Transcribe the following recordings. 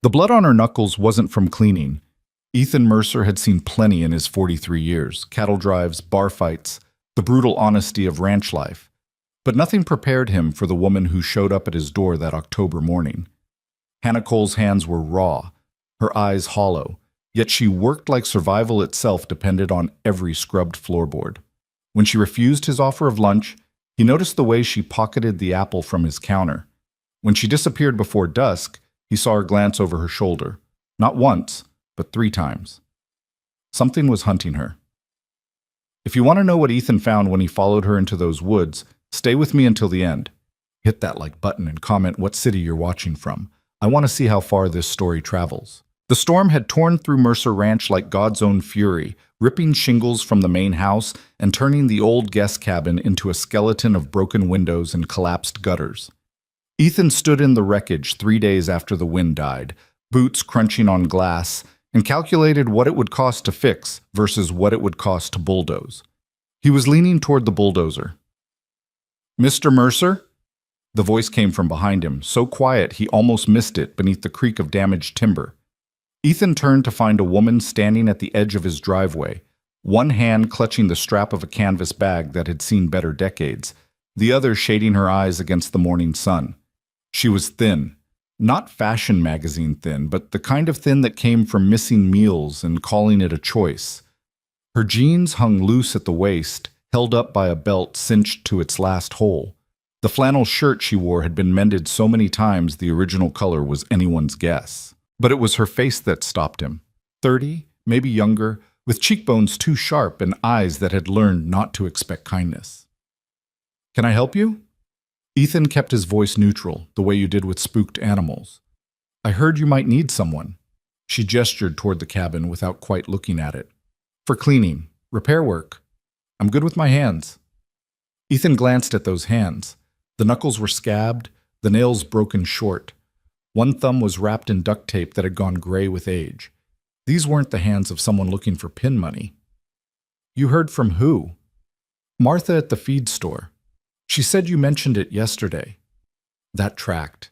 The blood on her knuckles wasn't from cleaning. Ethan Mercer had seen plenty in his 43 years, cattle drives, bar fights, the brutal honesty of ranch life. But nothing prepared him for the woman who showed up at his door that October morning. Hannah Cole's hands were raw, her eyes hollow, yet she worked like survival itself depended on every scrubbed floorboard. When she refused his offer of lunch, he noticed the way she pocketed the apple from his counter. When she disappeared before dusk, he saw her glance over her shoulder. Not once, but 3 times. Something was hunting her. If you want to know what Ethan found when he followed her into those woods, stay with me until the end. Hit that like button and comment what city you're watching from. I want to see how far this story travels. The storm had torn through Mercer Ranch like God's own fury, ripping shingles from the main house and turning the old guest cabin into a skeleton of broken windows and collapsed gutters. Ethan stood in the wreckage 3 days after the wind died, boots crunching on glass, and calculated what it would cost to fix versus what it would cost to bulldoze. He was leaning toward the bulldozer. "Mr. Mercer?" The voice came from behind him, so quiet he almost missed it beneath the creak of damaged timber. Ethan turned to find a woman standing at the edge of his driveway, one hand clutching the strap of a canvas bag that had seen better decades, the other shading her eyes against the morning sun. She was thin. Not fashion magazine thin, but the kind of thin that came from missing meals and calling it a choice. Her jeans hung loose at the waist, held up by a belt cinched to its last hole. The flannel shirt she wore had been mended so many times the original color was anyone's guess. But it was her face that stopped him. 30, maybe younger, with cheekbones too sharp and eyes that had learned not to expect kindness. "Can I help you?" Ethan kept his voice neutral, the way you did with spooked animals. "I heard you might need someone." She gestured toward the cabin without quite looking at it. "For cleaning, repair work. I'm good with my hands." Ethan glanced at those hands. The knuckles were scabbed, the nails broken short. One thumb was wrapped in duct tape that had gone gray with age. These weren't the hands of someone looking for pin money. "You heard from who?" "Martha at the feed store. She said you mentioned it yesterday." That tracked.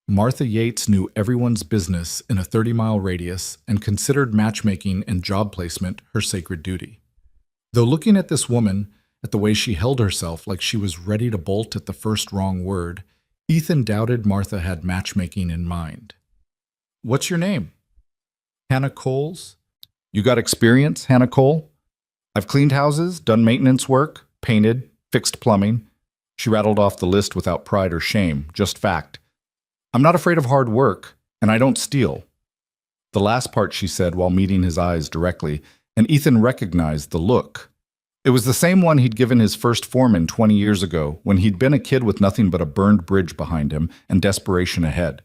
Martha Yates knew everyone's business in a 30-mile radius and considered matchmaking and job placement her sacred duty. Though looking at this woman, at the way she held herself like she was ready to bolt at the first wrong word, Ethan doubted Martha had matchmaking in mind. "What's your name?" "Hannah Coles." "You got experience, Hannah Cole?" "I've cleaned houses, done maintenance work, painted, fixed plumbing." She rattled off the list without pride or shame, just fact. "I'm not afraid of hard work, and I don't steal." The last part she said while meeting his eyes directly, and Ethan recognized the look. It was the same one he'd given his first foreman 20 years ago, when he'd been a kid with nothing but a burned bridge behind him and desperation ahead.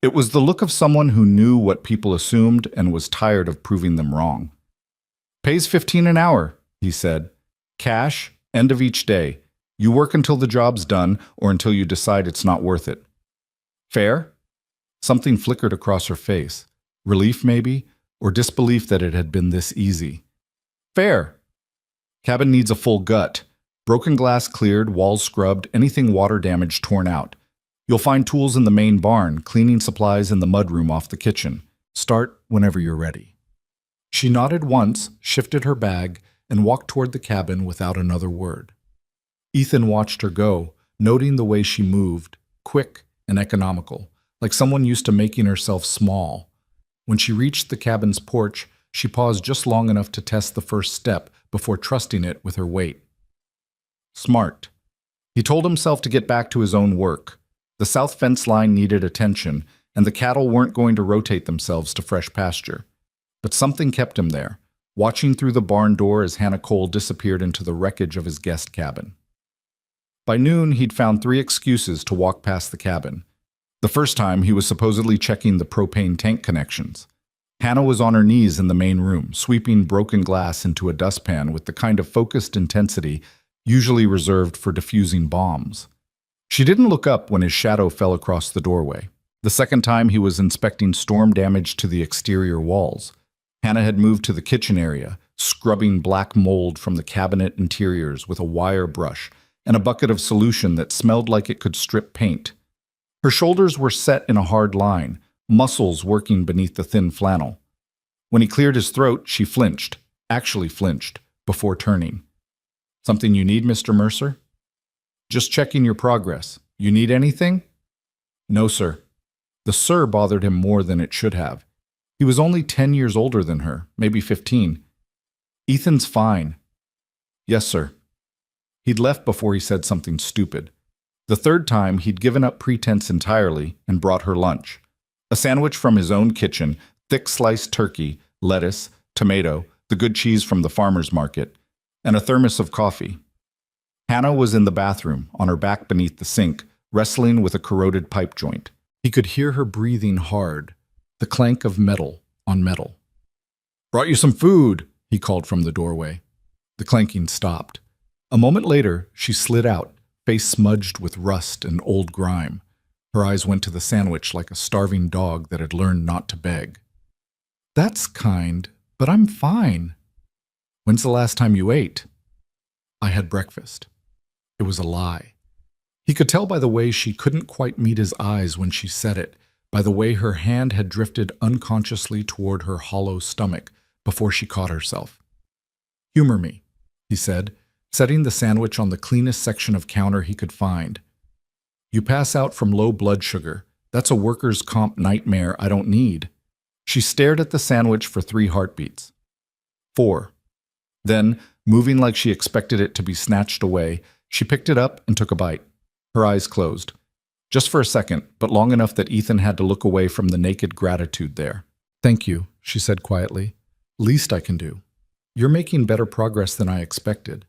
It was the look of someone who knew what people assumed and was tired of proving them wrong. "Pays $15 an hour," he said. "Cash, end of each day. You work until the job's done or until you decide it's not worth it." "Fair?" Something flickered across her face. Relief, maybe, or disbelief that it had been this easy. "Fair." "Cabin needs a full gut. Broken glass cleared, walls scrubbed, anything water damaged torn out. You'll find tools in the main barn, cleaning supplies in the mudroom off the kitchen. Start whenever you're ready." She nodded once, shifted her bag, and walked toward the cabin without another word. Ethan watched her go, noting the way she moved, quick and economical, like someone used to making herself small. When she reached the cabin's porch, she paused just long enough to test the first step before trusting it with her weight. Smart. He told himself to get back to his own work. The south fence line needed attention, and the cattle weren't going to rotate themselves to fresh pasture. But something kept him there, watching through the barn door as Hannah Cole disappeared into the wreckage of his guest cabin. By noon, he'd found 3 excuses to walk past the cabin. The first time, he was supposedly checking the propane tank connections. Hannah was on her knees in the main room, sweeping broken glass into a dustpan with the kind of focused intensity usually reserved for defusing bombs. She didn't look up when his shadow fell across the doorway. The second time, he was inspecting storm damage to the exterior walls. Hannah had moved to the kitchen area, scrubbing black mold from the cabinet interiors with a wire brush and a bucket of solution that smelled like it could strip paint. Her shoulders were set in a hard line, muscles working beneath the thin flannel. When he cleared his throat, she flinched, actually flinched, before turning. "Something you need, Mr. Mercer?" "Just checking your progress. You need anything?" "No, sir." The "sir" bothered him more than it should have. He was only 10 years older than her, maybe 15. "Ethan's fine." "Yes, sir." He'd left before he said something stupid. The third time, he'd given up pretense entirely and brought her lunch. A sandwich from his own kitchen, thick sliced turkey, lettuce, tomato, the good cheese from the farmer's market, and a thermos of coffee. Hannah was in the bathroom, on her back beneath the sink, wrestling with a corroded pipe joint. He could hear her breathing hard, the clank of metal on metal. "Brought you some food," he called from the doorway. The clanking stopped. A moment later, she slid out, face smudged with rust and old grime. Her eyes went to the sandwich like a starving dog that had learned not to beg. "That's kind, but I'm fine." "When's the last time you ate?" "I had breakfast." It was a lie. He could tell by the way she couldn't quite meet his eyes when she said it, by the way her hand had drifted unconsciously toward her hollow stomach before she caught herself. "Humor me," he said, setting the sandwich on the cleanest section of counter he could find. "You pass out from low blood sugar. That's a workers' comp nightmare I don't need." She stared at the sandwich for 3 heartbeats. 4. Then, moving like she expected it to be snatched away, she picked it up and took a bite. Her eyes closed. Just for a second, but long enough that Ethan had to look away from the naked gratitude there. "Thank you," she said quietly. "Least I can do. You're making better progress than I expected.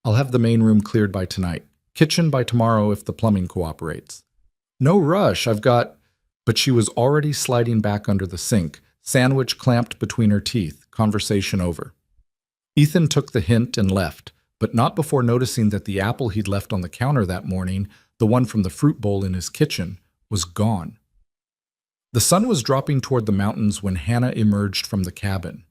I'll have the main room cleared by tonight. Kitchen by tomorrow if the plumbing cooperates." "No rush, I've got—" But she was already sliding back under the sink, sandwich clamped between her teeth, conversation over. Ethan took the hint and left, but not before noticing that the apple he'd left on the counter that morning, the one from the fruit bowl in his kitchen, was gone. The sun was dropping toward the mountains when Hannah emerged from the cabin.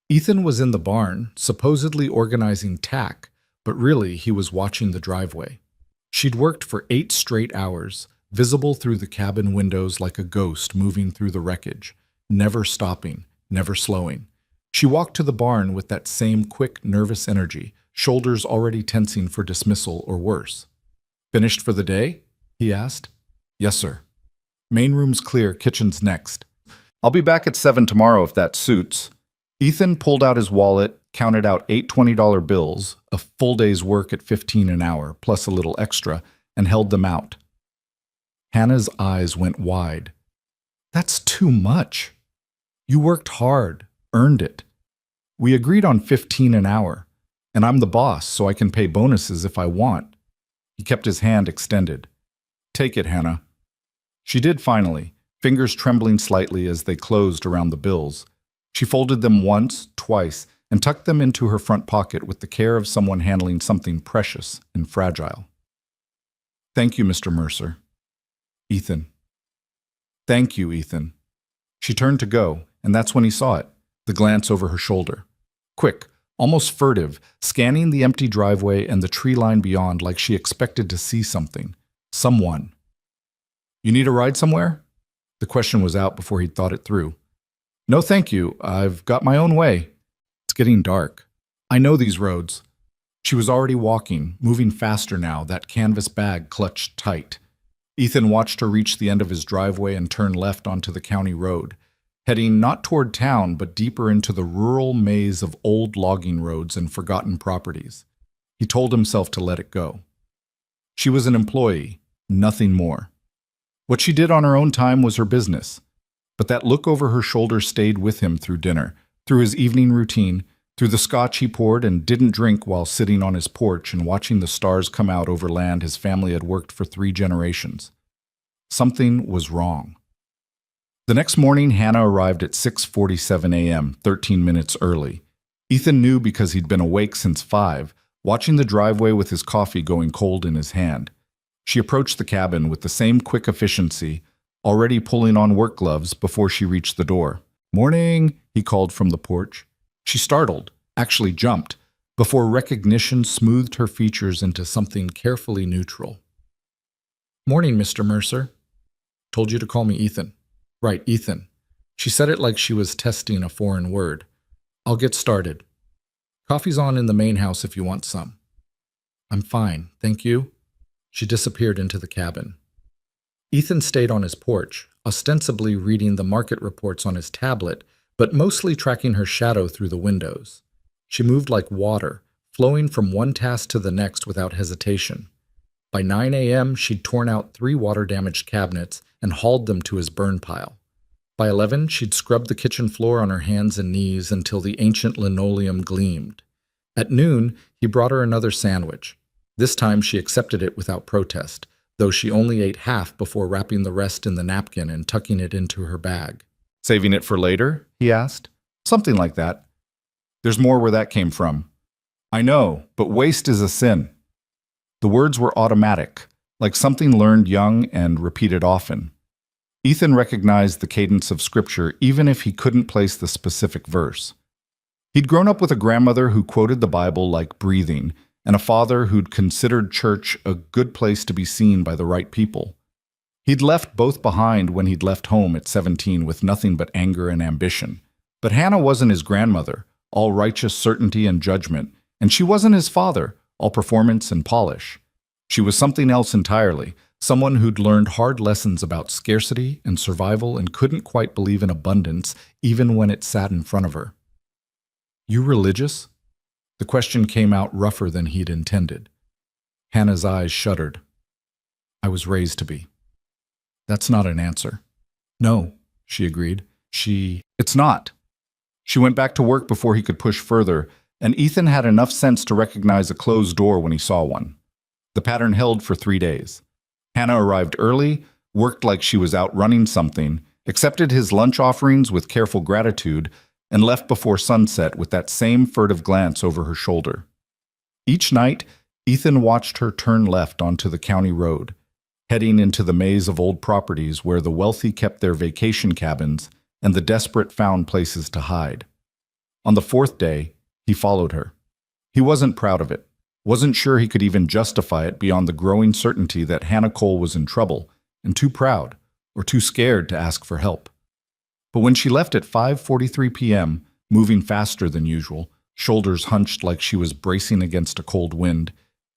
Ethan was in the barn, supposedly organizing tack, but really he was watching the driveway. She'd worked for 8 straight hours, visible through the cabin windows like a ghost moving through the wreckage, never stopping, never slowing. She walked to the barn with that same quick, nervous energy, shoulders already tensing for dismissal or worse. "Finished for the day?" he asked. "Yes, sir." "Main room's clear, kitchen's next. I'll be back at 7 tomorrow if that suits." Ethan pulled out his wallet, counted out 8 $20 bills, a full day's work at $15 an hour, plus a little extra, and held them out. Hannah's eyes went wide. "That's too much. You worked hard, earned it. We agreed on 15 an hour, and I'm the boss, so I can pay bonuses if I want." He kept his hand extended. "Take it, Hannah." She did finally, fingers trembling slightly as they closed around the bills. She folded them once, twice, and tucked them into her front pocket with the care of someone handling something precious and fragile. "Thank you, Mr. Mercer." "Ethan." "Thank you, Ethan." She turned to go, and that's when he saw it, the glance over her shoulder. Quick, almost furtive, scanning the empty driveway and the tree line beyond like she expected to see something, someone. "You need a ride somewhere?" The question was out before he'd thought it through. "No, thank you. I've got my own way. It's getting dark. I know these roads." She was already walking, moving faster now, that canvas bag clutched tight. Ethan watched her reach the end of his driveway and turn left onto the county road, heading not toward town but deeper into the rural maze of old logging roads and forgotten properties. He told himself to let it go. She was an employee, nothing more. What she did on her own time was her business. But that look over her shoulder stayed with him through dinner, through his evening routine, through the scotch he poured and didn't drink while sitting on his porch and watching the stars come out over land his family had worked for 3 generations. Something was wrong. The next morning, Hannah arrived at 6:47 a.m., 13 minutes early. Ethan knew because he'd been awake since 5, watching the driveway with his coffee going cold in his hand. She approached the cabin with the same quick efficiency, already pulling on work gloves before she reached the door. "Morning," he called from the porch. She startled, actually jumped, before recognition smoothed her features into something carefully neutral. "Morning, Mr. Mercer." "Told you to call me Ethan." Right, Ethan. She said it like she was testing a foreign word. I'll get started. Coffee's on in the main house if you want some. I'm fine, thank you. She disappeared into the cabin. Ethan stayed on his porch, ostensibly reading the market reports on his tablet, but mostly tracking her shadow through the windows. She moved like water, flowing from one task to the next without hesitation. By 9 a.m., she'd torn out 3 water-damaged cabinets and hauled them to his burn pile. By 11, she'd scrubbed the kitchen floor on her hands and knees until the ancient linoleum gleamed. At noon, he brought her another sandwich. This time she accepted it without protest, though she only ate half before wrapping the rest in the napkin and tucking it into her bag. Saving it for later? He asked. Something like that. There's more where that came from. I know, but waste is a sin. The words were automatic, like something learned young and repeated often. Ethan recognized the cadence of scripture even if he couldn't place the specific verse. He'd grown up with a grandmother who quoted the Bible like breathing, and a father who'd considered church a good place to be seen by the right people. He'd left both behind when he'd left home at 17 with nothing but anger and ambition. But Hannah wasn't his grandmother, all righteous certainty and judgment, and she wasn't his father, all performance and polish. She was something else entirely, someone who'd learned hard lessons about scarcity and survival and couldn't quite believe in abundance even when it sat in front of her. You religious? The question came out rougher than he'd intended. Hannah's eyes shuddered. I was raised to be. That's not an answer. No, she agreed. It's not. She went back to work before he could push further, and Ethan had enough sense to recognize a closed door when he saw one. The pattern held for 3 days. Hannah arrived early, worked like she was out running something, accepted his lunch offerings with careful gratitude, and left before sunset with that same furtive glance over her shoulder. Each night, Ethan watched her turn left onto the county road, heading into the maze of old properties where the wealthy kept their vacation cabins and the desperate found places to hide. On the 4th day, he followed her. He wasn't proud of it, wasn't sure he could even justify it beyond the growing certainty that Hannah Cole was in trouble and too proud or too scared to ask for help. But when she left at 5:43 p.m., moving faster than usual, shoulders hunched like she was bracing against a cold wind,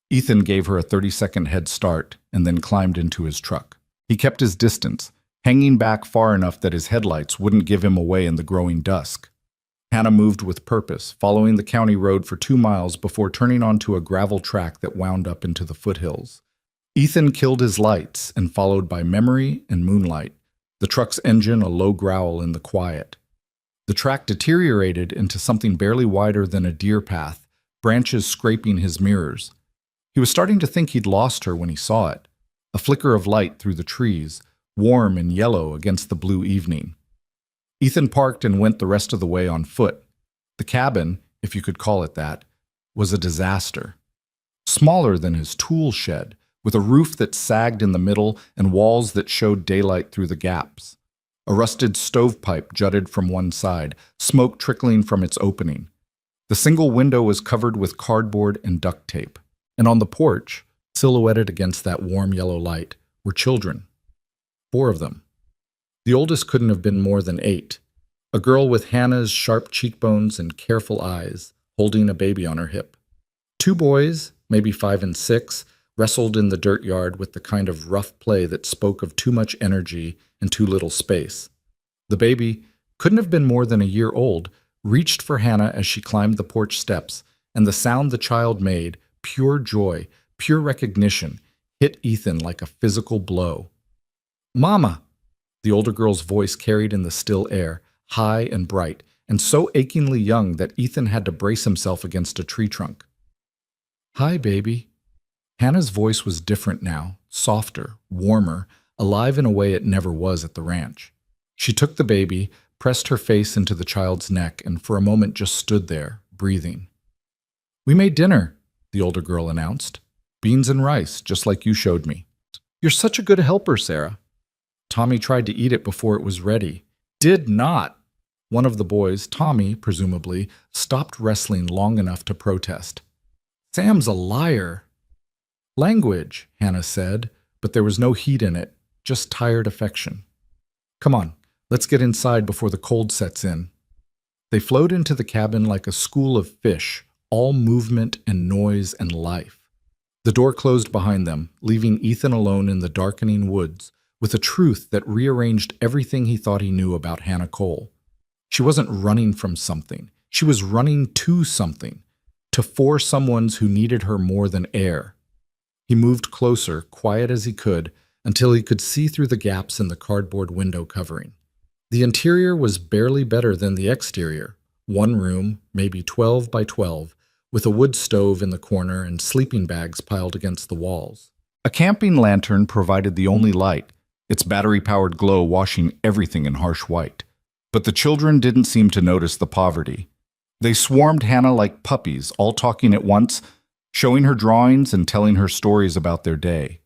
Ethan gave her a 30-second head start and then climbed into his truck. He kept his distance, hanging back far enough that his headlights wouldn't give him away in the growing dusk. Hannah moved with purpose, following the county road for 2 miles before turning onto a gravel track that wound up into the foothills. Ethan killed his lights and followed by memory and moonlight, the truck's engine a low growl in the quiet. The track deteriorated into something barely wider than a deer path, branches scraping his mirrors. He was starting to think he'd lost her when he saw it, a flicker of light through the trees, warm and yellow against the blue evening. Ethan parked and went the rest of the way on foot. The cabin, if you could call it that, was a disaster. Smaller than his tool shed, with a roof that sagged in the middle and walls that showed daylight through the gaps. A rusted stovepipe jutted from one side, smoke trickling from its opening. The single window was covered with cardboard and duct tape. And on the porch, silhouetted against that warm yellow light, were children. 4 of them. The oldest couldn't have been more than 8. A girl with Hannah's sharp cheekbones and careful eyes, holding a baby on her hip. 2 boys, maybe 5 and 6, wrestled in the dirt yard with the kind of rough play that spoke of too much energy and too little space. The baby, couldn't have been more than a year old, reached for Hannah as she climbed the porch steps, and the sound the child made, pure joy, pure recognition, hit Ethan like a physical blow. "Mama!" The older girl's voice carried in the still air, high and bright, and so achingly young that Ethan had to brace himself against a tree trunk. "Hi, baby." Hannah's voice was different now, softer, warmer, alive in a way it never was at the ranch. She took the baby, pressed her face into the child's neck, and for a moment just stood there, breathing. "We made dinner," the older girl announced. "Beans and rice, just like you showed me." "You're such a good helper, Sarah." Tommy tried to eat it before it was ready. Did not. One of the boys, Tommy, presumably, stopped wrestling long enough to protest. "Sam's a liar." "Language," Hannah said, but there was no heat in it, just tired affection. "Come on, Let's get inside before the cold sets in. They flowed into the cabin like a school of fish, all movement and noise and life. The door closed behind them, leaving Ethan alone in the darkening woods with a truth that rearranged everything he thought he knew about Hannah Cole. She wasn't running from something. She was running to something, to four someones who needed her more than air. He moved closer, quiet as he could, until he could see through the gaps in the cardboard window covering. The interior was barely better than the exterior. One room, maybe 12 by 12, with a wood stove in the corner and sleeping bags piled against the walls. A camping lantern provided the only light, its battery-powered glow washing everything in harsh white. But the children didn't seem to notice the poverty. They swarmed Hannah like puppies, all talking at once, showing her drawings and telling her stories about their day.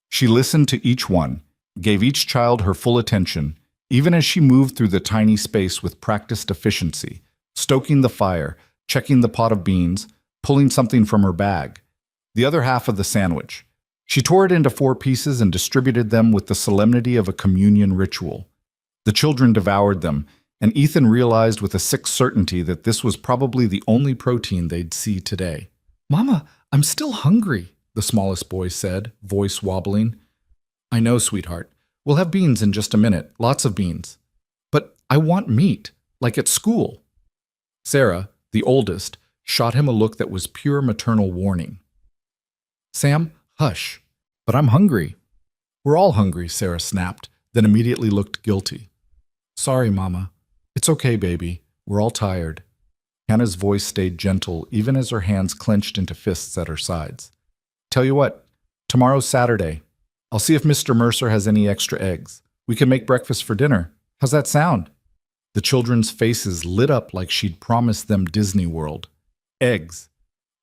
She listened to each one, gave each child her full attention, even as she moved through the tiny space with practiced efficiency, stoking the fire, checking the pot of beans, pulling something from her bag, the other half of the sandwich. She tore it into 4 pieces and distributed them with the solemnity of a communion ritual. The children devoured them, and Ethan realized with a sick certainty that this was probably the only protein they'd see today. "Mama, I'm still hungry," the smallest boy said, voice wobbling. "I know, sweetheart. We'll have beans in just a minute, lots of beans. But I want meat, like at school." Sarah, the oldest, shot him a look that was pure maternal warning. "Sam, hush. But I'm hungry." "We're all hungry," Sarah snapped, then immediately looked guilty. "Sorry, Mama. It's okay, baby. We're all tired." Hannah's voice stayed gentle, even as her hands clenched into fists at her sides. "Tell you what, tomorrow's Saturday. I'll see if Mr. Mercer has any extra eggs. We can make breakfast for dinner. How's that sound?" The children's faces lit up like she'd promised them Disney World. Eggs.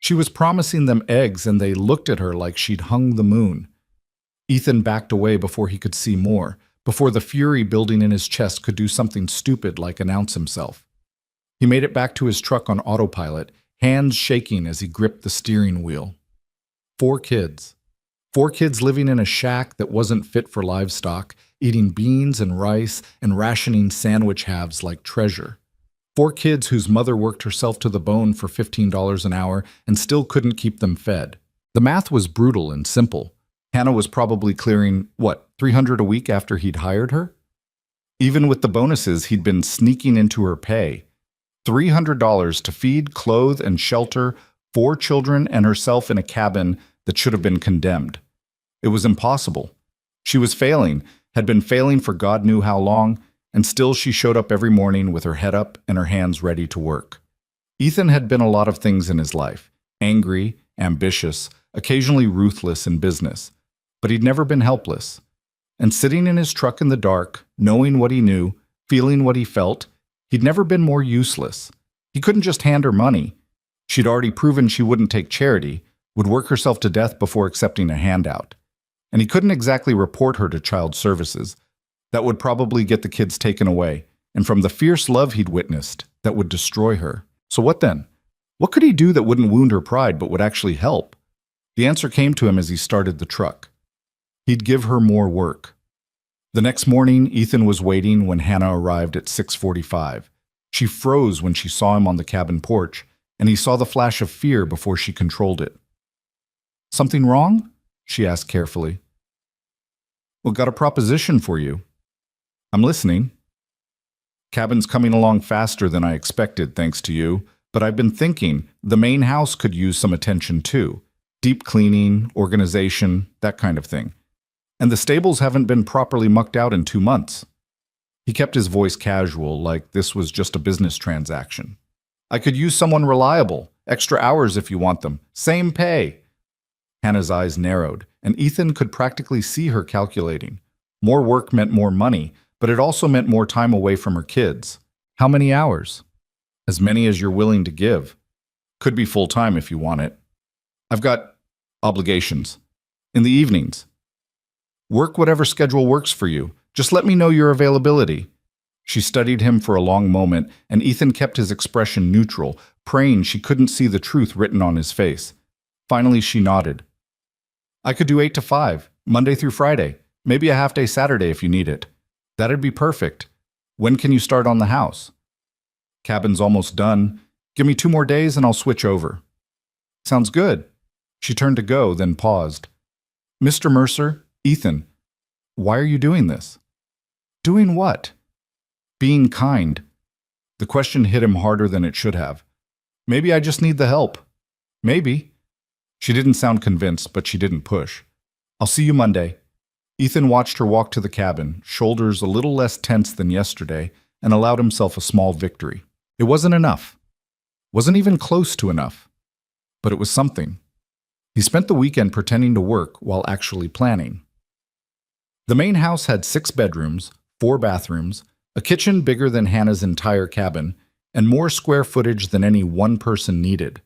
She was promising them eggs, and they looked at her like she'd hung the moon. Ethan backed away before he could see more, before the fury building in his chest could do something stupid like announce himself. He made it back to his truck on autopilot, hands shaking as he gripped the steering wheel. 4 kids. 4 kids living in a shack that wasn't fit for livestock, eating beans and rice and rationing sandwich halves like treasure. 4 kids whose mother worked herself to the bone for $15 an hour and still couldn't keep them fed. The math was brutal and simple. Hannah was probably clearing, $300 a week after he'd hired her? Even with the bonuses, he'd been sneaking into her pay. $300 to feed, clothe, and shelter 4 children and herself in a cabin that should have been condemned. It was impossible. She was failing, had been failing for God knew how long, and still she showed up every morning with her head up and her hands ready to work. Ethan had been a lot of things in his life: angry, ambitious, occasionally ruthless in business. But he'd never been helpless. And sitting in his truck in the dark, knowing what he knew, feeling what he felt, he'd never been more useless. He couldn't just hand her money. She'd already proven she wouldn't take charity, would work herself to death before accepting a handout. And he couldn't exactly report her to child services. That would probably get the kids taken away, and from the fierce love he'd witnessed, that would destroy her. So what then? What could he do that wouldn't wound her pride but would actually help? The answer came to him as he started the truck. He'd give her more work. The next morning, Ethan was waiting when Hannah arrived at 6:45. She froze when she saw him on the cabin porch, and he saw the flash of fear before she controlled it. "Something wrong?" she asked carefully. "Well, got a proposition for you." "I'm listening." "Cabin's coming along faster than I expected, thanks to you, but I've been thinking the main house could use some attention too. Deep cleaning, organization, that kind of thing. And the stables haven't been properly mucked out in 2 months." He kept his voice casual, like this was just a business transaction. "I could use someone reliable, extra hours if you want them, same pay." Hannah's eyes narrowed, and Ethan could practically see her calculating. More work meant more money, but it also meant more time away from her kids. "How many hours?" "As many as you're willing to give. Could be full-time if you want it. I've got obligations. In the evenings. Work whatever schedule works for you. Just let me know your availability." She studied him for a long moment, and Ethan kept his expression neutral, praying she couldn't see the truth written on his face. Finally, she nodded. "I could do 8 to 5, Monday through Friday. Maybe a half-day Saturday if you need it. That'd be perfect. When can you start on the house? Cabin's almost done. Give me 2 more days and I'll switch over. Sounds good. She turned to go, then paused. Mr. Mercer, Ethan, why are you doing this? Doing what? Being kind. The question hit him harder than it should have. Maybe I just need the help. Maybe. She didn't sound convinced, but she didn't push. I'll see you Monday. Ethan watched her walk to the cabin, shoulders a little less tense than yesterday, and allowed himself a small victory. It wasn't enough. Wasn't even close to enough. But it was something. He spent the weekend pretending to work while actually planning. The main house had 6 bedrooms, 4 bathrooms, a kitchen bigger than Hannah's entire cabin, and more square footage than any one person needed.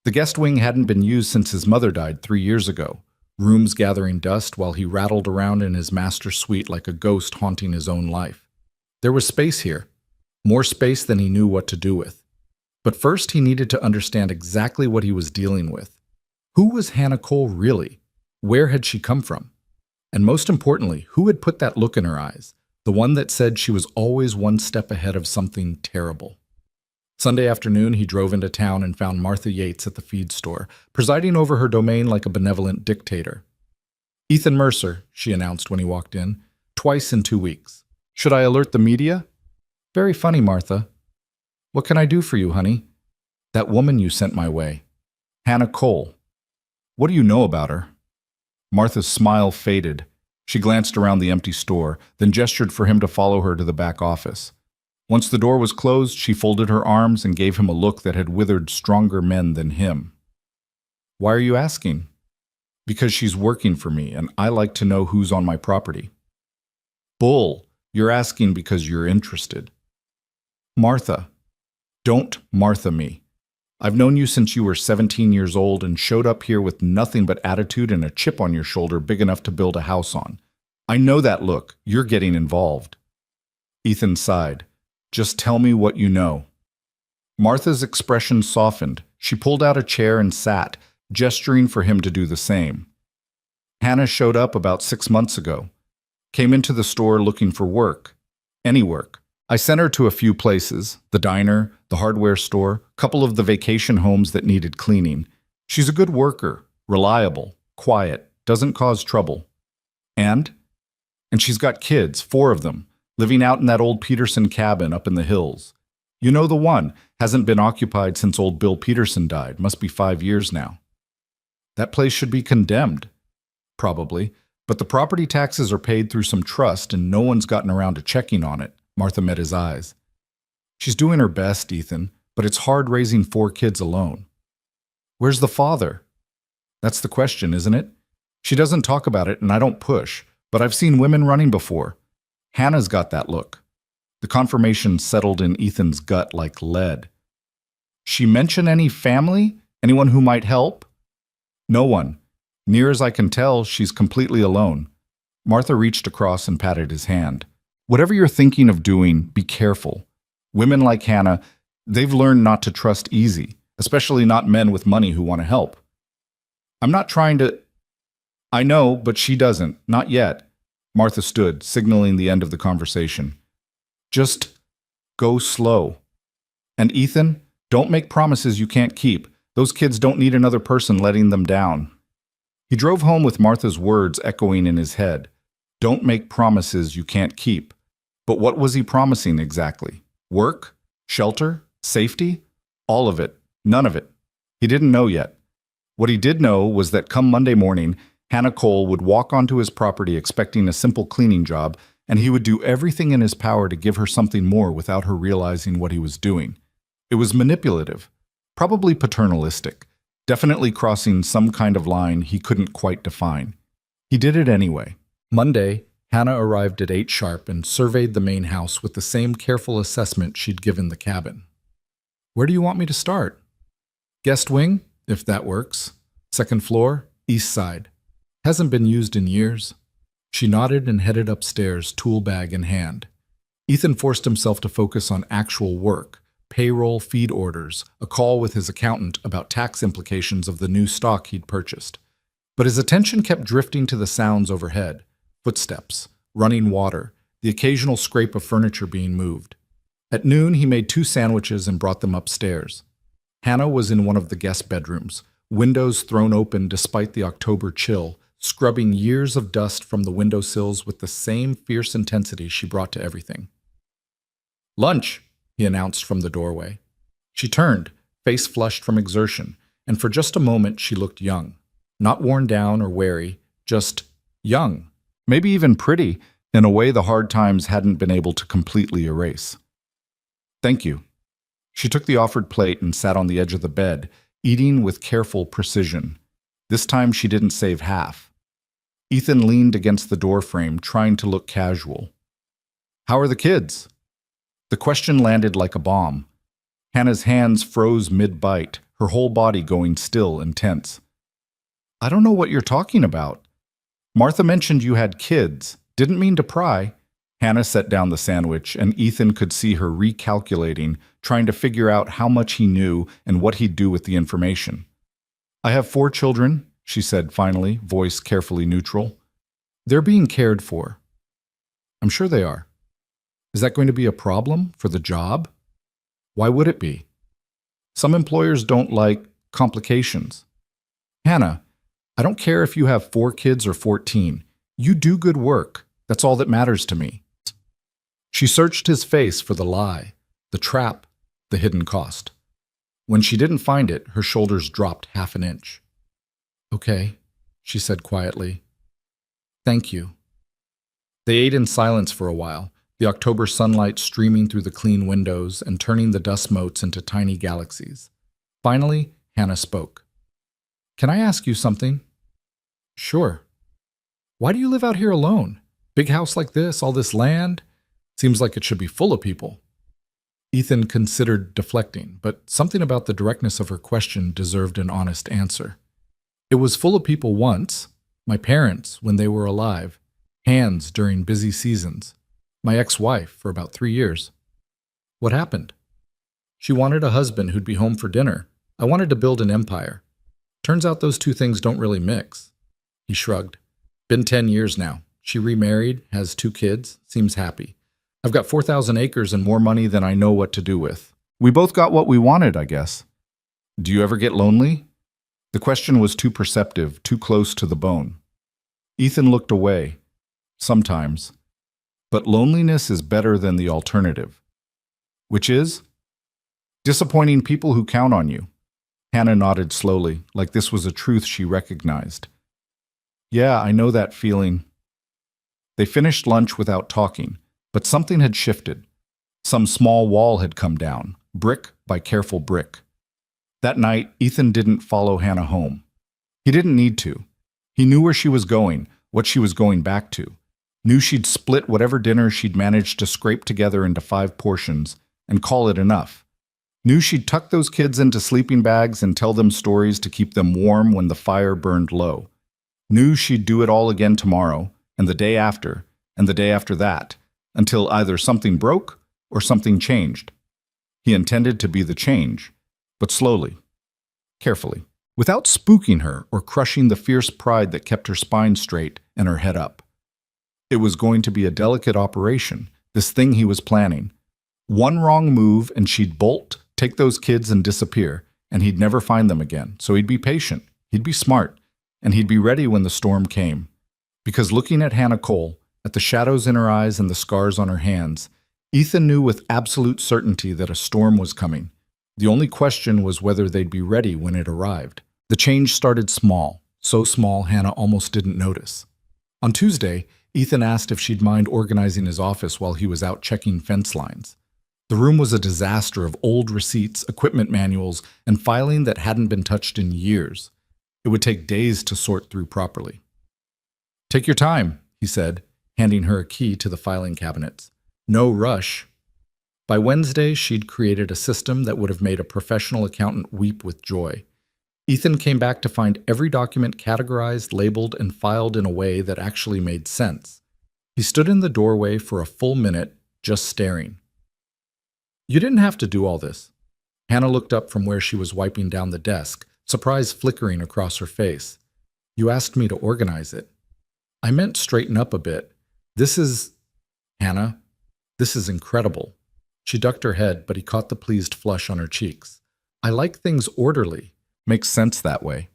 The guest wing hadn't been used since his mother died 3 years ago, rooms gathering dust while he rattled around in his master suite like a ghost haunting his own life. There was space here, more space than he knew what to do with. But first he needed to understand exactly what he was dealing with. Who was Hannah Cole really? Where had she come from? And most importantly, who had put that look in her eyes, the one that said she was always one step ahead of something terrible? Sunday afternoon, he drove into town and found Martha Yates at the feed store, presiding over her domain like a benevolent dictator. Ethan Mercer, she announced when he walked in, twice in 2 weeks. Should I alert the media? Very funny, Martha. What can I do for you, honey? That woman you sent my way. Hannah Cole. What do you know about her? Martha's smile faded. She glanced around the empty store, then gestured for him to follow her to the back office. Once the door was closed, she folded her arms and gave him a look that had withered stronger men than him. Why are you asking? Because she's working for me, and I like to know who's on my property. Bull, you're asking because you're interested. Martha. Don't Martha me. I've known you since you were 17 years old and showed up here with nothing but attitude and a chip on your shoulder big enough to build a house on. I know that look. You're getting involved. Ethan sighed. Just tell me what you know. Martha's expression softened. She pulled out a chair and sat, gesturing for him to do the same. Hannah showed up about 6 months ago. Came into the store looking for work. Any work. I sent her to a few places, the diner, the hardware store, a couple of the vacation homes that needed cleaning. She's a good worker, reliable, quiet, doesn't cause trouble. And she's got kids, 4 of them, living out in that old Peterson cabin up in the hills. You know the one, hasn't been occupied since old Bill Peterson died, must be 5 years now. That place should be condemned. Probably, but the property taxes are paid through some trust and no one's gotten around to checking on it. Martha met his eyes. She's doing her best, Ethan, but it's hard raising 4 kids alone. Where's the father? That's the question, isn't it? She doesn't talk about it and I don't push, but I've seen women running before. Hannah's got that look. The confirmation settled in Ethan's gut like lead. She mention any family? Anyone who might help? No one. Near as I can tell, she's completely alone. Martha reached across and patted his hand. Whatever you're thinking of doing, be careful. Women like Hannah, they've learned not to trust easy, especially not men with money who want to help. I'm not trying to... I know, but she doesn't. Not yet. Martha stood, signaling the end of the conversation. Just go slow. And Ethan, don't make promises you can't keep. Those kids don't need another person letting them down. He drove home with Martha's words echoing in his head. Don't make promises you can't keep. But what was he promising exactly? Work? Shelter? Safety? All of it. None of it. He didn't know yet. What he did know was that come Monday morning, Hannah Cole would walk onto his property expecting a simple cleaning job, and he would do everything in his power to give her something more without her realizing what he was doing. It was manipulative, probably paternalistic, definitely crossing some kind of line he couldn't quite define. He did it anyway. Monday, Hannah arrived at 8 sharp and surveyed the main house with the same careful assessment she'd given the cabin. Where do you want me to start? Guest wing, if that works. Second floor, east side. Hasn't been used in years. She nodded and headed upstairs, tool bag in hand. Ethan forced himself to focus on actual work, payroll, feed orders, a call with his accountant about tax implications of the new stock he'd purchased. But his attention kept drifting to the sounds overhead. Footsteps, running water, the occasional scrape of furniture being moved. At noon, he made 2 sandwiches and brought them upstairs. Hannah was in one of the guest bedrooms, windows thrown open despite the October chill, scrubbing years of dust from the windowsills with the same fierce intensity she brought to everything. "Lunch," he announced from the doorway. She turned, face flushed from exertion, and for just a moment she looked young. Not worn down or weary, just young. Maybe even pretty, in a way the hard times hadn't been able to completely erase. "Thank you." She took the offered plate and sat on the edge of the bed, eating with careful precision. This time she didn't save half. Ethan leaned against the doorframe, trying to look casual. "How are the kids?" The question landed like a bomb. Hannah's hands froze mid-bite, her whole body going still and tense. "I don't know what you're talking about. Martha mentioned you had kids. Didn't mean to pry." Hannah set down the sandwich, and Ethan could see her recalculating, trying to figure out how much he knew and what he'd do with the information. "I have 4 children," she said finally, voice carefully neutral. "They're being cared for." "I'm sure they are." "Is that going to be a problem for the job?" "Why would it be?" "Some employers don't like complications." "Hannah, I don't care if you have 4 kids or 14. You do good work. That's all that matters to me." She searched his face for the lie, the trap, the hidden cost. When she didn't find it, her shoulders dropped half an inch. "Okay," she said quietly. "Thank you." They ate in silence for a while, the October sunlight streaming through the clean windows and turning the dust motes into tiny galaxies. Finally, Hannah spoke. "Can I ask you something?" "Sure." "Why do you live out here alone? Big house like this, all this land? Seems like it should be full of people." Ethan considered deflecting, but something about the directness of her question deserved an honest answer. "It was full of people once. My parents, when they were alive. Hands during busy seasons. My ex-wife for about 3 years." "What happened?" "She wanted a husband who'd be home for dinner. I wanted to build an empire. Turns out those 2 things don't really mix." He shrugged. "Been 10 years now. She remarried, has 2 kids, seems happy. I've got 4,000 acres and more money than I know what to do with. We both got what we wanted, I guess." "Do you ever get lonely?" The question was too perceptive, too close to the bone. Ethan looked away. "Sometimes. But loneliness is better than the alternative." "Which is?" "Disappointing people who count on you." Hannah nodded slowly, like this was a truth she recognized. "Yeah, I know that feeling." They finished lunch without talking, but something had shifted. Some small wall had come down, brick by careful brick. That night, Ethan didn't follow Hannah home. He didn't need to. He knew where she was going, what she was going back to. Knew she'd split whatever dinner she'd managed to scrape together into 5 portions and call it enough. Knew she'd tuck those kids into sleeping bags and tell them stories to keep them warm when the fire burned low. Knew she'd do it all again tomorrow, and the day after, and the day after that, until either something broke or something changed. He intended to be the change, but slowly, carefully, without spooking her or crushing the fierce pride that kept her spine straight and her head up. It was going to be a delicate operation, this thing he was planning. One wrong move and she'd bolt, take those kids and disappear, and he'd never find them again. So he'd be patient, he'd be smart, and he'd be ready when the storm came. Because looking at Hannah Cole, at the shadows in her eyes and the scars on her hands, Ethan knew with absolute certainty that a storm was coming. The only question was whether they'd be ready when it arrived. The change started small, so small Hannah almost didn't notice. On Tuesday, Ethan asked if she'd mind organizing his office while he was out checking fence lines. The room was a disaster of old receipts, equipment manuals, and filing that hadn't been touched in years. It would take days to sort through properly. "Take your time," he said, handing her a key to the filing cabinets. "No rush." By Wednesday, she'd created a system that would have made a professional accountant weep with joy. Ethan came back to find every document categorized, labeled, and filed in a way that actually made sense. He stood in the doorway for a full minute, just staring. "You didn't have to do all this." Hannah looked up from where she was wiping down the desk, surprise flickering across her face. "You asked me to organize it." "I meant straighten up a bit. This is..." Hannah, this is incredible. She ducked her head, but he caught the pleased flush on her cheeks. I like things orderly. Makes sense that way.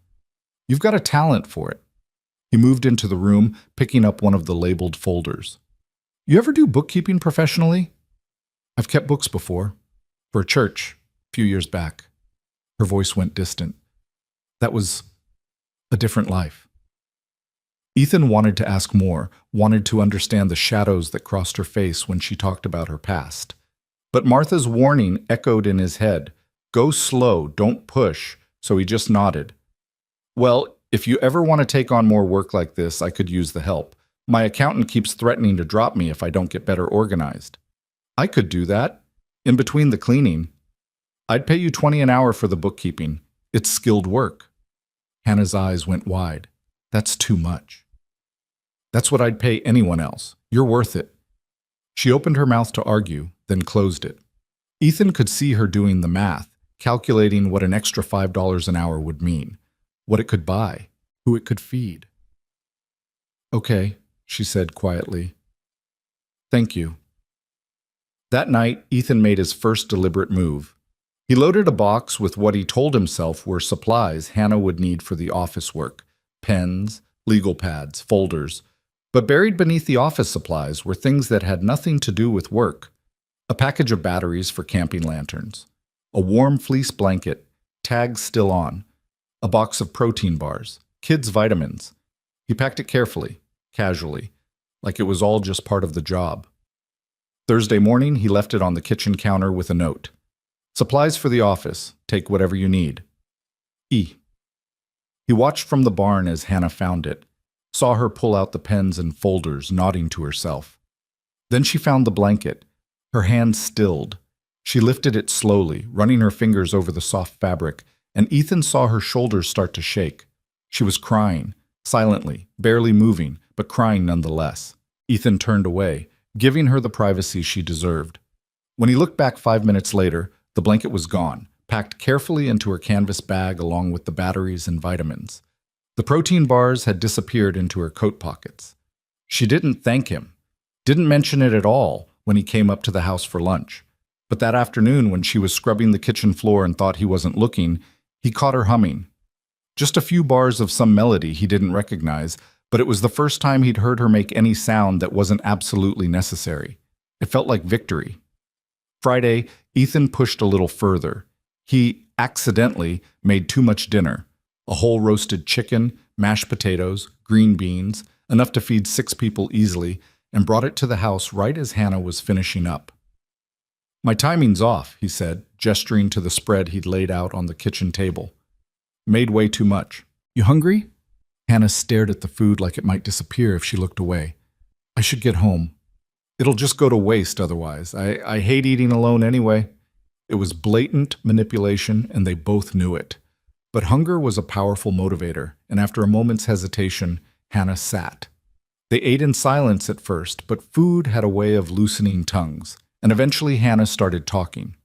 You've got a talent for it. He moved into the room, picking up one of the labeled folders. You ever do bookkeeping professionally? I've kept books before. For a church, a few years back. Her voice went distant. That was a different life. Ethan wanted to ask more, wanted to understand the shadows that crossed her face when she talked about her past. But Martha's warning echoed in his head. Go slow, don't push, so he just nodded. Well, if you ever want to take on more work like this, I could use the help. My accountant keeps threatening to drop me if I don't get better organized. I could do that. In between the cleaning. I'd pay you $20 an hour for the bookkeeping. It's skilled work. Hannah's eyes went wide. That's too much. That's what I'd pay anyone else. You're worth it. She opened her mouth to argue, then closed it. Ethan could see her doing the math, calculating what an extra $5 an hour would mean, what it could buy, who it could feed. Okay, she said quietly. Thank you. That night, Ethan made his first deliberate move. He loaded a box with what he told himself were supplies Hannah would need for the office work, pens, legal pads, folders. But buried beneath the office supplies were things that had nothing to do with work. A package of batteries for camping lanterns, a warm fleece blanket, tags still on, a box of protein bars, kids' vitamins. He packed it carefully, casually, like it was all just part of the job. Thursday morning, he left it on the kitchen counter with a note. Supplies for the office. Take whatever you need. E. He watched from the barn as Hannah found it, saw her pull out the pens and folders, nodding to herself. Then she found the blanket. Her hand stilled. She lifted it slowly, running her fingers over the soft fabric, and Ethan saw her shoulders start to shake. She was crying, silently, barely moving, but crying nonetheless. Ethan turned away, giving her the privacy she deserved. When he looked back 5 minutes later, the blanket was gone, packed carefully into her canvas bag along with the batteries and vitamins. The protein bars had disappeared into her coat pockets. She didn't thank him, didn't mention it at all when he came up to the house for lunch. But that afternoon, when she was scrubbing the kitchen floor and thought he wasn't looking, he caught her humming. Just a few bars of some melody he didn't recognize, but it was the first time he'd heard her make any sound that wasn't absolutely necessary. It felt like victory. Friday, Ethan pushed a little further. He accidentally made too much dinner. A whole roasted chicken, mashed potatoes, green beans, enough to feed 6 people easily, and brought it to the house right as Hannah was finishing up. My timing's off, he said, gesturing to the spread he'd laid out on the kitchen table. Made way too much. You hungry? Hannah stared at the food like it might disappear if she looked away. I should get home. It'll just go to waste otherwise. I hate eating alone anyway. It was blatant manipulation, and they both knew it. But hunger was a powerful motivator, and after a moment's hesitation, Hannah sat. They ate in silence at first, but food had a way of loosening tongues, and eventually Hannah started talking.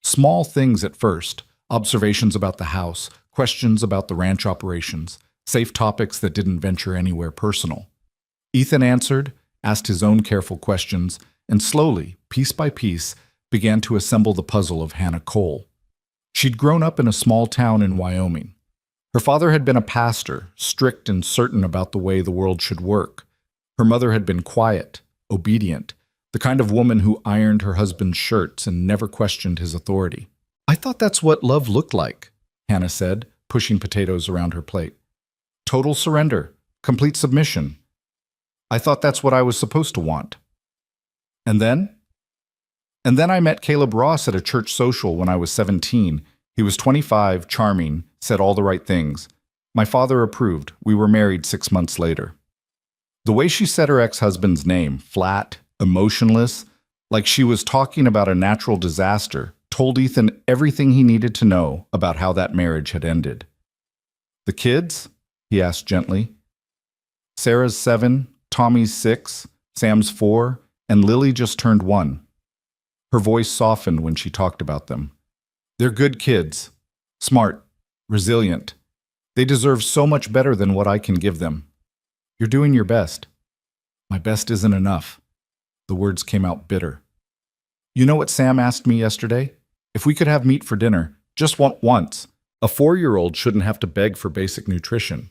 Small things at first, observations about the house, questions about the ranch operations, safe topics that didn't venture anywhere personal. Ethan answered, asked his own careful questions, and slowly, piece by piece, began to assemble the puzzle of Hannah Cole. She'd grown up in a small town in Wyoming. Her father had been a pastor, strict and certain about the way the world should work. Her mother had been quiet, obedient, the kind of woman who ironed her husband's shirts and never questioned his authority. I thought that's what love looked like, Hannah said, pushing potatoes around her plate. Total surrender, complete submission. I thought that's what I was supposed to want. And then? And then I met Caleb Ross at a church social when I was 17. He was 25, charming, said all the right things. My father approved. We were married 6 months later. The way she said her ex-husband's name, flat, emotionless, like she was talking about a natural disaster, told Ethan everything he needed to know about how that marriage had ended. The kids? He asked gently. Sarah's 7, Tommy's 6, Sam's 4, and Lily just turned 1. Her voice softened when she talked about them. They're good kids, smart, resilient. They deserve so much better than what I can give them. You're doing your best. My best isn't enough. The words came out bitter. You know what Sam asked me yesterday? If we could have meat for dinner, just once. A 4-year-old shouldn't have to beg for basic nutrition.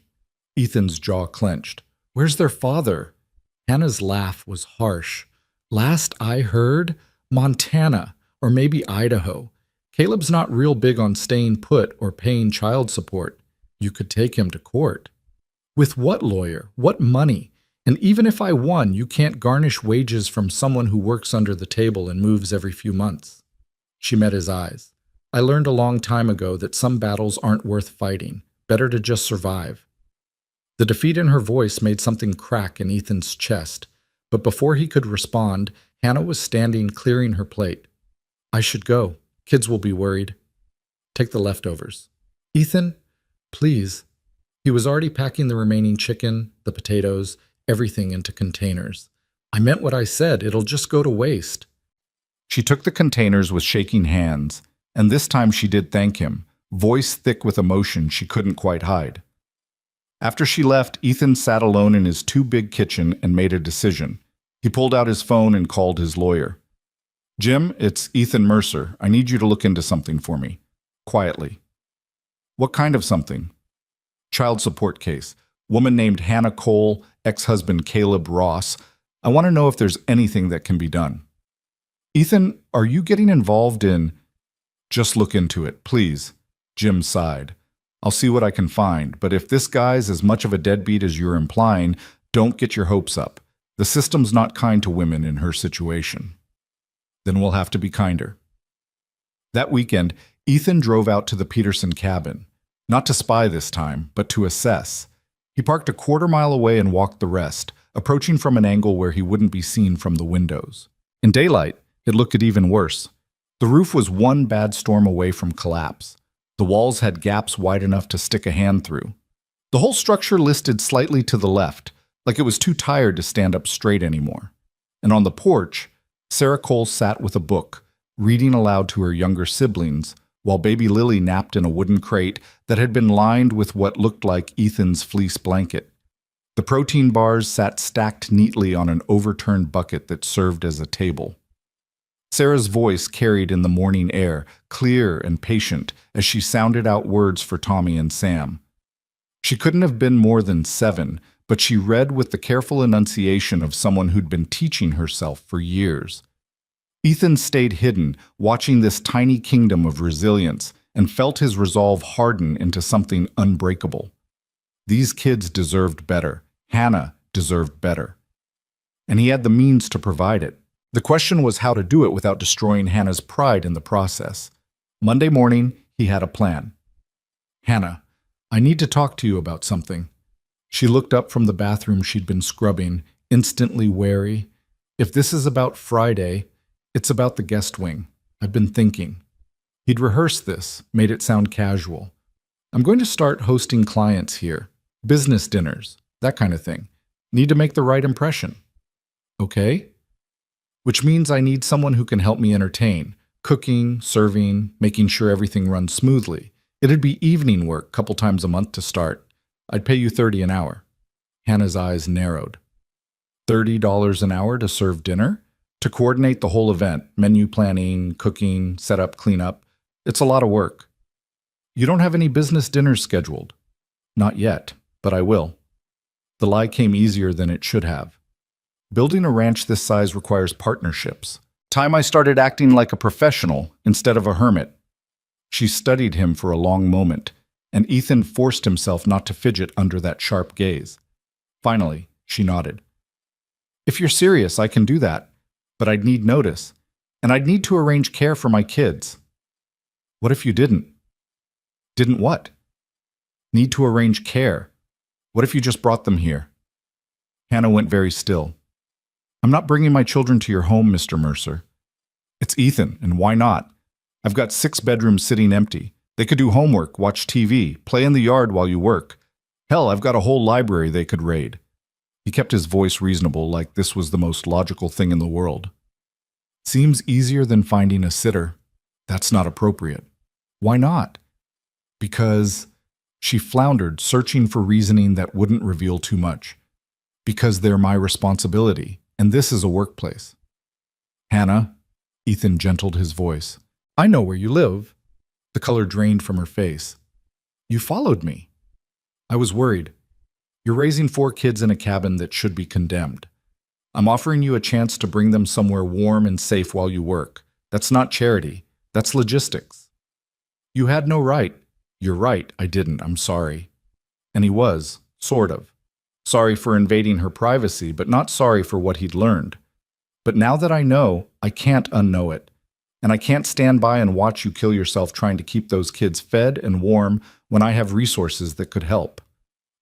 Ethan's jaw clenched. Where's their father? Hannah's laugh was harsh. Last I heard, Montana, or maybe Idaho. Caleb's not real big on staying put or paying child support. You could take him to court. With what lawyer? What money? And even if I won, you can't garnish wages from someone who works under the table and moves every few months. She met his eyes. I learned a long time ago that some battles aren't worth fighting. Better to just survive. The defeat in her voice made something crack in Ethan's chest, but before he could respond, Hannah was standing clearing her plate. I should go. Kids will be worried. Take the leftovers. Ethan, please. He was already packing the remaining chicken, the potatoes, everything into containers. I meant what I said. It'll just go to waste. She took the containers with shaking hands, and this time she did thank him, voice thick with emotion she couldn't quite hide. After she left, Ethan sat alone in his too big kitchen and made a decision. He pulled out his phone and called his lawyer. Jim, it's Ethan Mercer. I need you to look into something for me. Quietly. What kind of something? Child support case. Woman named Hannah Cole, ex-husband Caleb Ross. I want to know if there's anything that can be done. Ethan, are you getting involved in... Just look into it, please. Jim sighed. I'll see what I can find, but if this guy's as much of a deadbeat as you're implying, don't get your hopes up. The system's not kind to women in her situation. Then we'll have to be kinder. That weekend, Ethan drove out to the Peterson cabin. Not to spy this time, but to assess. He parked a quarter-mile away and walked the rest, approaching from an angle where he wouldn't be seen from the windows. In daylight, it looked even worse. The roof was one bad storm away from collapse. The walls had gaps wide enough to stick a hand through. The whole structure listed slightly to the left, like it was too tired to stand up straight anymore. And on the porch, Sarah Cole sat with a book, reading aloud to her younger siblings, while baby Lily napped in a wooden crate that had been lined with what looked like Ethan's fleece blanket. The protein bars sat stacked neatly on an overturned bucket that served as a table. Sarah's voice carried in the morning air, clear and patient, as she sounded out words for Tommy and Sam. She couldn't have been more than 7, but she read with the careful enunciation of someone who'd been teaching herself for years. Ethan stayed hidden, watching this tiny kingdom of resilience, and felt his resolve harden into something unbreakable. These kids deserved better. Hannah deserved better. And he had the means to provide it. The question was how to do it without destroying Hannah's pride in the process. Monday morning, he had a plan. Hannah, I need to talk to you about something. She looked up from the bathroom she'd been scrubbing, instantly wary. If this is about Friday, it's about the guest wing. I've been thinking. He'd rehearsed this, made it sound casual. I'm going to start hosting clients here. Business dinners, that kind of thing. Need to make the right impression. Okay? Which means I need someone who can help me entertain. Cooking, serving, making sure everything runs smoothly. It'd be evening work, couple times a month to start. I'd pay you $30 an hour. Hannah's eyes narrowed. $30 an hour to serve dinner? To coordinate the whole event, menu planning, cooking, setup, cleanup. It's a lot of work. You don't have any business dinners scheduled? Not yet, but I will. The lie came easier than it should have. Building a ranch this size requires partnerships. Time I started acting like a professional instead of a hermit. She studied him for a long moment, and Ethan forced himself not to fidget under that sharp gaze. Finally, she nodded. If you're serious, I can do that, but I'd need notice, and I'd need to arrange care for my kids. What if you didn't? Didn't what? Need to arrange care. What if you just brought them here? Hannah went very still. I'm not bringing my children to your home, Mr. Mercer. It's Ethan, and why not? I've got 6 bedrooms sitting empty. They could do homework, watch TV, play in the yard while you work. Hell, I've got a whole library they could raid. He kept his voice reasonable, like this was the most logical thing in the world. Seems easier than finding a sitter. That's not appropriate. Why not? Because... She floundered, searching for reasoning that wouldn't reveal too much. Because they're my responsibility, and this is a workplace. Hannah, Ethan gentled his voice. I know where you live. The color drained from her face. You followed me. I was worried. You're raising 4 kids in a cabin that should be condemned. I'm offering you a chance to bring them somewhere warm and safe while you work. That's not charity. That's logistics. You had no right. You're right, I didn't. I'm sorry. And he was, sort of. Sorry for invading her privacy, but not sorry for what he'd learned. But now that I know, I can't unknow it. And I can't stand by and watch you kill yourself trying to keep those kids fed and warm when I have resources that could help.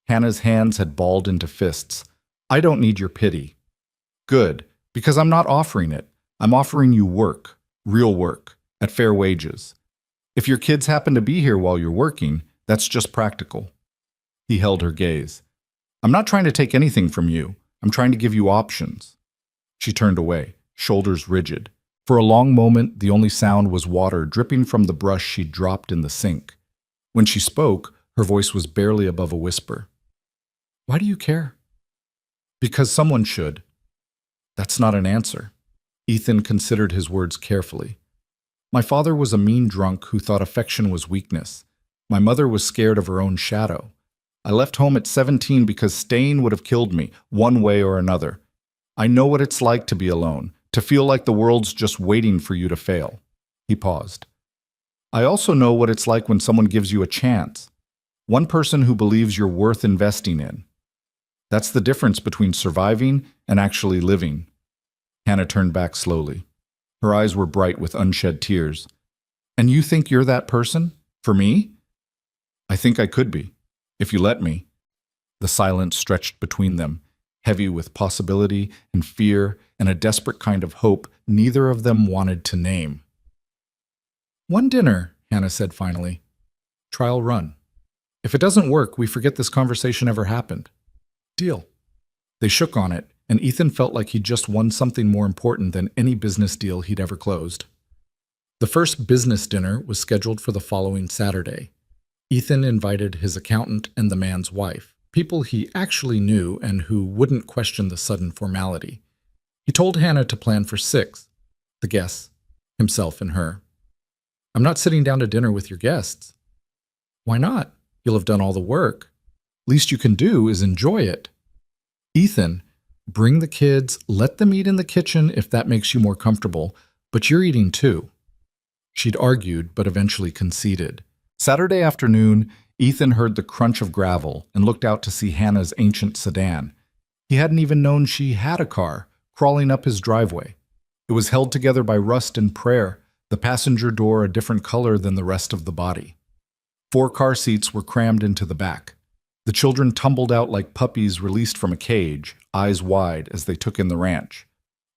Hannah's hands had balled into fists. I don't need your pity. Good, because I'm not offering it. I'm offering you work, real work, at fair wages. If your kids happen to be here while you're working, that's just practical. He held her gaze. I'm not trying to take anything from you. I'm trying to give you options. She turned away, shoulders rigid. For a long moment, the only sound was water dripping from the brush she'd dropped in the sink. When she spoke, her voice was barely above a whisper. Why do you care? Because someone should. That's not an answer. Ethan considered his words carefully. My father was a mean drunk who thought affection was weakness. My mother was scared of her own shadow. I left home at 17 because staying would have killed me, one way or another. I know what it's like to be alone, to feel like the world's just waiting for you to fail. He paused. I also know what it's like when someone gives you a chance. One person who believes you're worth investing in. That's the difference between surviving and actually living. Hannah turned back slowly. Her eyes were bright with unshed tears. And you think you're that person? For me? I think I could be, if you let me. The silence stretched between them, heavy with possibility and fear and a desperate kind of hope neither of them wanted to name. One dinner, Hannah said finally. Trial run. If it doesn't work, we forget this conversation ever happened. Deal. They shook on it, and Ethan felt like he'd just won something more important than any business deal he'd ever closed. The first business dinner was scheduled for the following Saturday. Ethan invited his accountant and the man's wife, people he actually knew and who wouldn't question the sudden formality. He told Hannah to plan for 6, the guests, himself and her. I'm not sitting down to dinner with your guests. Why not? You'll have done all the work. Least you can do is enjoy it. Ethan, bring the kids, let them eat in the kitchen if that makes you more comfortable, but you're eating too. She'd argued, but eventually conceded. Saturday afternoon, Ethan heard the crunch of gravel and looked out to see Hannah's ancient sedan. He hadn't even known she had a car, crawling up his driveway. It was held together by rust and prayer, the passenger door a different color than the rest of the body. 4 car seats were crammed into the back. The children tumbled out like puppies released from a cage, eyes wide as they took in the ranch.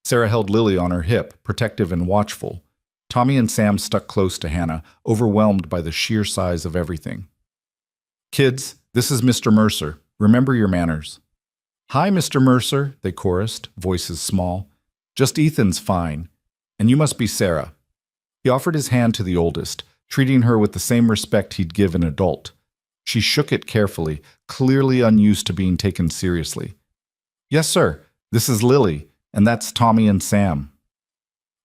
Sarah held Lily on her hip, protective and watchful. Tommy and Sam stuck close to Hannah, overwhelmed by the sheer size of everything. Kids, this is Mr. Mercer. Remember your manners. Hi, Mr. Mercer, they chorused, voices small. Just Ethan's fine. And you must be Sarah. He offered his hand to the oldest, treating her with the same respect he'd give an adult. She shook it carefully, clearly unused to being taken seriously. Yes, sir. This is Lily, and that's Tommy and Sam.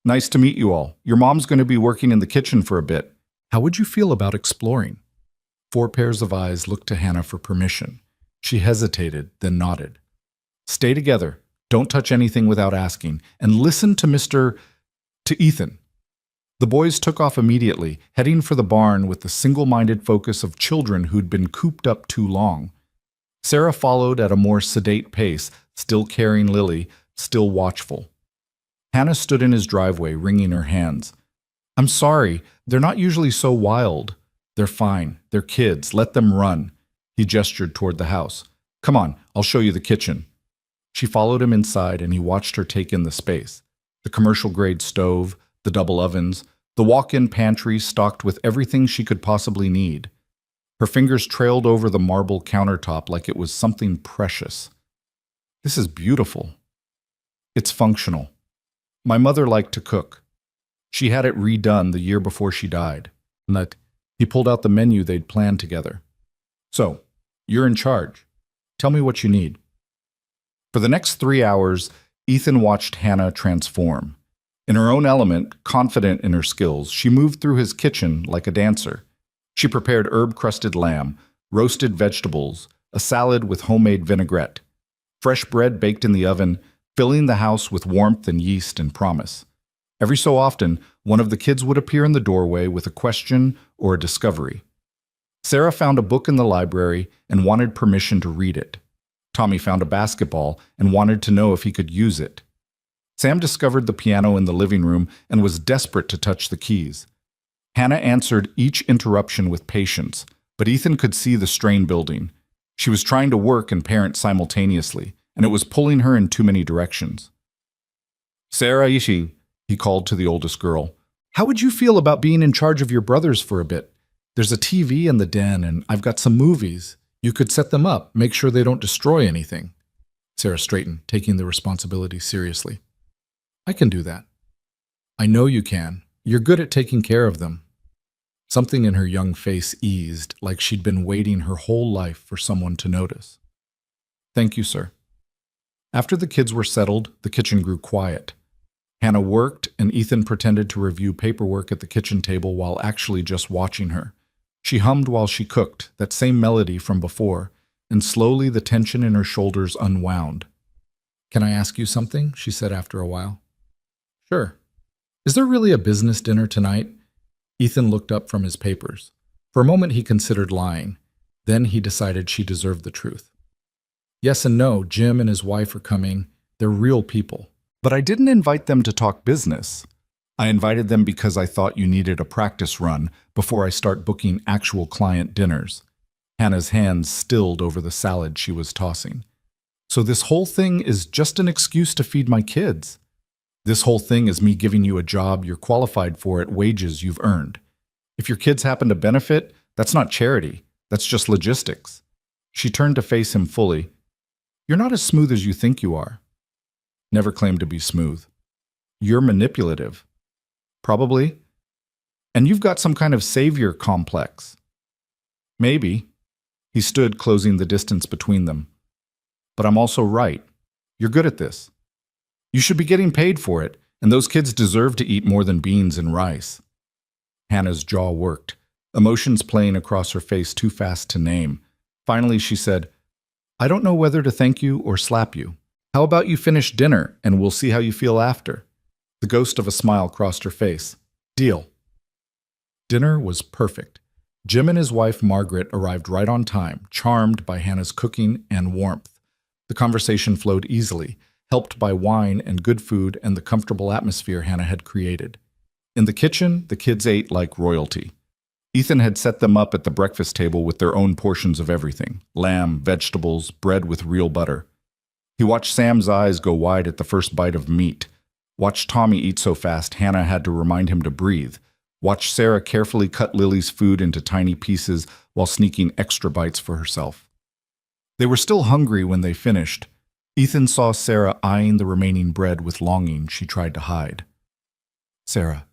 Nice to meet you all. Your mom's going to be working in the kitchen for a bit. How would you feel about exploring? 4 pairs of eyes looked to Hannah for permission. She hesitated, then nodded. Stay together. Don't touch anything without asking. And listen to Ethan. The boys took off immediately, heading for the barn with the single-minded focus of children who'd been cooped up too long. Sarah followed at a more sedate pace, still carrying Lily, still watchful. Hannah stood in his driveway, wringing her hands. I'm sorry, they're not usually so wild. They're fine. They're kids. Let them run. He gestured toward the house. Come on, I'll show you the kitchen. She followed him inside, and he watched her take in the space. The commercial-grade stove, the double ovens, the walk-in pantry stocked with everything she could possibly need. Her fingers trailed over the marble countertop like it was something precious. This is beautiful. It's functional. My mother liked to cook. She had it redone the year before she died. He pulled out the menu they'd planned together. So, you're in charge. Tell me what you need. For the next 3 hours, Ethan watched Hannah transform. In her own element, confident in her skills, she moved through his kitchen like a dancer. She prepared herb-crusted lamb, roasted vegetables, a salad with homemade vinaigrette, fresh bread baked in the oven, filling the house with warmth and yeast and promise. Every so often, one of the kids would appear in the doorway with a question or a discovery. Sarah found a book in the library and wanted permission to read it. Tommy found a basketball and wanted to know if he could use it. Sam discovered the piano in the living room and was desperate to touch the keys. Hannah answered each interruption with patience, but Ethan could see the strain building. She was trying to work and parent simultaneously, and it was pulling her in too many directions. "Sarah Ishi," he called to the oldest girl, "how would you feel about being in charge of your brothers for a bit? There's a TV in the den, and I've got some movies. You could set them up, make sure they don't destroy anything." Sarah straightened, taking the responsibility seriously. "I can do that." "I know you can. You're good at taking care of them." Something in her young face eased, like she'd been waiting her whole life for someone to notice. "Thank you, sir." After the kids were settled, the kitchen grew quiet. Hannah worked, and Ethan pretended to review paperwork at the kitchen table while actually just watching her. She hummed while she cooked, that same melody from before, and slowly the tension in her shoulders unwound. "Can I ask you something?" she said after a while. "Sure. Is there really a business dinner tonight?" Ethan looked up from his papers. For a moment he considered lying. Then he decided she deserved the truth. "Yes and no. Jim and his wife are coming. They're real people. But I didn't invite them to talk business. I invited them because I thought you needed a practice run before I start booking actual client dinners." Hannah's hands stilled over the salad she was tossing. "So this whole thing is just an excuse to feed my kids? This whole thing is me giving you a job you're qualified for at wages you've earned. If your kids happen to benefit, that's not charity. That's just logistics." She turned to face him fully. "You're not as smooth as you think you are." "Never claimed to be smooth." "You're manipulative." "Probably. And you've got some kind of savior complex." "Maybe." He stood, closing the distance between them. "But I'm also right. You're good at this. You should be getting paid for it, and those kids deserve to eat more than beans and rice." Hannah's jaw worked, emotions playing across her face too fast to name. Finally, she said, "I don't know whether to thank you or slap you. How about you finish dinner, and we'll see how you feel after?" The ghost of a smile crossed her face. "Deal." Dinner was perfect. Jim and his wife, Margaret, arrived right on time, charmed by Hannah's cooking and warmth. The conversation flowed easily, helped by wine and good food and the comfortable atmosphere Hannah had created. In the kitchen, the kids ate like royalty. Ethan had set them up at the breakfast table with their own portions of everything: lamb, vegetables, bread with real butter. He watched Sam's eyes go wide at the first bite of meat. Watched Tommy eat so fast Hannah had to remind him to breathe. Watched Sarah carefully cut Lily's food into tiny pieces while sneaking extra bites for herself. They were still hungry when they finished. Ethan saw Sarah eyeing the remaining bread with longing she tried to hide. "Sarah,"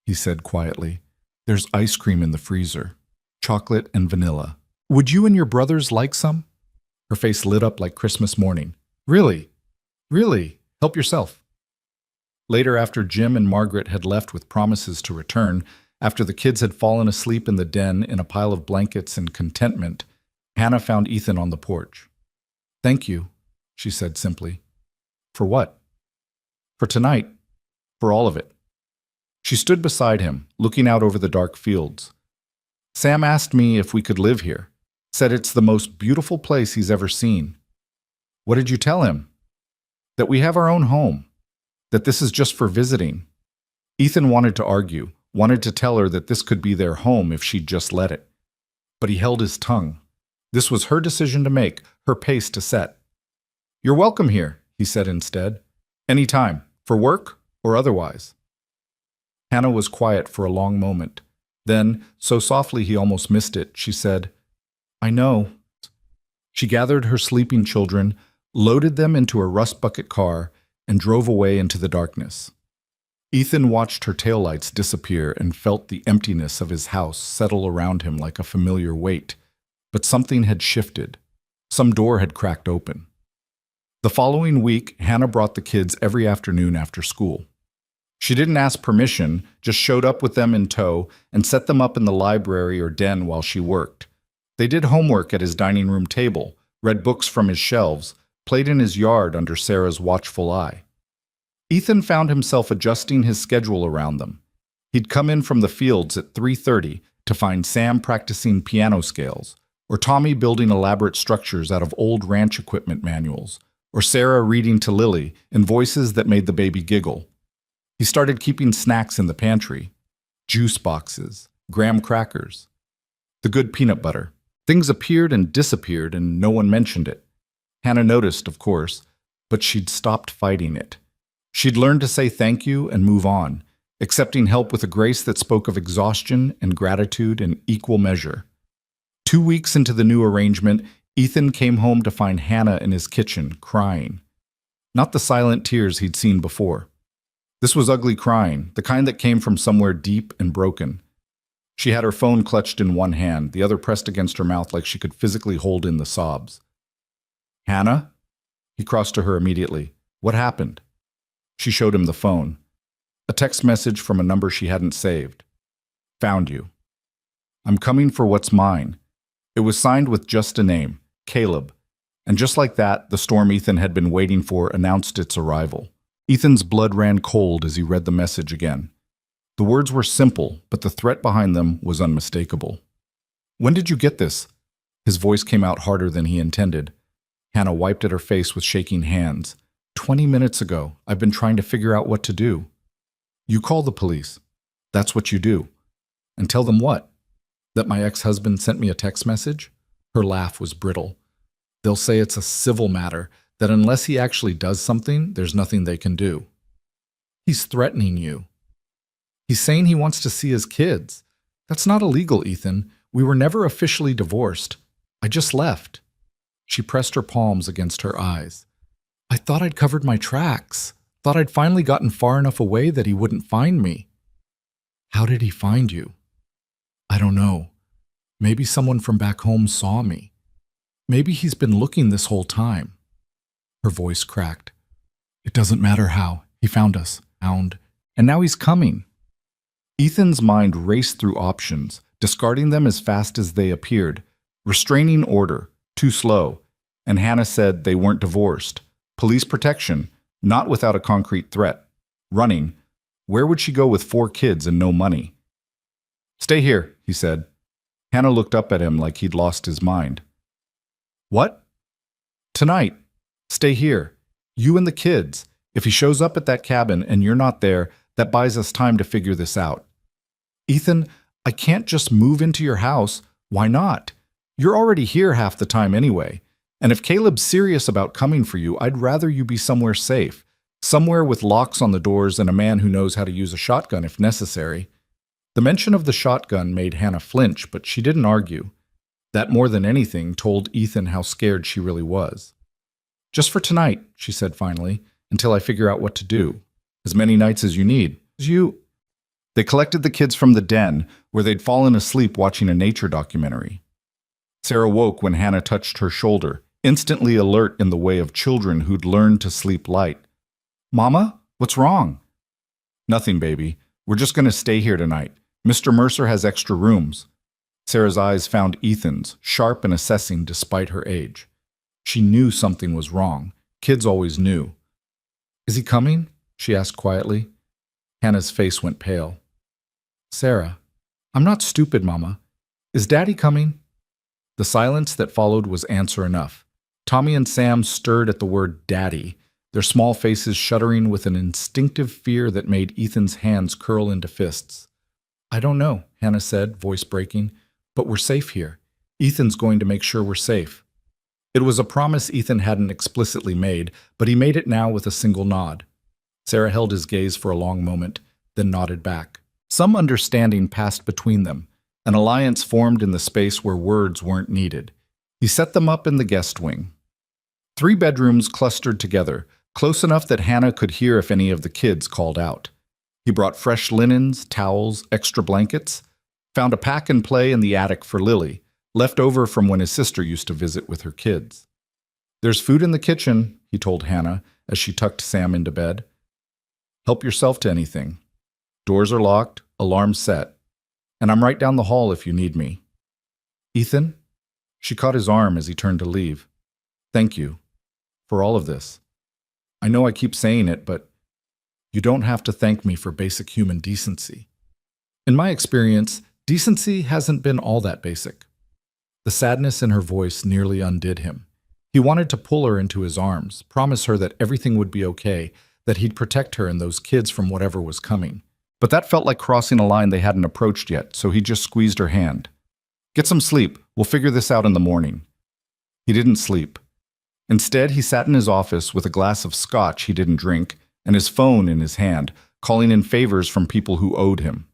he said quietly, "there's ice cream in the freezer. Chocolate and vanilla. Would you and your brothers like some?" Her face lit up like Christmas morning. "Really? Really? Help yourself." Later, after Jim and Margaret had left with promises to return, after the kids had fallen asleep in the den in a pile of blankets and contentment, Hannah found Ethan on the porch. "Thank you," she said simply. "For what?" "For tonight. For all of it." She stood beside him, looking out over the dark fields. "Sam asked me if we could live here. Said it's the most beautiful place he's ever seen." "What did you tell him?" "That we have our own home. That this is just for visiting." Ethan wanted to argue, wanted to tell her that this could be their home if she'd just let it. But he held his tongue. This was her decision to make, her pace to set. "You're welcome here," he said instead. "Any time, for work or otherwise." Hannah was quiet for a long moment. Then, so softly he almost missed it, she said, "I know." She gathered her sleeping children, loaded them into a rust bucket car, and drove away into the darkness. Ethan watched her taillights disappear and felt the emptiness of his house settle around him like a familiar weight. But something had shifted. Some door had cracked open. The following week, Hannah brought the kids every afternoon after school. She didn't ask permission, just showed up with them in tow and set them up in the library or den while she worked. They did homework at his dining room table, read books from his shelves, played in his yard under Sarah's watchful eye. Ethan found himself adjusting his schedule around them. He'd come in from the fields at 3:30 to find Sam practicing piano scales, or Tommy building elaborate structures out of old ranch equipment manuals, or Sarah reading to Lily in voices that made the baby giggle. He started keeping snacks in the pantry, juice boxes, graham crackers, the good peanut butter. Things appeared and disappeared and no one mentioned it. Hannah noticed, of course, but she'd stopped fighting it. She'd learned to say thank you and move on, accepting help with a grace that spoke of exhaustion and gratitude in equal measure. 2 weeks into the new arrangement, Ethan came home to find Hannah in his kitchen, crying. Not the silent tears he'd seen before. This was ugly crying, the kind that came from somewhere deep and broken. She had her phone clutched in one hand, the other pressed against her mouth like she could physically hold in the sobs. "Hannah?" He crossed to her immediately. "What happened?" She showed him the phone. A text message from a number she hadn't saved. "Found you. I'm coming for what's mine." It was signed with just a name, Caleb. And just like that, the storm Ethan had been waiting for announced its arrival. Ethan's blood ran cold as he read the message again. The words were simple, but the threat behind them was unmistakable. "When did you get this?" His voice came out harder than he intended. Hannah wiped at her face with shaking hands. 20 minutes ago. I've been trying to figure out what to do." "You call the police. That's what you do. And tell them what? That my ex-husband sent me a text message?" Her laugh was brittle. "They'll say it's a civil matter, that unless he actually does something, there's nothing they can do." "He's threatening you. He's saying he wants to see his kids. That's not illegal, Ethan. We were never officially divorced. I just left." She pressed her palms against her eyes. "I thought I'd covered my tracks. Thought I'd finally gotten far enough away that he wouldn't find me." "How did he find you?" "I don't know. Maybe someone from back home saw me. Maybe he's been looking this whole time." Her voice cracked. "It doesn't matter how. He found us. And now he's coming." Ethan's mind raced through options, discarding them as fast as they appeared. Restraining order, too slow. And Hannah said they weren't divorced. Police protection, not without a concrete threat. Running. Where would she go with 4 kids and no money? "Stay here," he said. Hannah looked up at him like he'd lost his mind. "What?" "Tonight. Stay here. You and the kids. If he shows up at that cabin and you're not there, that buys us time to figure this out." "Ethan, I can't just move into your house. Why not? You're already here half the time anyway. And if Caleb's serious about coming for you, I'd rather you be somewhere safe. Somewhere with locks on the doors and a man who knows how to use a shotgun if necessary." The mention of the shotgun made Hannah flinch, but she didn't argue. That more than anything told Ethan how scared she really was. "Just for tonight," she said finally, "until I figure out what to do. As many nights as you need. They collected the kids from the den, where they'd fallen asleep watching a nature documentary. Sarah woke when Hannah touched her shoulder, instantly alert in the way of children who'd learned to sleep light. "Mama, what's wrong?" "Nothing, baby. We're just going to stay here tonight. Mr. Mercer has extra rooms." Sarah's eyes found Ethan's, sharp and assessing despite her age. She knew something was wrong. Kids always knew. "Is he coming?" she asked quietly. Hannah's face went pale. "Sarah, I'm not stupid, Mama. Is Daddy coming?" The silence that followed was answer enough. Tommy and Sam stirred at the word Daddy, their small faces shuddering with an instinctive fear that made Ethan's hands curl into fists. "I don't know," Hannah said, voice breaking, "but we're safe here. Ethan's going to make sure we're safe." It was a promise Ethan hadn't explicitly made, but he made it now with a single nod. Sarah held his gaze for a long moment, then nodded back. Some understanding passed between them. An alliance formed in the space where words weren't needed. He set them up in the guest wing. 3 bedrooms clustered together, close enough that Hannah could hear if any of the kids called out. He brought fresh linens, towels, extra blankets, found a pack and play in the attic for Lily, left over from when his sister used to visit with her kids. "There's food in the kitchen," he told Hannah as she tucked Sam into bed. Help yourself to anything. Doors are locked, alarms set, and I'm right down the hall if you need me. Ethan? She caught his arm as he turned to leave. Thank you for all of this. I know I keep saying it, but you don't have to thank me for basic human decency. In my experience, decency hasn't been all that basic. The sadness in her voice nearly undid him. He wanted to pull her into his arms, promise her that everything would be okay, that he'd protect her and those kids from whatever was coming. But that felt like crossing a line they hadn't approached yet, so he just squeezed her hand. Get some sleep. We'll figure this out in the morning. He didn't sleep. Instead, he sat in his office with a glass of scotch he didn't drink and his phone in his hand, calling in favors from people who owed him.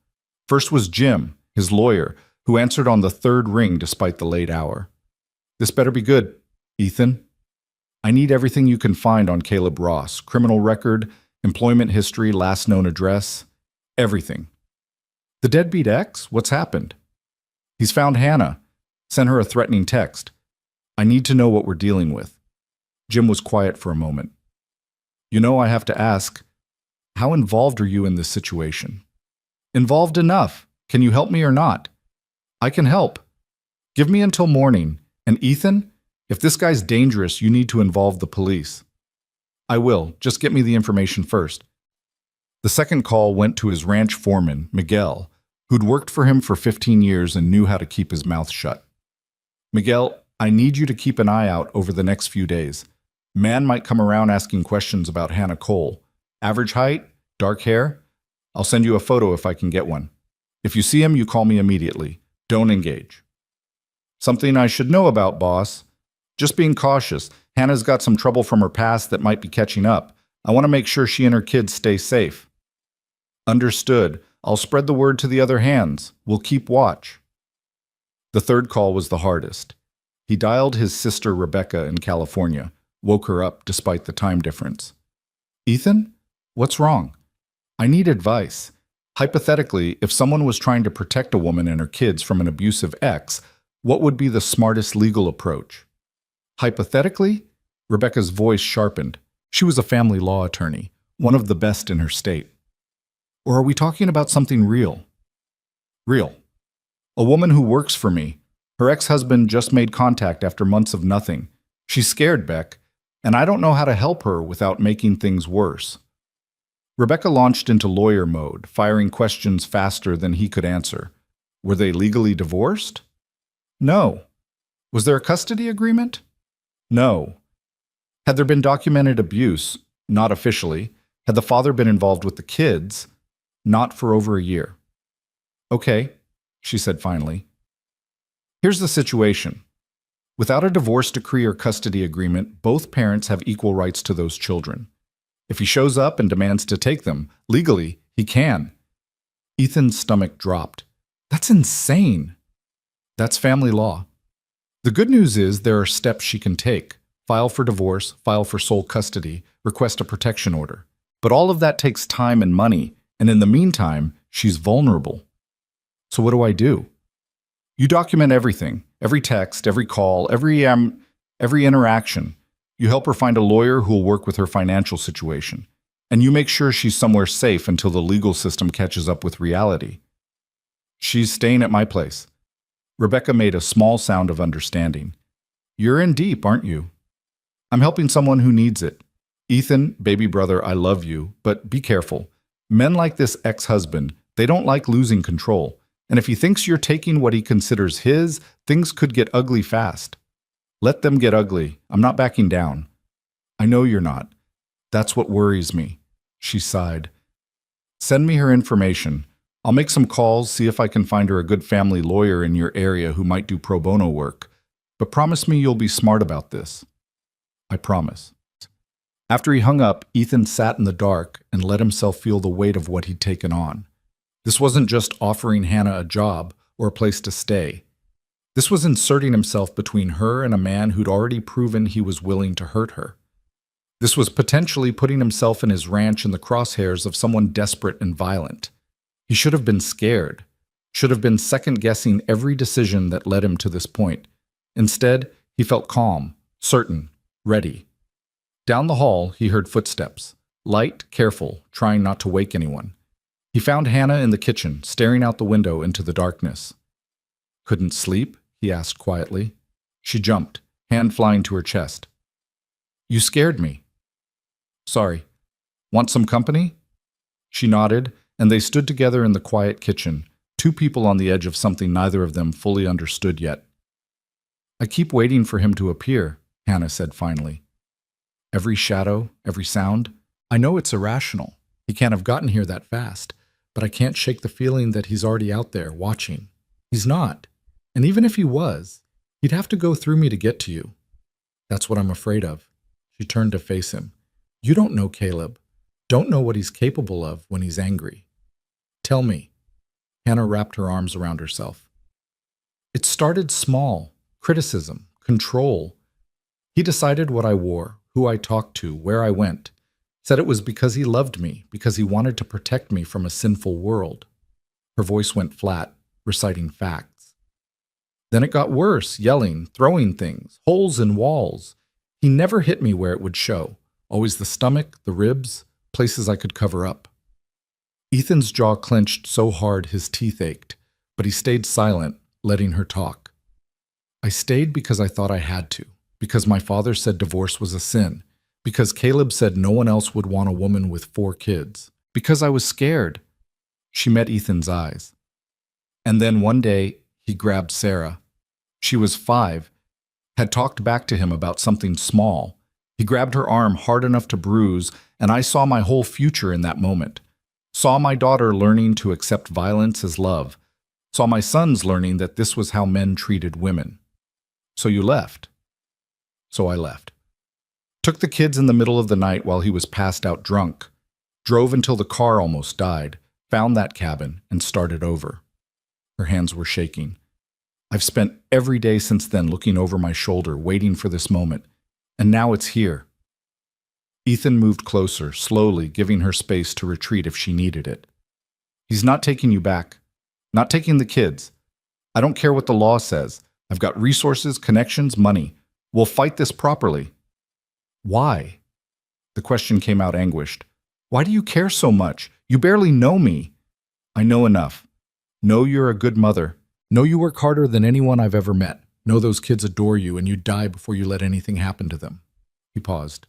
First was Jim, his lawyer, who answered on the third ring despite the late hour. This better be good, Ethan. I need everything you can find on Caleb Ross, criminal record, employment history, last known address, everything. The deadbeat ex? What's happened? He's found Hannah. Sent her a threatening text. I need to know what we're dealing with. Jim was quiet for a moment. You know, I have to ask, how involved are you in this situation? Involved enough. Can you help me or not? I can help. Give me until morning. And Ethan, if this guy's dangerous, you need to involve the police. I will. Just get me the information first. The second call went to his ranch foreman, Miguel, who'd worked for him for 15 years and knew how to keep his mouth shut. Miguel, I need you to keep an eye out over the next few days. Man might come around asking questions about Hannah Cole. Average height, dark hair. I'll send you a photo if I can get one. If you see him, you call me immediately. Don't engage. Something I should know about, boss. Just being cautious. Hannah's got some trouble from her past that might be catching up. I want to make sure she and her kids stay safe. Understood. I'll spread the word to the other hands. We'll keep watch. The third call was the hardest. He dialed his sister Rebecca in California, woke her up despite the time difference. Ethan? What's wrong? I need advice. Hypothetically, if someone was trying to protect a woman and her kids from an abusive ex, what would be the smartest legal approach? Hypothetically? Rebecca's voice sharpened. She was a family law attorney, one of the best in her state. Or are we talking about something real? Real. A woman who works for me. Her ex-husband just made contact after months of nothing. She's scared, Beck, and I don't know how to help her without making things worse. Rebecca launched into lawyer mode, firing questions faster than he could answer. Were they legally divorced? No. Was there a custody agreement? No. Had there been documented abuse? Not officially. Had the father been involved with the kids? Not for over a year. Okay, she said finally. Here's the situation. Without a divorce decree or custody agreement, both parents have equal rights to those children. If he shows up and demands to take them, legally, he can. Ethan's stomach dropped. That's insane. That's family law. The good news is there are steps she can take. File for divorce, file for sole custody, request a protection order. But all of that takes time and money, and in the meantime, she's vulnerable. So what do? You document everything, every text, every call, every interaction. You help her find a lawyer who will work with her financial situation. And you make sure she's somewhere safe until the legal system catches up with reality. She's staying at my place. Rebecca made a small sound of understanding. You're in deep, aren't you? I'm helping someone who needs it. Ethan, baby brother, I love you, but be careful. Men like this ex-husband, they don't like losing control. And if he thinks you're taking what he considers his, things could get ugly fast. Let them get ugly. I'm not backing down. I know you're not. That's what worries me. She sighed. Send me her information. I'll make some calls, see if I can find her a good family lawyer in your area who might do pro bono work. But promise me you'll be smart about this. I promise. After he hung up, Ethan sat in the dark and let himself feel the weight of what he'd taken on. This wasn't just offering Hannah a job or a place to stay. This was inserting himself between her and a man who'd already proven he was willing to hurt her. This was potentially putting himself and his ranch in the crosshairs of someone desperate and violent. He should have been scared, should have been second-guessing every decision that led him to this point. Instead, he felt calm, certain, ready. Down the hall, he heard footsteps. Light, careful, trying not to wake anyone. He found Hannah in the kitchen, staring out the window into the darkness. "Couldn't sleep?" he asked quietly. She jumped, hand flying to her chest. "You scared me." "Sorry. Want some company?" She nodded, and they stood together in the quiet kitchen, two people on the edge of something neither of them fully understood yet. "I keep waiting for him to appear," Hannah said finally. "Every shadow, every sound. I know it's irrational. He can't have gotten here that fast, but I can't shake the feeling that he's already out there, watching. He's not. And even if he was, he'd have to go through me to get to you. That's what I'm afraid of." She turned to face him. "You don't know Caleb. Don't know what he's capable of when he's angry. Tell me." Hannah wrapped her arms around herself. "It started small. Criticism. Control. He decided what I wore, who I talked to, where I went. Said it was because he loved me, because he wanted to protect me from a sinful world." Her voice went flat, reciting facts. "Then it got worse, yelling, throwing things, holes in walls. He never hit me where it would show. Always the stomach, the ribs, places I could cover up." Ethan's jaw clenched so hard his teeth ached, but he stayed silent, letting her talk. "I stayed because I thought I had to, because my father said divorce was a sin, because Caleb said no one else would want a woman with 4 kids, because I was scared." She met Ethan's eyes. "And then one day, he grabbed Sarah. She was 5, had talked back to him about something small. He grabbed her arm hard enough to bruise, and I saw my whole future in that moment. Saw my daughter learning to accept violence as love. Saw my sons learning that this was how men treated women. So you left." "So I left. Took the kids in the middle of the night while he was passed out drunk. Drove until the car almost died, found that cabin, and started over." Her hands were shaking. "I've spent every day since then looking over my shoulder, waiting for this moment. And now it's here." Ethan moved closer, slowly, giving her space to retreat if she needed it. "He's not taking you back. Not taking the kids. I don't care what the law says. I've got resources, connections, money. We'll fight this properly." "Why?" The question came out anguished. "Why do you care so much? You barely know me." "I know enough. Know you're a good mother. Know you work harder than anyone I've ever met. Know those kids adore you and you die before you let anything happen to them." He paused.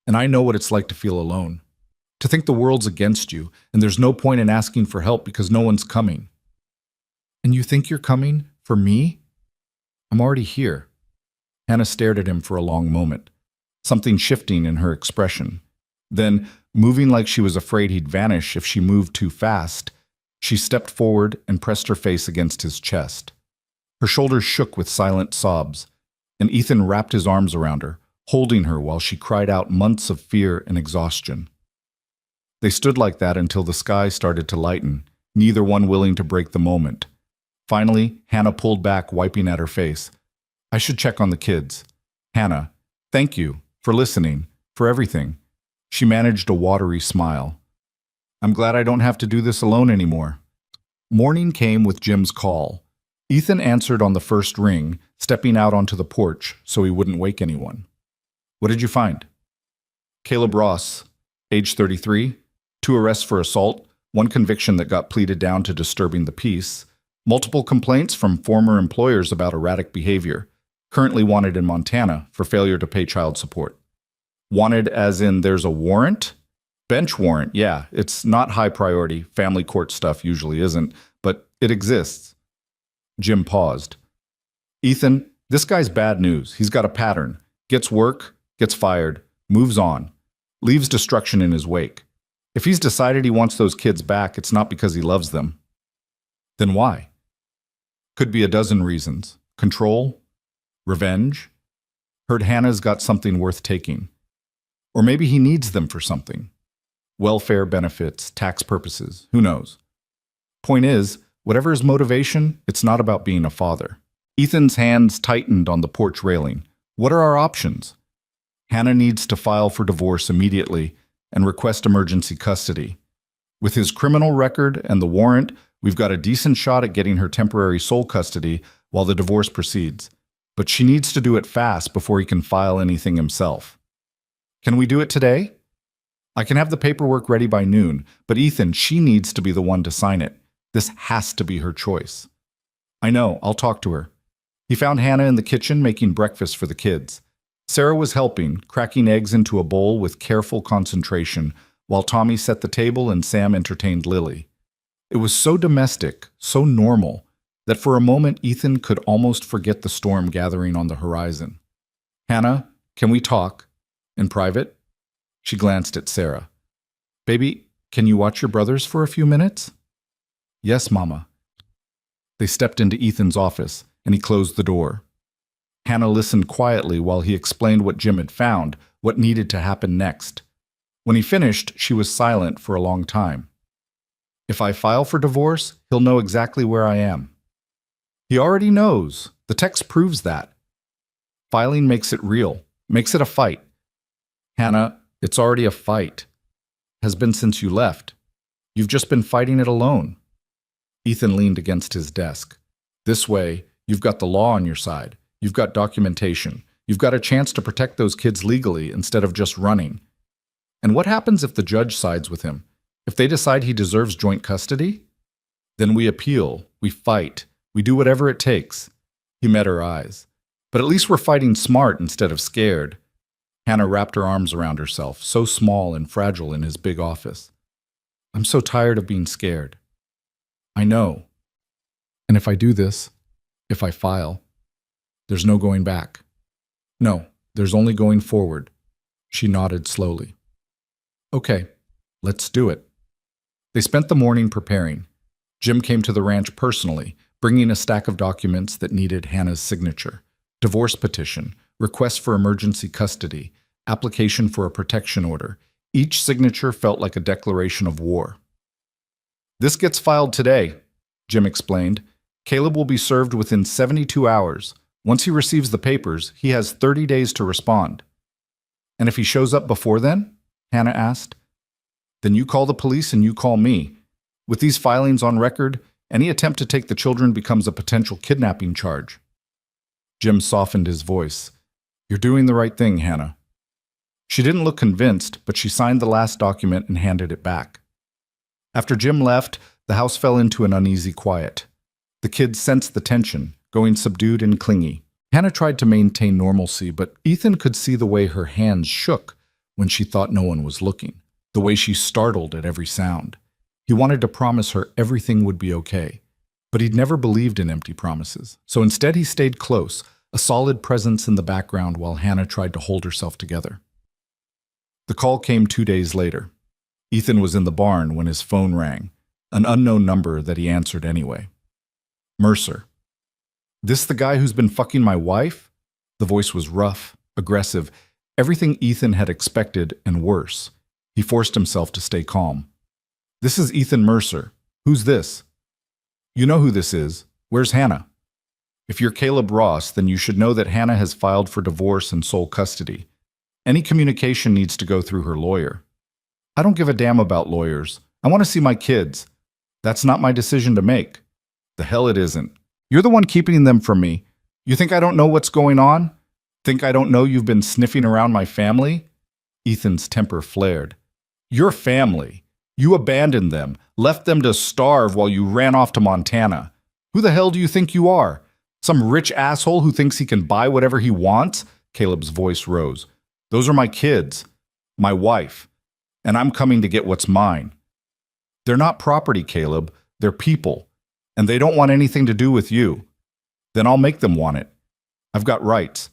"And I know what it's like to feel alone. To think the world's against you and there's no point in asking for help because no one's coming." "And you think you're coming? For me?" "I'm already here." Hannah stared at him for a long moment, something shifting in her expression. Then, moving like she was afraid he'd vanish if she moved too fast, she stepped forward and pressed her face against his chest. Her shoulders shook with silent sobs, and Ethan wrapped his arms around her, holding her while she cried out months of fear and exhaustion. They stood like that until the sky started to lighten, neither one willing to break the moment. Finally, Hannah pulled back, wiping at her face. "I should check on the kids. Hannah, thank you for listening, for everything." She managed a watery smile. "I'm glad I don't have to do this alone anymore." Morning came with Jim's call. Ethan answered on the first ring, stepping out onto the porch so he wouldn't wake anyone. "What did you find?" "Caleb Ross, age 33, 2 arrests for assault, 1 conviction that got pleaded down to disturbing the peace, multiple complaints from former employers about erratic behavior, currently wanted in Montana for failure to pay child support." "Wanted as in there's a warrant?" "Bench warrant, yeah. It's not high priority. Family court stuff usually isn't, but it exists." Jim paused. "Ethan, this guy's bad news. He's got a pattern. Gets work, gets fired, moves on, leaves destruction in his wake. If he's decided he wants those kids back, it's not because he loves them." "Then why?" "Could be a dozen reasons. Control? Revenge? Heard Hannah's got something worth taking. Or maybe he needs them for something. Welfare benefits, tax purposes, who knows? Point is, whatever his motivation, it's not about being a father." Ethan's hands tightened on the porch railing. "What are our options?" "Hannah needs to file for divorce immediately and request emergency custody. With his criminal record and the warrant, we've got a decent shot at getting her temporary sole custody while the divorce proceeds. But she needs to do it fast before he can file anything himself." "Can we do it today?" I can have the paperwork ready by noon, but Ethan, she needs to be the one to sign it. This has to be her choice. I know, I'll talk to her. He found Hannah in the kitchen making breakfast for the kids. Sarah was helping, cracking eggs into a bowl with careful concentration, while Tommy set the table and Sam entertained Lily. It was so domestic, so normal, that for a moment Ethan could almost forget the storm gathering on the horizon. Hannah, can we talk? In private? She glanced at Sarah. Baby, can you watch your brothers for a few minutes? Yes, Mama. They stepped into Ethan's office, and he closed the door. Hannah listened quietly while he explained what Jim had found, what needed to happen next. When he finished, she was silent for a long time. If I file for divorce, he'll know exactly where I am. He already knows. The text proves that. Filing makes it real, makes it a fight. Hannah, it's already a fight. Has been since you left. You've just been fighting it alone. Ethan leaned against his desk. This way, you've got the law on your side. You've got documentation. You've got a chance to protect those kids legally instead of just running. And what happens if the judge sides with him? If they decide he deserves joint custody? Then we appeal, we fight, we do whatever it takes. He met her eyes. But at least we're fighting smart instead of scared. Hannah wrapped her arms around herself, so small and fragile in his big office. I'm so tired of being scared. I know. And if I do this, if I file, there's no going back. No, there's only going forward. She nodded slowly. Okay, let's do it. They spent the morning preparing. Jim came to the ranch personally, bringing a stack of documents that needed Hannah's signature. Divorce petition, request for emergency custody, application for a protection order. Each signature felt like a declaration of war. This gets filed today, Jim explained. Caleb will be served within 72 hours. Once he receives the papers, he has 30 days to respond. And if he shows up before then? Hannah asked. Then you call the police and you call me. With these filings on record, any attempt to take the children becomes a potential kidnapping charge. Jim softened his voice. You're doing the right thing, Hannah. She didn't look convinced, but she signed the last document and handed it back. After Jim left, the house fell into an uneasy quiet. The kids sensed the tension, going subdued and clingy. Hannah tried to maintain normalcy, but Ethan could see the way her hands shook when she thought no one was looking, the way she startled at every sound. He wanted to promise her everything would be okay, but he'd never believed in empty promises. So instead he stayed close, a solid presence in the background while Hannah tried to hold herself together. The call came 2 days later. Ethan was in the barn when his phone rang, an unknown number that he answered anyway. Mercer. This the guy who's been fucking my wife? The voice was rough, aggressive, everything Ethan had expected and worse. He forced himself to stay calm. This is Ethan Mercer. Who's this? You know who this is. Where's Hannah? If you're Caleb Ross, then you should know that Hannah has filed for divorce and sole custody. Any communication needs to go through her lawyer. I don't give a damn about lawyers. I want to see my kids. That's not my decision to make. The hell it isn't. You're the one keeping them from me. You think I don't know what's going on? Think I don't know you've been sniffing around my family? Ethan's temper flared. Your family. You abandoned them, left them to starve while you ran off to Montana. Who the hell do you think you are? Some rich asshole who thinks he can buy whatever he wants? Caleb's voice rose. Those are my kids, my wife, and I'm coming to get what's mine. They're not property, Caleb. They're people, and they don't want anything to do with you. Then I'll make them want it. I've got rights.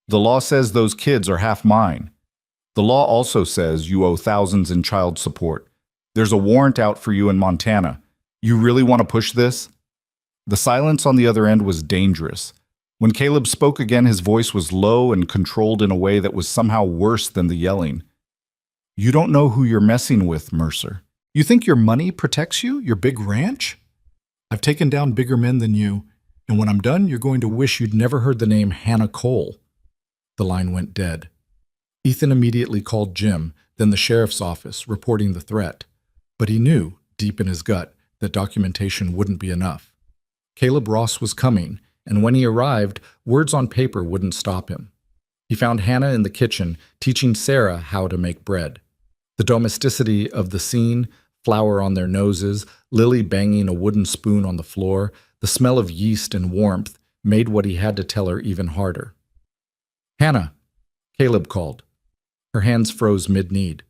The law says those kids are half mine. The law also says you owe thousands in child support. There's a warrant out for you in Montana. You really want to push this? The silence on the other end was dangerous. When Caleb spoke again, his voice was low and controlled in a way that was somehow worse than the yelling. You don't know who you're messing with, Mercer. You think your money protects you, your big ranch? I've taken down bigger men than you, and when I'm done, you're going to wish you'd never heard the name Hannah Cole. The line went dead. Ethan immediately called Jim, then the sheriff's office, reporting the threat. But he knew, deep in his gut, that documentation wouldn't be enough. Caleb Ross was coming, and when he arrived, words on paper wouldn't stop him. He found Hannah in the kitchen, teaching Sarah how to make bread. The domesticity of the scene, flour on their noses, Lily banging a wooden spoon on the floor, the smell of yeast and warmth made what he had to tell her even harder. "Hannah," Caleb called. Her hands froze mid-need.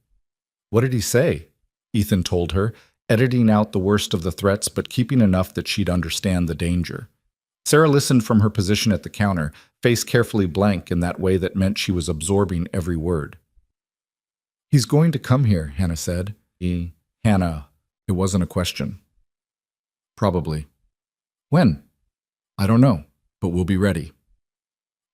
"What did he say?" Ethan told her, editing out the worst of the threats but keeping enough that she'd understand the danger. Sarah listened from her position at the counter, face carefully blank in that way that meant she was absorbing every word. "He's going to come here," Hannah said. Hannah, it wasn't a question. "Probably." "When?" "I don't know, but we'll be ready."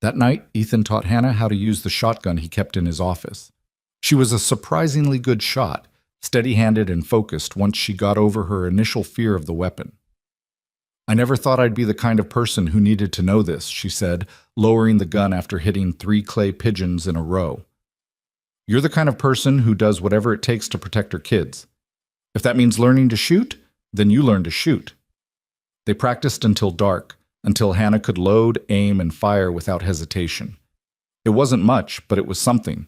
That night, Ethan taught Hannah how to use the shotgun he kept in his office. She was a surprisingly good shot, steady-handed and focused once she got over her initial fear of the weapon. "I never thought I'd be the kind of person who needed to know this," she said, lowering the gun after hitting 3 clay pigeons in a row. "You're the kind of person who does whatever it takes to protect her kids. If that means learning to shoot, then you learn to shoot." They practiced until dark, until Hannah could load, aim, and fire without hesitation. It wasn't much, but it was something.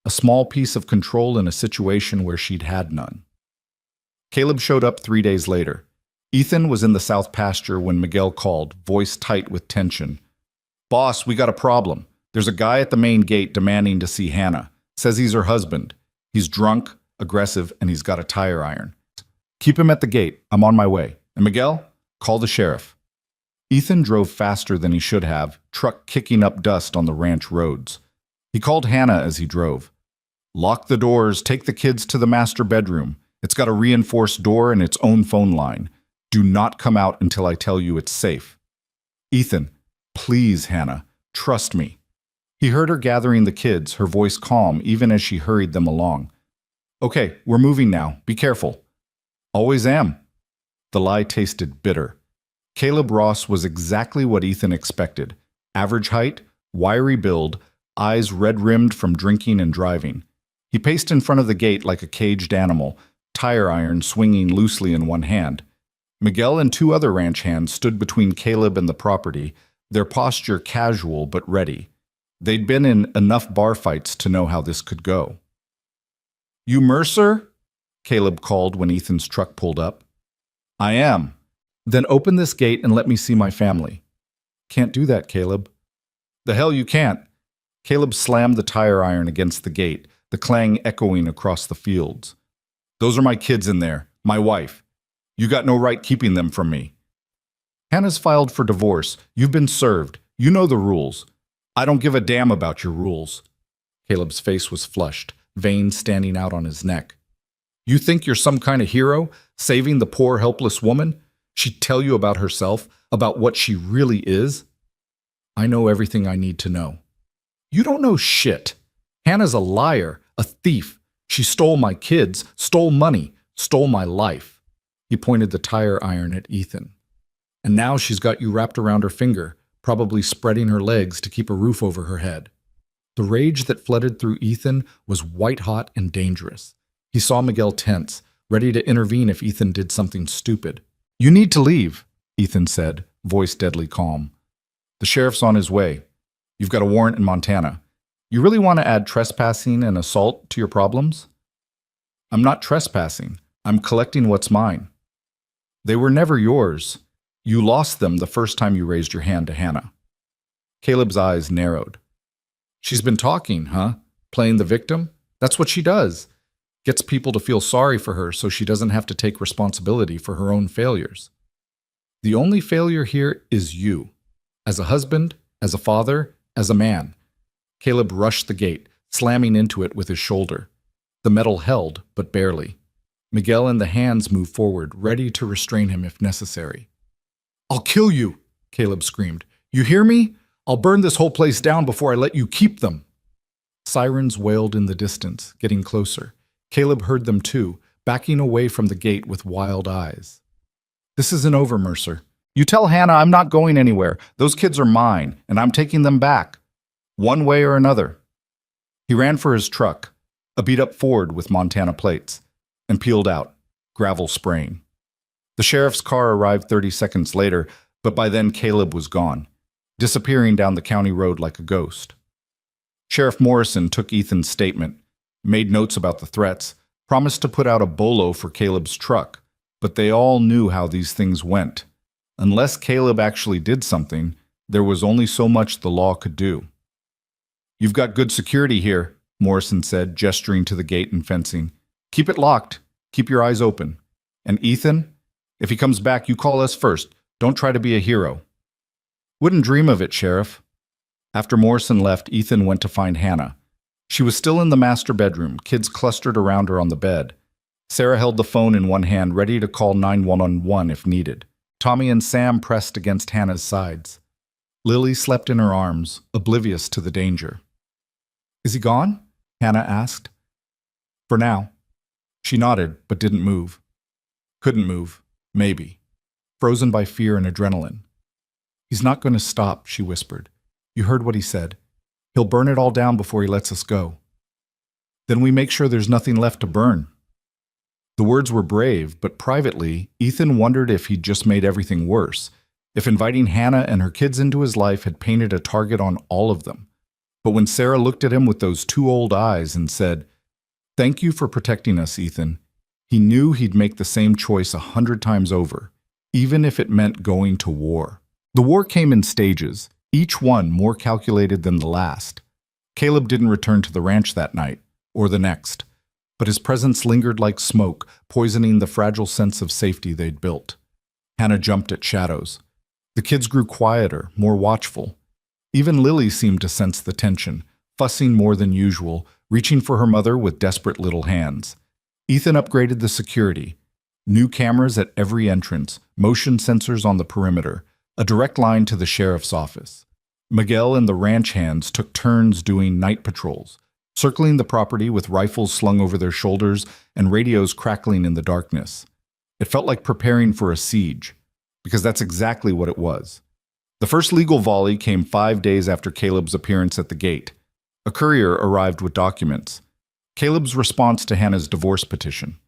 A small piece of control in a situation where she'd had none. Caleb showed up 3 days later. Ethan was in the south pasture when Miguel called, voice tight with tension. "Boss, we got a problem. There's a guy at the main gate demanding to see Hannah. Says he's her husband. He's drunk, aggressive, and he's got a tire iron. Keep him at the gate. I'm on my way. And Miguel, call the sheriff." Ethan drove faster than he should have, truck kicking up dust on the ranch roads. He called Hannah as he drove. "Lock the doors, take the kids to the master bedroom. It's got a reinforced door and its own phone line. Do not come out until I tell you it's safe." "Ethan, please, Hannah, trust me." He heard her gathering the kids, her voice calm even as she hurried them along. "Okay, we're moving now. Be careful." "Always am." The lie tasted bitter. Caleb Ross was exactly what Ethan expected. Average height, wiry build, eyes red-rimmed from drinking and driving. He paced in front of the gate like a caged animal, tire iron swinging loosely in one hand. Miguel and 2 other ranch hands stood between Caleb and the property, their posture casual but ready. They'd been in enough bar fights to know how this could go. "You Mercer?" Caleb called when Ethan's truck pulled up. "I am." "Then open this gate and let me see my family." "Can't do that, Caleb." "The hell you can't." Caleb slammed the tire iron against the gate, the clang echoing across the fields. "Those are my kids in there, my wife. You got no right keeping them from me." "Hannah's filed for divorce. You've been served. You know the rules." "I don't give a damn about your rules." Caleb's face was flushed, veins standing out on his neck. "You think you're some kind of hero, saving the poor, helpless woman? She'd tell you about herself, about what she really is?" "I know everything I need to know." "You don't know shit. Hannah's a liar, a thief. She stole my kids, stole money, stole my life." He pointed the tire iron at Ethan. "And now she's got you wrapped around her finger, probably spreading her legs to keep a roof over her head." The rage that flooded through Ethan was white-hot and dangerous. He saw Miguel tense, ready to intervene if Ethan did something stupid. "You need to leave," Ethan said, voice deadly calm. "The sheriff's on his way. You've got a warrant in Montana. You really want to add trespassing and assault to your problems?" "I'm not trespassing. I'm collecting what's mine." "They were never yours. You lost them the first time you raised your hand to Hannah." Caleb's eyes narrowed. "She's been talking, huh? Playing the victim? That's what she does. Gets people to feel sorry for her so she doesn't have to take responsibility for her own failures. The only failure here is you. As a husband, as a father, as a man." Caleb rushed the gate, slamming into it with his shoulder. The metal held, but barely. Miguel and the hands moved forward, ready to restrain him if necessary. "I'll kill you," Caleb screamed. "You hear me? I'll burn this whole place down before I let you keep them." Sirens wailed in the distance, getting closer. Caleb heard them too, backing away from the gate with wild eyes. "This isn't over, Mercer. You tell Hannah I'm not going anywhere. Those kids are mine, and I'm taking them back. One way or another." He ran for his truck, a beat-up Ford with Montana plates, and peeled out, gravel spraying. The sheriff's car arrived 30 seconds later, but by then Caleb was gone, disappearing down the county road like a ghost. Sheriff Morrison took Ethan's statement, made notes about the threats, promised to put out a bolo for Caleb's truck, but they all knew how these things went. Unless Caleb actually did something, there was only so much the law could do. "You've got good security here," Morrison said, gesturing to the gate and fencing. "Keep it locked. Keep your eyes open. And Ethan, if he comes back, you call us first. Don't try to be a hero." "Wouldn't dream of it, Sheriff." After Morrison left, Ethan went to find Hannah. She was still in the master bedroom, kids clustered around her on the bed. Sarah held the phone in one hand, ready to call 911 if needed. Tommy and Sam pressed against Hannah's sides. Lily slept in her arms, oblivious to the danger. "Is he gone?" Hannah asked. "For now." She nodded, but didn't move. Couldn't move, maybe. Frozen by fear and adrenaline. "He's not going to stop," she whispered. "You heard what he said. He'll burn it all down before he lets us go." "Then we make sure there's nothing left to burn." The words were brave, but privately, Ethan wondered if he'd just made everything worse, if inviting Hannah and her kids into his life had painted a target on all of them. But when Sarah looked at him with those two old eyes and said, "Thank you for protecting us, Ethan," he knew he'd make the same choice 100 times over, even if it meant going to war. The war came in stages, each one more calculated than the last. Caleb didn't return to the ranch that night, or the next, but his presence lingered like smoke, poisoning the fragile sense of safety they'd built. Hannah jumped at shadows. The kids grew quieter, more watchful. Even Lily seemed to sense the tension, fussing more than usual, reaching for her mother with desperate little hands. Ethan upgraded the security. New cameras at every entrance, motion sensors on the perimeter, a direct line to the sheriff's office. Miguel and the ranch hands took turns doing night patrols, circling the property with rifles slung over their shoulders and radios crackling in the darkness. It felt like preparing for a siege, because that's exactly what it was. The first legal volley came 5 days after Caleb's appearance at the gate. A courier arrived with documents. Caleb's response to Hannah's divorce petition.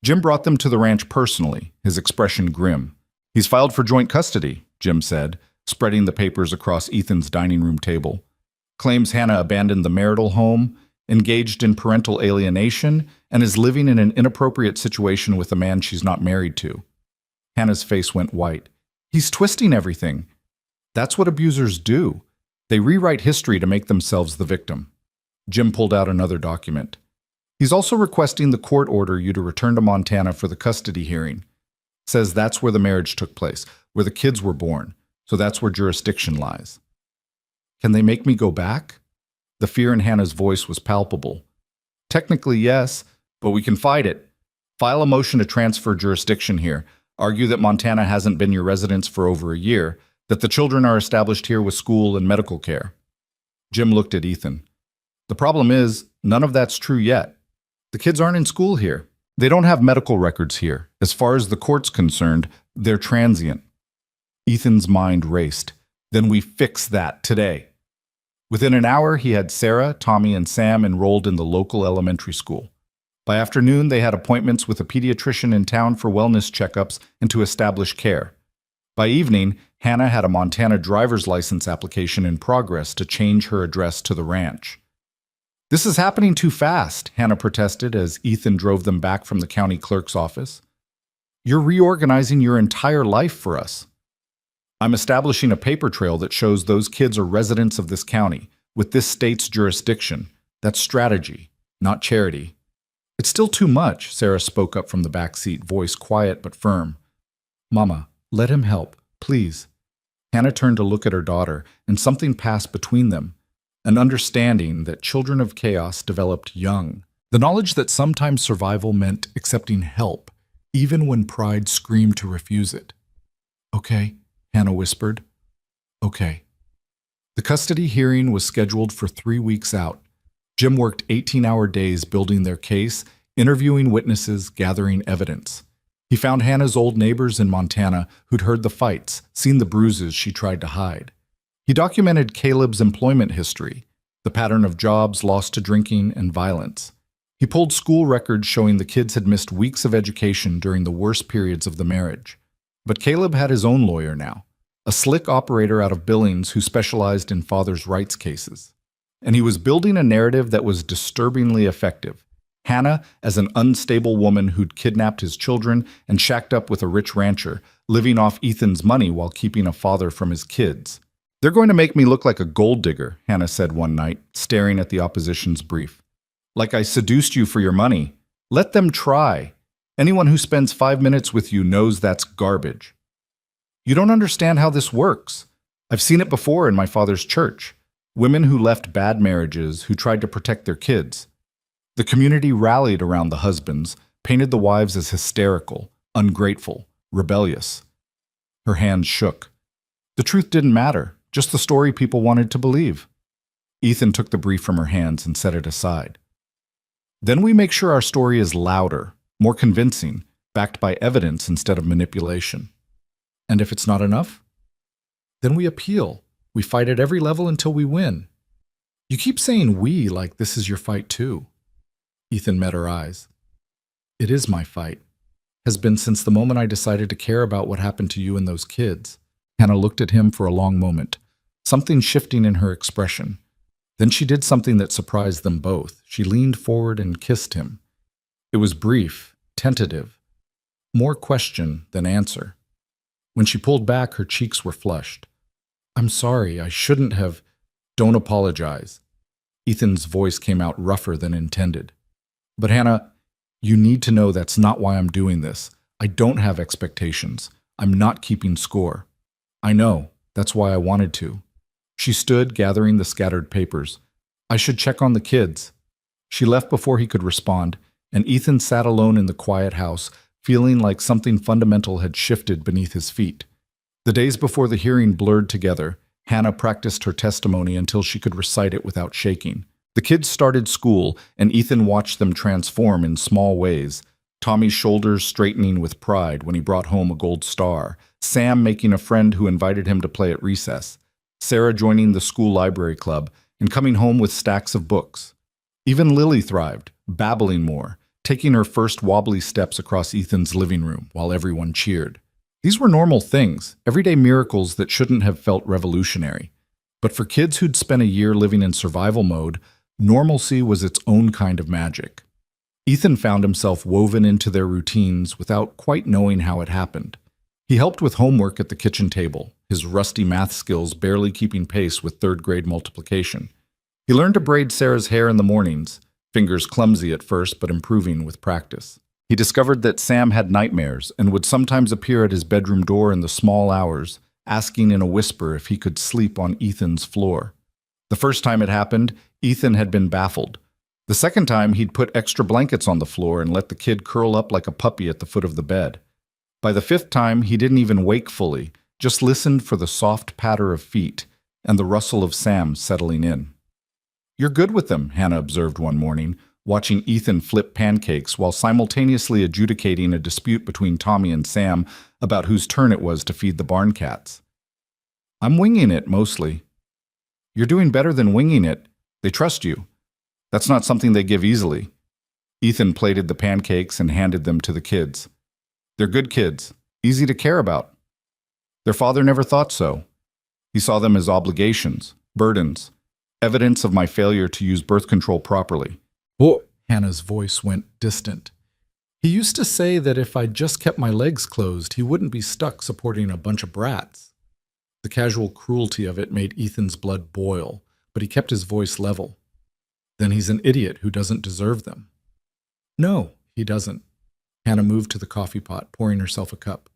Jim brought them to the ranch personally, his expression grim. "He's filed for joint custody," Jim said, spreading the papers across Ethan's dining room table. Claims Hannah abandoned the marital home, engaged in parental alienation, and is living in an inappropriate situation with a man she's not married to. Hannah's face went white. "He's twisting everything." "That's what abusers do. They rewrite history to make themselves the victim." Jim pulled out another document. "He's also requesting the court order you to return to Montana for the custody hearing. Says that's where the marriage took place, where the kids were born, so that's where jurisdiction lies." "Can they make me go back?" The fear in Hannah's voice was palpable. "Technically, yes, but we can fight it. File a motion to transfer jurisdiction here. Argue that Montana hasn't been your residence for over a year, that the children are established here with school and medical care." Jim looked at Ethan. "The problem is, none of that's true yet. The kids aren't in school here. They don't have medical records here. As far as the court's concerned, they're transient." Ethan's mind raced. "Then we fix that today." Within an hour, he had Sarah, Tommy, and Sam enrolled in the local elementary school. By afternoon, they had appointments with a pediatrician in town for wellness checkups and to establish care. By evening, Hannah had a Montana driver's license application in progress to change her address to the ranch. "This is happening too fast," Hannah protested as Ethan drove them back from the county clerk's office. "You're reorganizing your entire life for us." "I'm establishing a paper trail that shows those kids are residents of this county, with this state's jurisdiction. That's strategy, not charity." "It's still too much," Sarah spoke up from the back seat, voice quiet but firm. "Mama, let him help, please." Hannah turned to look at her daughter, and something passed between them, an understanding that children of chaos developed young, the knowledge that sometimes survival meant accepting help, even when pride screamed to refuse it. "Okay," Hannah whispered. "Okay." The custody hearing was scheduled for 3 weeks out. Jim worked 18-hour days building their case, interviewing witnesses, gathering evidence. He found Hannah's old neighbors in Montana who'd heard the fights, seen the bruises she tried to hide. He documented Caleb's employment history, the pattern of jobs lost to drinking and violence. He pulled school records showing the kids had missed weeks of education during the worst periods of the marriage. But Caleb had his own lawyer now, a slick operator out of Billings who specialized in fathers' rights cases. And he was building a narrative that was disturbingly effective. Hannah as an unstable woman who'd kidnapped his children and shacked up with a rich rancher, living off Ethan's money while keeping a father from his kids. "They're going to make me look like a gold digger," Hannah said one night, staring at the opposition's brief. "Like I seduced you for your money. Let them try. Anyone who spends 5 minutes with you knows that's garbage. You don't understand how this works. I've seen it before in my father's church. Women who left bad marriages, who tried to protect their kids. The community rallied around the husbands, painted the wives as hysterical, ungrateful, rebellious." Her hands shook. The truth didn't matter, just the story people wanted to believe. Ethan took the brief from her hands and set it aside. "Then we make sure our story is louder, more convincing, backed by evidence instead of manipulation. And if it's not enough, then we appeal. We fight at every level until we win." "You keep saying we like this is your fight too." Ethan met her eyes. "It is my fight. Has been since the moment I decided to care about what happened to you and those kids." Hannah looked at him for a long moment, something shifting in her expression. Then she did something that surprised them both. She leaned forward and kissed him. It was brief, tentative, more question than answer. When she pulled back, her cheeks were flushed. "I'm sorry, I shouldn't have—" "Don't apologize." Ethan's voice came out rougher than intended. "But Hannah, you need to know that's not why I'm doing this. I don't have expectations. I'm not keeping score." "I know. That's why I wanted to." She stood, gathering the scattered papers. "I should check on the kids." She left before he could respond, and Ethan sat alone in the quiet house, feeling like something fundamental had shifted beneath his feet. The days before the hearing blurred together. Hannah practiced her testimony until she could recite it without shaking. The kids started school, and Ethan watched them transform in small ways. Tommy's shoulders straightening with pride when he brought home a gold star, Sam making a friend who invited him to play at recess, Sarah joining the school library club and coming home with stacks of books. Even Lily thrived, babbling more, taking her first wobbly steps across Ethan's living room while everyone cheered. These were normal things, everyday miracles that shouldn't have felt revolutionary. But for kids who'd spent a year living in survival mode, normalcy was its own kind of magic. Ethan found himself woven into their routines without quite knowing how it happened. He helped with homework at the kitchen table, his rusty math skills barely keeping pace with third-grade multiplication. He learned to braid Sarah's hair in the mornings, fingers clumsy at first but improving with practice. He discovered that Sam had nightmares and would sometimes appear at his bedroom door in the small hours, asking in a whisper if he could sleep on Ethan's floor. The first time it happened, Ethan had been baffled. The second time, he'd put extra blankets on the floor and let the kid curl up like a puppy at the foot of the bed. By the fifth time, he didn't even wake fully, just listened for the soft patter of feet and the rustle of Sam settling in. "You're good with them," Hannah observed one morning, watching Ethan flip pancakes while simultaneously adjudicating a dispute between Tommy and Sam about whose turn it was to feed the barn cats. "I'm winging it, mostly." "You're doing better than winging it. They trust you. That's not something they give easily." Ethan plated the pancakes and handed them to the kids. "They're good kids, easy to care about." Their father never thought so. He saw them as obligations, burdens, evidence of my failure to use birth control properly. "Oh," Hannah's voice went distant. "He used to say that if I'd just kept my legs closed, he wouldn't be stuck supporting a bunch of brats." The casual cruelty of it made Ethan's blood boil, but he kept his voice level. "Then he's an idiot who doesn't deserve them." "No, he doesn't." Hannah moved to the coffee pot, pouring herself a cup.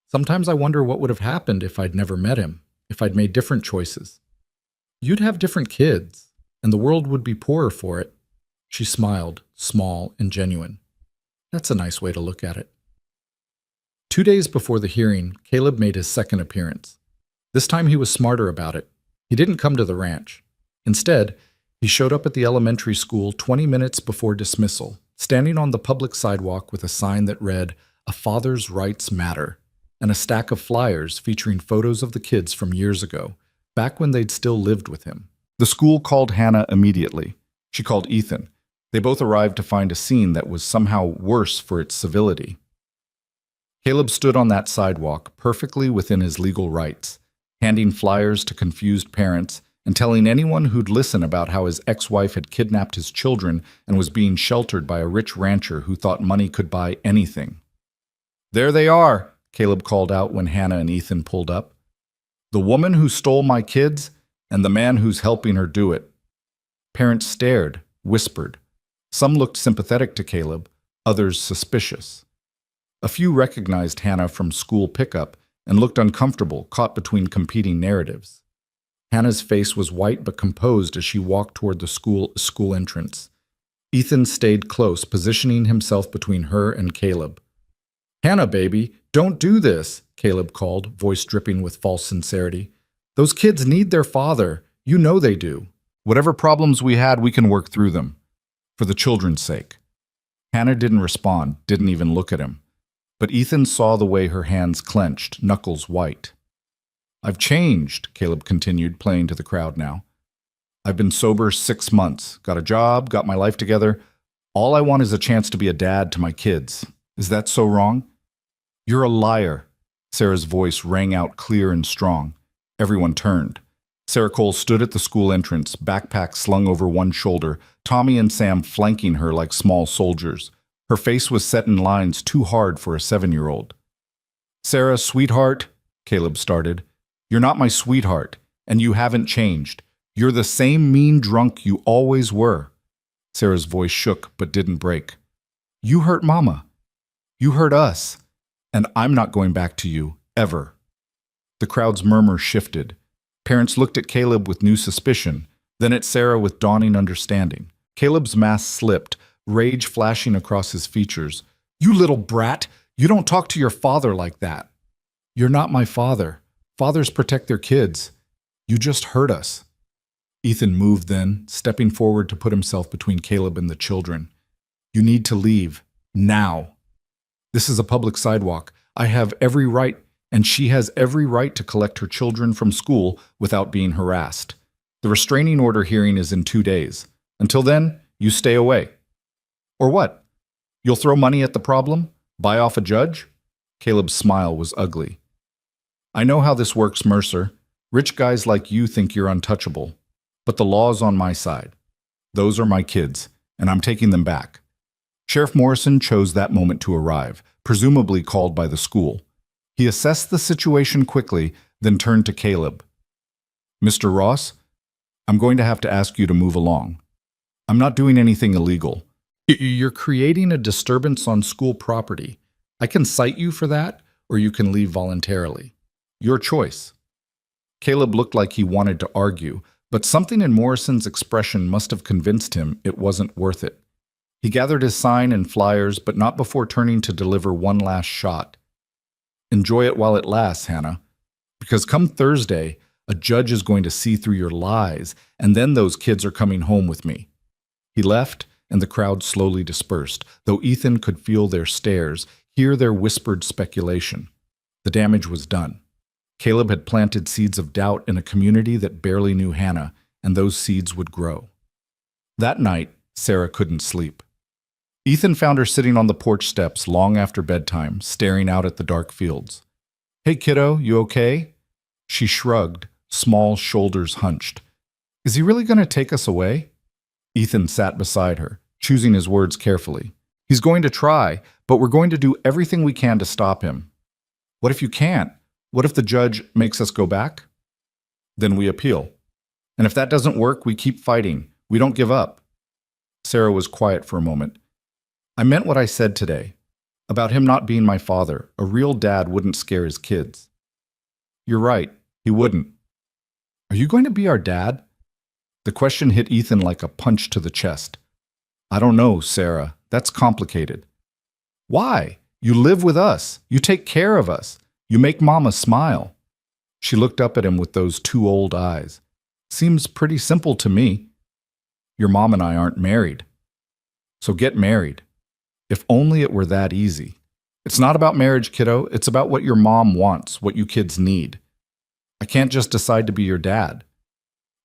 "Sometimes I wonder what would have happened if I'd never met him, if I'd made different choices. You'd have different kids, and the world would be poorer for it." She smiled, small and genuine. "That's a nice way to look at it." 2 days before the hearing, Caleb made his second appearance. This time he was smarter about it. He didn't come to the ranch. Instead, he showed up at the elementary school 20 minutes before dismissal, standing on the public sidewalk with a sign that read, "A Father's Rights Matter," and a stack of flyers featuring photos of the kids from years ago, back when they'd still lived with him. The school called Hannah immediately. She called Ethan. They both arrived to find a scene that was somehow worse for its civility. Caleb stood on that sidewalk, perfectly within his legal rights, handing flyers to confused parents and telling anyone who'd listen about how his ex-wife had kidnapped his children and was being sheltered by a rich rancher who thought money could buy anything. "There they are," Caleb called out when Hannah and Ethan pulled up. "The woman who stole my kids and the man who's helping her do it." Parents stared, whispered. Some looked sympathetic to Caleb, others suspicious. A few recognized Hannah from school pickup and looked uncomfortable, caught between competing narratives. Hannah's face was white but composed as she walked toward the school entrance. Ethan stayed close, positioning himself between her and Caleb. "Hannah, baby, don't do this," Caleb called, voice dripping with false sincerity. "Those kids need their father. You know they do. Whatever problems we had, we can work through them. For the children's sake." Hannah didn't respond, didn't even look at him. But Ethan saw the way her hands clenched, knuckles white. "I've changed," Caleb continued, playing to the crowd now. "I've been sober 6 months, got a job, got my life together. All I want is a chance to be a dad to my kids. Is that so wrong?" "You're a liar." Sarah's voice rang out clear and strong. Everyone turned. Sarah Cole stood at the school entrance, backpack slung over one shoulder, Tommy and Sam flanking her like small soldiers. Her face was set in lines too hard for a 7-year-old. "Sarah, sweetheart," Caleb started. "You're not my sweetheart, and you haven't changed. You're the same mean drunk you always were." Sarah's voice shook but didn't break. "You hurt Mama. You hurt us. And I'm not going back to you, ever." The crowd's murmur shifted. Parents looked at Caleb with new suspicion, then at Sarah with dawning understanding. Caleb's mask slipped, rage flashing across his features. "You little brat! You don't talk to your father like that." "You're not my father. Fathers protect their kids. You just hurt us." Ethan moved then, stepping forward to put himself between Caleb and the children. "You need to leave. Now. This is a public sidewalk. I have every right, and she has every right to collect her children from school without being harassed. The restraining order hearing is in 2 days. Until then, you stay away." "Or what? You'll throw money at the problem? Buy off a judge?" Caleb's smile was ugly. "I know how this works, Mercer. Rich guys like you think you're untouchable. But the law's on my side. Those are my kids, and I'm taking them back." Sheriff Morrison chose that moment to arrive, presumably called by the school. He assessed the situation quickly, then turned to Caleb. "Mr. Ross, I'm going to have to ask you to move along. I'm not doing anything illegal. You're creating a disturbance on school property. I can cite you for that, or you can leave voluntarily. Your choice." Caleb looked like he wanted to argue, but something in Morrison's expression must have convinced him it wasn't worth it. He gathered his sign and flyers, but not before turning to deliver one last shot. "Enjoy it while it lasts, Hannah. Because come Thursday, a judge is going to see through your lies, and then those kids are coming home with me." He left, and the crowd slowly dispersed, though Ethan could feel their stares, hear their whispered speculation. The damage was done. Caleb had planted seeds of doubt in a community that barely knew Hannah, and those seeds would grow. That night, Sarah couldn't sleep. Ethan found her sitting on the porch steps long after bedtime, staring out at the dark fields. "Hey, kiddo, you okay?" She shrugged, small shoulders hunched. "Is he really going to take us away?" Ethan sat beside her, choosing his words carefully. "He's going to try, but we're going to do everything we can to stop him." "What if you can't? What if the judge makes us go back?" "Then we appeal. And if that doesn't work, we keep fighting. We don't give up." Sarah was quiet for a moment. "I meant what I said today. About him not being my father. A real dad wouldn't scare his kids." "You're right. He wouldn't." "Are you going to be our dad?" The question hit Ethan like a punch to the chest. "I don't know, Sarah. That's complicated." "Why? You live with us. You take care of us. You make Mama smile." She looked up at him with those two old eyes. "Seems pretty simple to me." "Your mom and I aren't married. So get married. If only it were that easy. It's not about marriage, kiddo. It's about what your mom wants, what you kids need. I can't just decide to be your dad.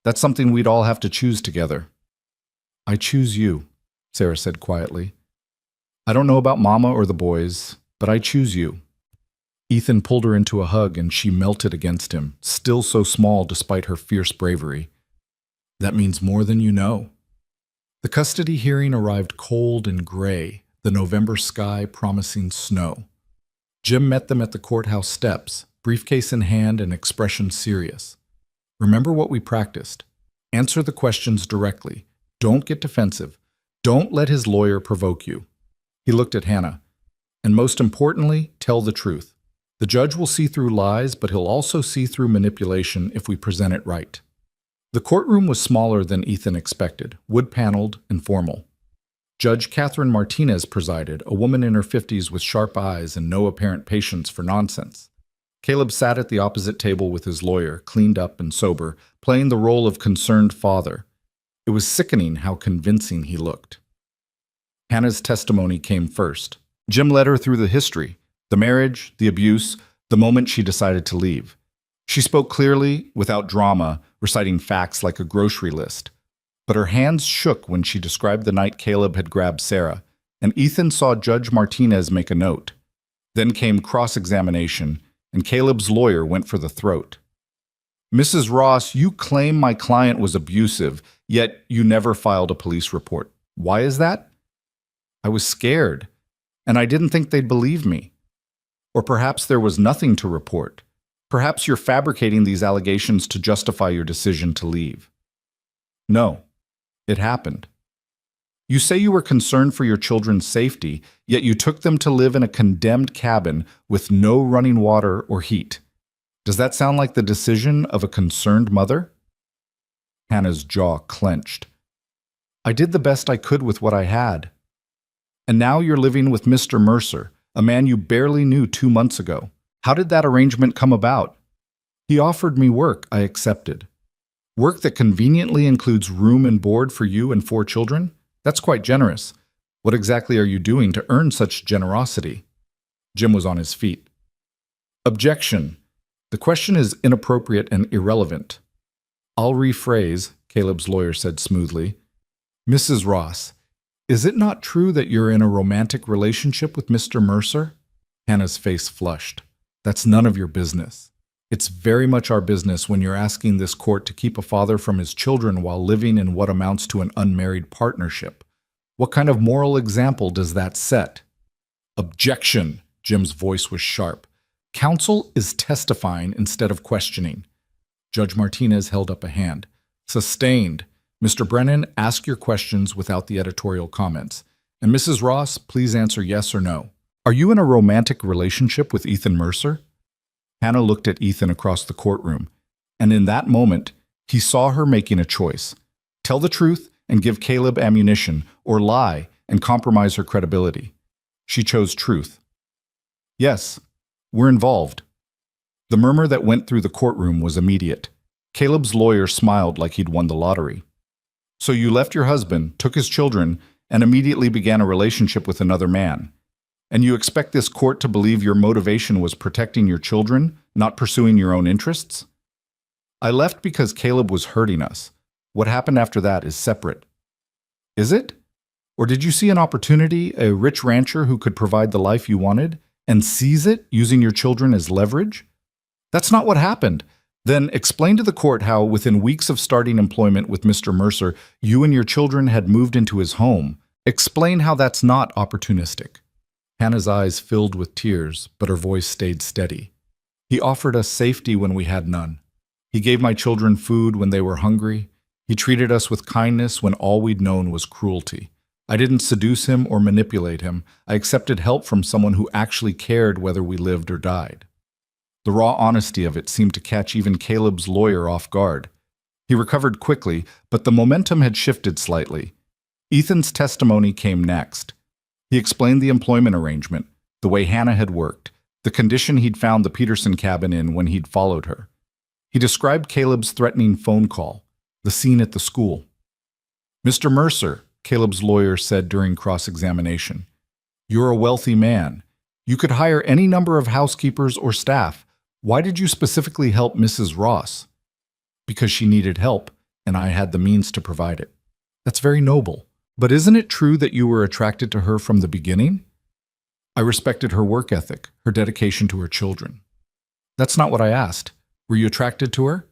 That's something we'd all have to choose together." "I choose you," Sarah said quietly. "I don't know about Mama or the boys, but I choose you." Ethan pulled her into a hug and she melted against him, still so small despite her fierce bravery. That means more than you know. The custody hearing arrived cold and gray, the November sky promising snow. Jim met them at the courthouse steps, briefcase in hand and expression serious. Remember what we practiced. Answer the questions directly. Don't get defensive. Don't let his lawyer provoke you. He looked at Hannah. And most importantly, tell the truth. The judge will see through lies, but he'll also see through manipulation if we present it right. The courtroom was smaller than Ethan expected, wood-paneled and formal. Judge Catherine Martinez presided, a woman in her 50s with sharp eyes and no apparent patience for nonsense. Caleb sat at the opposite table with his lawyer, cleaned up and sober, playing the role of concerned father. It was sickening how convincing he looked. Hannah's testimony came first. Jim led her through the history, the marriage, the abuse, the moment she decided to leave. She spoke clearly, without drama, reciting facts like a grocery list. But her hands shook when she described the night Caleb had grabbed Sarah, and Ethan saw Judge Martinez make a note. Then came cross-examination, and Caleb's lawyer went for the throat. Mrs. Ross, you claim my client was abusive, yet you never filed a police report. Why is that? I was scared, and I didn't think they'd believe me. Or perhaps there was nothing to report. Perhaps you're fabricating these allegations to justify your decision to leave. No, it happened. You say you were concerned for your children's safety, yet you took them to live in a condemned cabin with no running water or heat. Does that sound like the decision of a concerned mother? Hannah's jaw clenched. I did the best I could with what I had. And now you're living with Mr. Mercer, a man you barely knew 2 months ago. How did that arrangement come about? He offered me work I accepted. Work that conveniently includes room and board for you and 4 children? That's quite generous. What exactly are you doing to earn such generosity? Jim was on his feet. Objection. The question is inappropriate and irrelevant. I'll rephrase, Caleb's lawyer said smoothly. Mrs. Ross, is it not true that you're in a romantic relationship with Mr. Mercer? Hannah's face flushed. That's none of your business. It's very much our business when you're asking this court to keep a father from his children while living in what amounts to an unmarried partnership. What kind of moral example does that set? Objection, Jim's voice was sharp. Counsel is testifying instead of questioning. Judge Martinez held up a hand. Sustained. Mr. Brennan, ask your questions without the editorial comments. And Mrs. Ross, please answer yes or no. Are you in a romantic relationship with Ethan Mercer? Hannah looked at Ethan across the courtroom, and in that moment, he saw her making a choice. Tell the truth and give Caleb ammunition, or lie and compromise her credibility. She chose truth. Yes, we're involved. The murmur that went through the courtroom was immediate. Caleb's lawyer smiled like he'd won the lottery. So you left your husband, took his children, and immediately began a relationship with another man. And you expect this court to believe your motivation was protecting your children, not pursuing your own interests? I left because Caleb was hurting us. What happened after that is separate. Is it? Or did you see an opportunity, a rich rancher who could provide the life you wanted, and seize it using your children as leverage? That's not what happened. Then explain to the court how, within weeks of starting employment with Mr. Mercer, you and your children had moved into his home. Explain how that's not opportunistic. Hannah's eyes filled with tears, but her voice stayed steady. He offered us safety when we had none. He gave my children food when they were hungry. He treated us with kindness when all we'd known was cruelty. I didn't seduce him or manipulate him. I accepted help from someone who actually cared whether we lived or died. The raw honesty of it seemed to catch even Caleb's lawyer off guard. He recovered quickly, but the momentum had shifted slightly. Ethan's testimony came next. He explained the employment arrangement, the way Hannah had worked, the condition he'd found the Peterson cabin in when he'd followed her. He described Caleb's threatening phone call, the scene at the school. Mr. Mercer, Caleb's lawyer said during cross-examination, you're a wealthy man. You could hire any number of housekeepers or staff. Why did you specifically help Mrs. Ross? Because she needed help, and I had the means to provide it. That's very noble. But isn't it true that you were attracted to her from the beginning? I respected her work ethic, her dedication to her children. That's not what I asked. Were you attracted to her?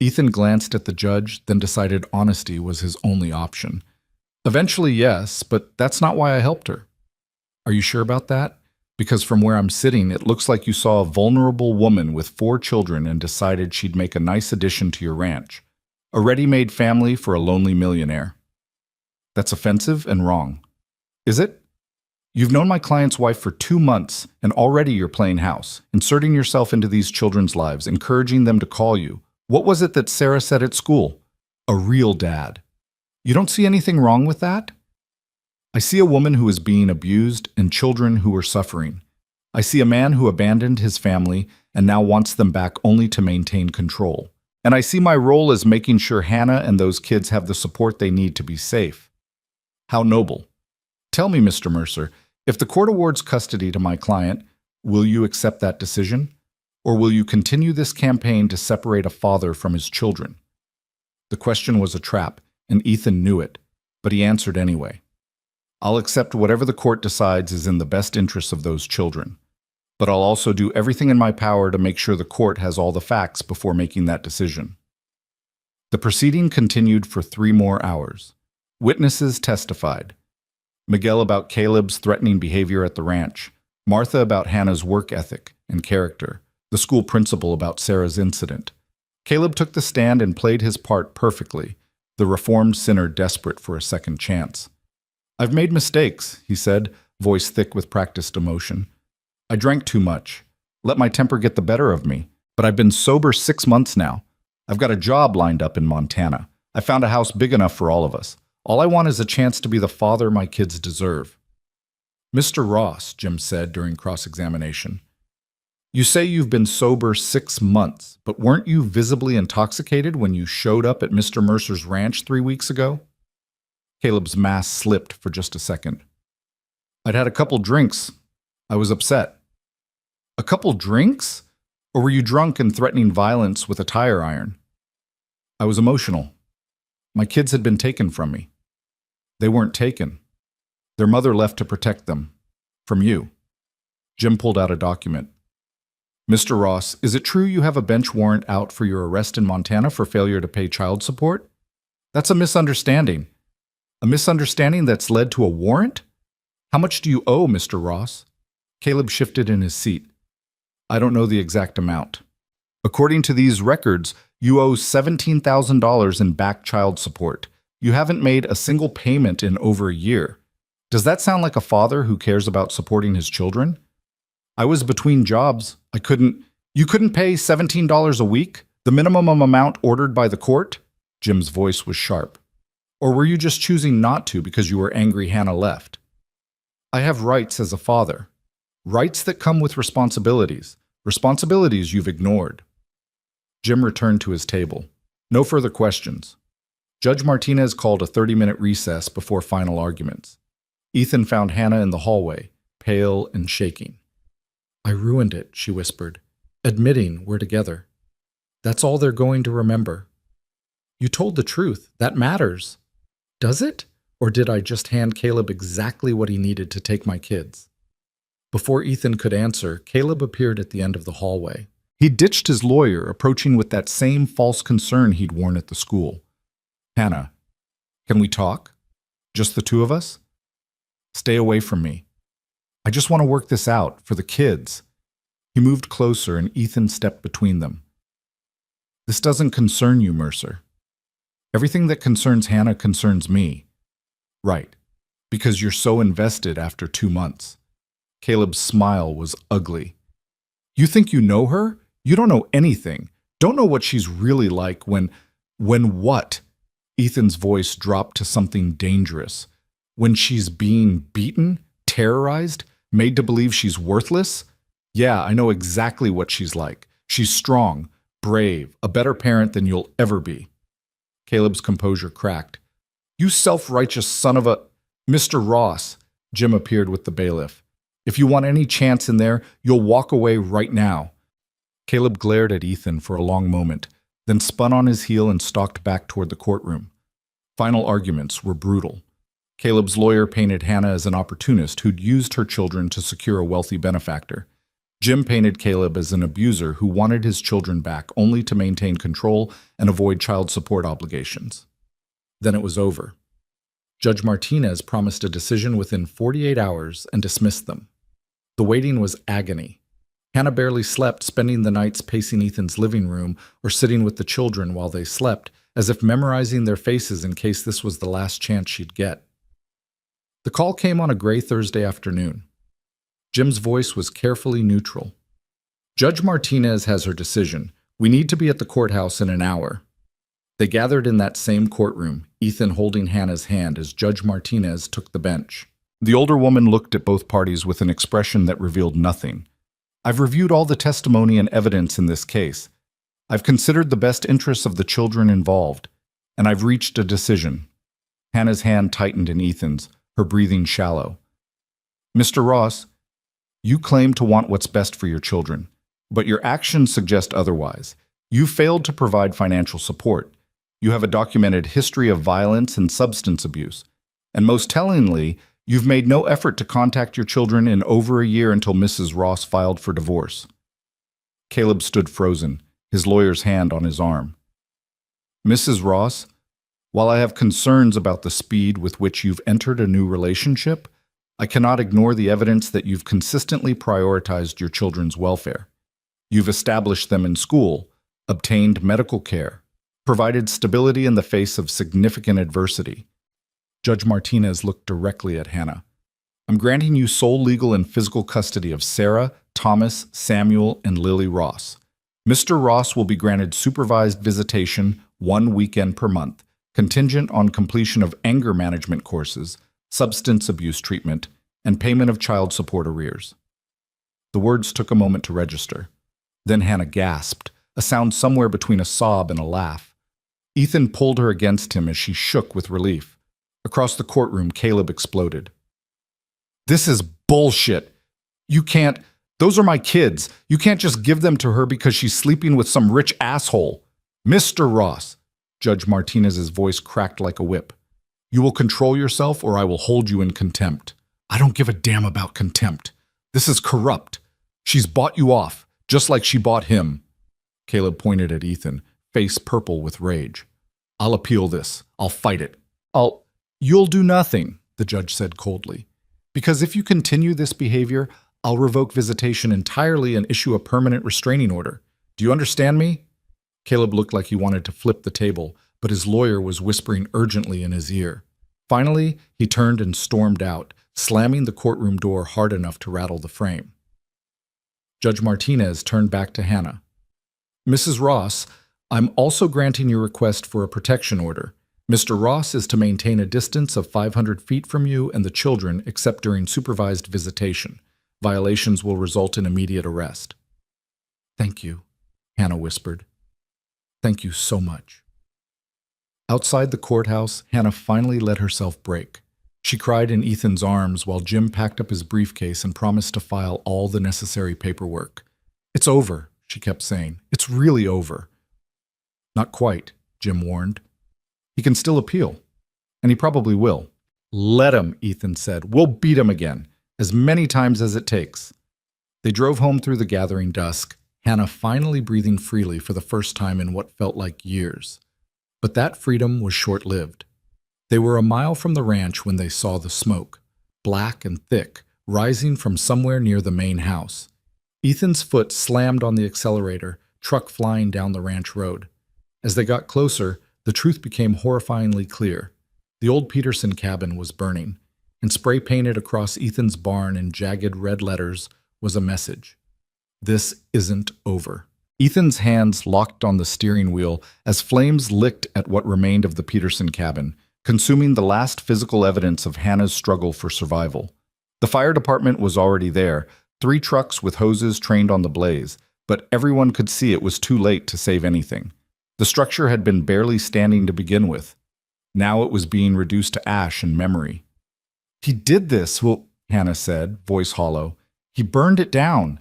Ethan glanced at the judge, then decided honesty was his only option. Eventually, yes, but that's not why I helped her. Are you sure about that? Because from where I'm sitting, it looks like you saw a vulnerable woman with 4 children and decided she'd make a nice addition to your ranch. A ready-made family for a lonely millionaire. That's offensive and wrong. Is it? You've known my client's wife for 2 months, and already you're playing house, inserting yourself into these children's lives, encouraging them to call you. What was it that Sarah said at school? A real dad. You don't see anything wrong with that? I see a woman who is being abused and children who are suffering. I see a man who abandoned his family and now wants them back only to maintain control. And I see my role as making sure Hannah and those kids have the support they need to be safe. How noble. Tell me, Mr. Mercer, if the court awards custody to my client, will you accept that decision? Or will you continue this campaign to separate a father from his children? The question was a trap, and Ethan knew it, but he answered anyway. I'll accept whatever the court decides is in the best interests of those children. But I'll also do everything in my power to make sure the court has all the facts before making that decision. The proceeding continued for 3 more hours. Witnesses testified. Miguel about Caleb's threatening behavior at the ranch, Martha about Hannah's work ethic and character, the school principal about Sarah's incident. Caleb took the stand and played his part perfectly, the reformed sinner desperate for a second chance. I've made mistakes, he said, voice thick with practiced emotion. I drank too much, let my temper get the better of me, but I've been sober 6 months now. I've got a job lined up in Montana. I found a house big enough for all of us. All I want is a chance to be the father my kids deserve. Mr. Ross, Jim said during cross-examination, you say you've been sober 6 months, but weren't you visibly intoxicated when you showed up at Mr. Mercer's ranch 3 weeks ago? Caleb's mask slipped for just a second. I'd had a couple drinks. I was upset. A couple drinks? Or were you drunk and threatening violence with a tire iron? I was emotional. My kids had been taken from me. They weren't taken. Their mother left to protect them. From you. Jim pulled out a document. Mr. Ross, is it true you have a bench warrant out for your arrest in Montana for failure to pay child support? That's a misunderstanding. A misunderstanding that's led to a warrant? How much do you owe, Mr. Ross? Caleb shifted in his seat. I don't know the exact amount. According to these records, you owe $17,000 in back child support. You haven't made a single payment in over a year. Does that sound like a father who cares about supporting his children? I was between jobs. You couldn't pay $17 a week, the minimum amount ordered by the court? Jim's voice was sharp. Or were you just choosing not to because you were angry Hannah left? I have rights as a father. Rights that come with responsibilities. Responsibilities you've ignored. Jim returned to his table. No further questions. Judge Martinez called a 30-minute recess before final arguments. Ethan found Hannah in the hallway, pale and shaking. I ruined it, she whispered, admitting we're together. That's all they're going to remember. You told the truth. That matters. Does it? Or did I just hand Caleb exactly what he needed to take my kids? Before Ethan could answer, Caleb appeared at the end of the hallway. He ditched his lawyer, approaching with that same false concern he'd worn at the school. Hannah, can we talk? Just the 2 of us? Stay away from me. I just want to work this out, for the kids. He moved closer and Ethan stepped between them. This doesn't concern you, Mercer. Everything that concerns Hannah concerns me. Right, because you're so invested after 2 months. Caleb's smile was ugly. You think you know her? You don't know anything. Don't know what she's really like when what? Ethan's voice dropped to something dangerous. When she's being beaten, terrorized, made to believe she's worthless? Yeah, I know exactly what she's like. She's strong, brave, a better parent than you'll ever be. Caleb's composure cracked. You self-righteous son of a... Mr. Ross, Jim appeared with the bailiff. If you want any chance in there, you'll walk away right now. Caleb glared at Ethan for a long moment, then spun on his heel and stalked back toward the courtroom. Final arguments were brutal. Caleb's lawyer painted Hannah as an opportunist who'd used her children to secure a wealthy benefactor. Jim painted Caleb as an abuser who wanted his children back only to maintain control and avoid child support obligations. Then it was over. Judge Martinez promised a decision within 48 hours and dismissed them. The waiting was agony. Hannah barely slept, spending the nights pacing Ethan's living room or sitting with the children while they slept, as if memorizing their faces in case this was the last chance she'd get. The call came on a gray Thursday afternoon. Jim's voice was carefully neutral. Judge Martinez has her decision. We need to be at the courthouse in an hour. They gathered in that same courtroom, Ethan holding Hannah's hand as Judge Martinez took the bench. The older woman looked at both parties with an expression that revealed nothing. I've reviewed all the testimony and evidence in this case. I've considered the best interests of the children involved, and I've reached a decision. Hannah's hand tightened in Ethan's, her breathing shallow. Mr. Ross, you claim to want what's best for your children, but your actions suggest otherwise. You failed to provide financial support. You have a documented history of violence and substance abuse. And most tellingly, you've made no effort to contact your children in over a year until Mrs. Ross filed for divorce. Caleb stood frozen, his lawyer's hand on his arm. Mrs. Ross, while I have concerns about the speed with which you've entered a new relationship, I cannot ignore the evidence that you've consistently prioritized your children's welfare. You've established them in school, obtained medical care, provided stability in the face of significant adversity. Judge Martinez looked directly at Hannah. I'm granting you sole legal and physical custody of Sarah, Thomas, Samuel, and Lily Ross. Mr. Ross will be granted supervised visitation 1 weekend per month, contingent on completion of anger management courses, substance abuse treatment, and payment of child support arrears. The words took a moment to register. Then Hannah gasped, a sound somewhere between a sob and a laugh. Ethan pulled her against him as she shook with relief. Across the courtroom, Caleb exploded. This is bullshit. You can't. Those are my kids. You can't just give them to her because she's sleeping with some rich asshole. Mr. Ross, Judge Martinez's voice cracked like a whip. You will control yourself or I will hold you in contempt. I don't give a damn about contempt. This is corrupt. She's bought you off, just like she bought him. Caleb pointed at Ethan, face purple with rage. I'll appeal this. I'll fight it. You'll do nothing, the judge said coldly. Because if you continue this behavior, I'll revoke visitation entirely and issue a permanent restraining order. Do you understand me? Caleb looked like he wanted to flip the table, but his lawyer was whispering urgently in his ear. Finally, he turned and stormed out, slamming the courtroom door hard enough to rattle the frame. Judge Martinez turned back to Hannah. Mrs. Ross, I'm also granting your request for a protection order. Mr. Ross is to maintain a distance of 500 feet from you and the children except during supervised visitation. Violations will result in immediate arrest. Thank you, Hannah whispered. Thank you so much. Outside the courthouse, Hannah finally let herself break. She cried in Ethan's arms while Jim packed up his briefcase and promised to file all the necessary paperwork. It's over, she kept saying. It's really over. Not quite, Jim warned. He can still appeal, and he probably will. Let him, Ethan said. We'll beat him again, as many times as it takes. They drove home through the gathering dusk, Hannah finally breathing freely for the first time in what felt like years. But that freedom was short-lived. They were a mile from the ranch when they saw the smoke, black and thick, rising from somewhere near the main house. Ethan's foot slammed on the accelerator, truck flying down the ranch road. As they got closer, the truth became horrifyingly clear. The old Peterson cabin was burning, and spray-painted across Ethan's barn in jagged red letters was a message. This isn't over. Ethan's hands locked on the steering wheel as flames licked at what remained of the Peterson cabin, consuming the last physical evidence of Hannah's struggle for survival. The fire department was already there, 3 trucks with hoses trained on the blaze, but everyone could see it was too late to save anything. The structure had been barely standing to begin with. Now it was being reduced to ash and memory. He did this, well, Hannah said, voice hollow. He burned it down.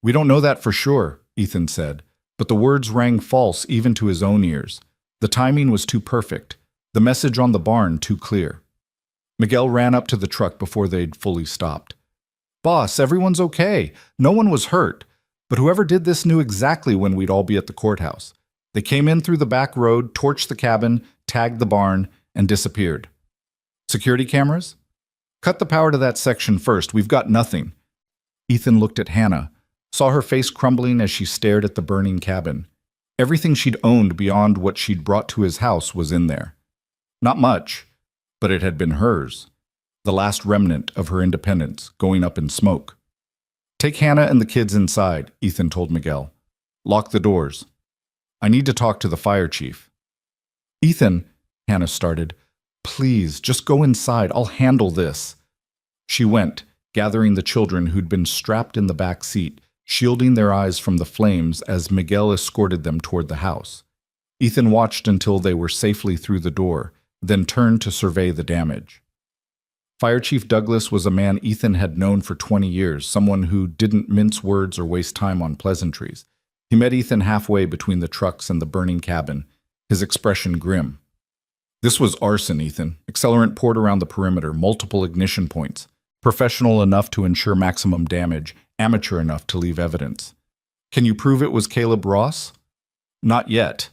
We don't know that for sure, Ethan said, but the words rang false even to his own ears. The timing was too perfect, the message on the barn too clear. Miguel ran up to the truck before they'd fully stopped. "Boss, everyone's okay. No one was hurt. But whoever did this knew exactly when we'd all be at the courthouse. They came in through the back road, torched the cabin, tagged the barn, and disappeared." "Security cameras?" "Cut the power to that section first. We've got nothing." Ethan looked at Hannah, saw her face crumbling as she stared at the burning cabin. Everything she'd owned beyond what she'd brought to his house was in there. Not much, but it had been hers. The last remnant of her independence going up in smoke. "Take Hannah and the kids inside," Ethan told Miguel. "Lock the doors. I need to talk to the fire chief." "Ethan," Hannah started, "please, just go inside. I'll handle this." She went, gathering the children who'd been strapped in the back seat, shielding their eyes from the flames as Miguel escorted them toward the house. Ethan watched until they were safely through the door, then turned to survey the damage. Fire Chief Douglas was a man Ethan had known for 20 years, someone who didn't mince words or waste time on pleasantries. He met Ethan halfway between the trucks and the burning cabin, his expression grim. "This was arson, Ethan. Accelerant poured around the perimeter, multiple ignition points. Professional enough to ensure maximum damage, amateur enough to leave evidence." "Can you prove it was Caleb Ross?" "Not yet.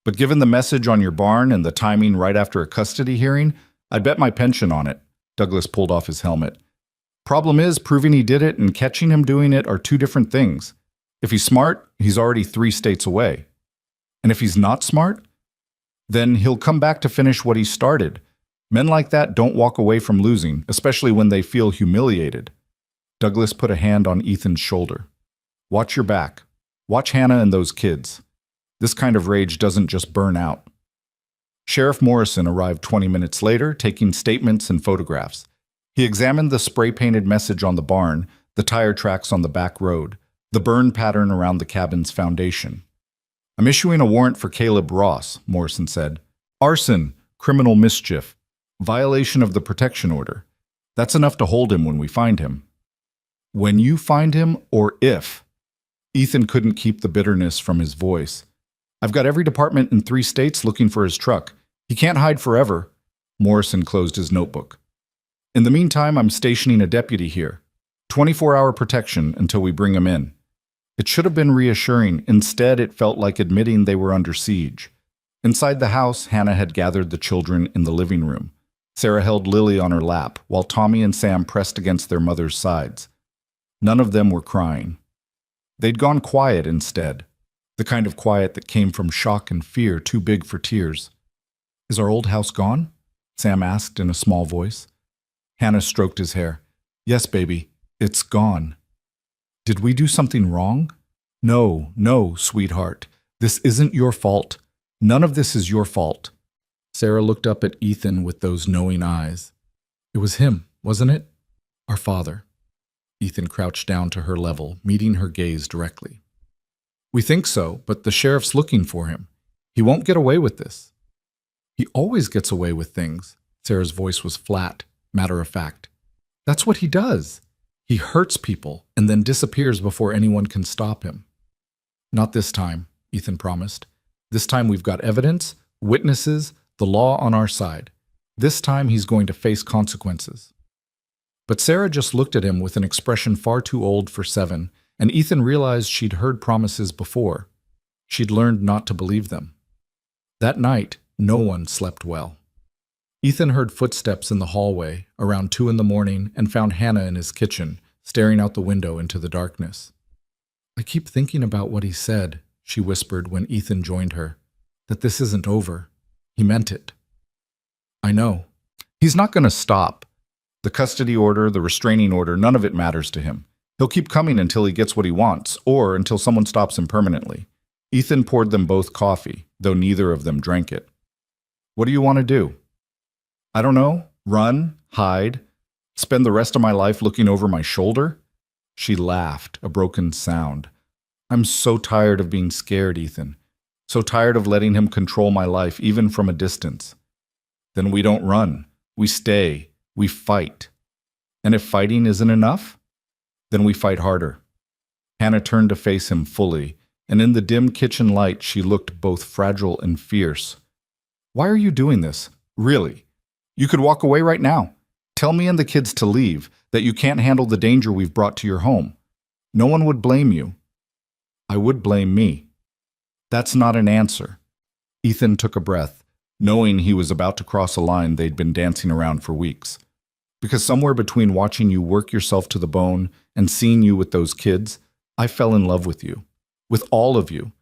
But given the message on your barn and the timing right after a custody hearing, I'd bet my pension on it." Douglas pulled off his helmet. "Problem is, proving he did it and catching him doing it are two different things. If he's smart, he's already 3 states away. And if he's not smart, then he'll come back to finish what he started. Men like that don't walk away from losing, especially when they feel humiliated." Douglas put a hand on Ethan's shoulder. "Watch your back. Watch Hannah and those kids. This kind of rage doesn't just burn out." Sheriff Morrison arrived 20 minutes later, taking statements and photographs. He examined the spray-painted message on the barn, the tire tracks on the back road, the burn pattern around the cabin's foundation. "I'm issuing a warrant for Caleb Ross," Morrison said. "Arson, criminal mischief, violation of the protection order. That's enough to hold him when we find him." "When you find him, or if?" Ethan couldn't keep the bitterness from his voice. "I've got every department in 3 states looking for his truck. He can't hide forever." Morrison closed his notebook. "In the meantime, I'm stationing a deputy here. 24-hour protection until we bring him in." It should have been reassuring. Instead, it felt like admitting they were under siege. Inside the house, Hannah had gathered the children in the living room. Sarah held Lily on her lap, while Tommy and Sam pressed against their mother's sides. None of them were crying. They'd gone quiet instead, the kind of quiet that came from shock and fear too big for tears. "Is our old house gone?" Sam asked in a small voice. Hannah stroked his hair. "Yes, baby, it's gone." "Did we do something wrong?" No, sweetheart. This isn't your fault. None of this is your fault." Sarah looked up at Ethan with those knowing eyes. "It was him, wasn't it? Our father." Ethan crouched down to her level, meeting her gaze directly. "We think so, but the sheriff's looking for him. He won't get away with this." "He always gets away with things." Sarah's voice was flat, matter-of-fact. "That's what he does. He hurts people and then disappears before anyone can stop him." "Not this time," Ethan promised. "This time we've got evidence, witnesses, the law on our side. This time he's going to face consequences." But Sarah just looked at him with an expression far too old for 7, and Ethan realized she'd heard promises before. She'd learned not to believe them. That night, no one slept well. Ethan heard footsteps in the hallway around 2 a.m. and found Hannah in his kitchen, staring out the window into the darkness. "I keep thinking about what he said," she whispered when Ethan joined her, "that this isn't over. He meant it." "I know. He's not going to stop. The custody order, the restraining order, none of it matters to him. He'll keep coming until he gets what he wants, or until someone stops him permanently." Ethan poured them both coffee, though neither of them drank it. "What do you want to do?" "I don't know. Run, hide, spend the rest of my life looking over my shoulder?" She laughed, a broken sound. "I'm so tired of being scared, Ethan. So tired of letting him control my life, even from a distance." "Then we don't run. We stay. We fight. And if fighting isn't enough, then we fight harder." Hannah turned to face him fully, and in the dim kitchen light she looked both fragile and fierce. "Why are you doing this? Really? You could walk away right now. Tell me and the kids to leave, that you can't handle the danger we've brought to your home. No one would blame you. I would blame me. That's not an answer. Ethan took a breath, knowing he was about to cross a line they'd been dancing around for weeks. Because somewhere between watching you work yourself to the bone and seeing you with those kids, I fell in love with you. With all of you.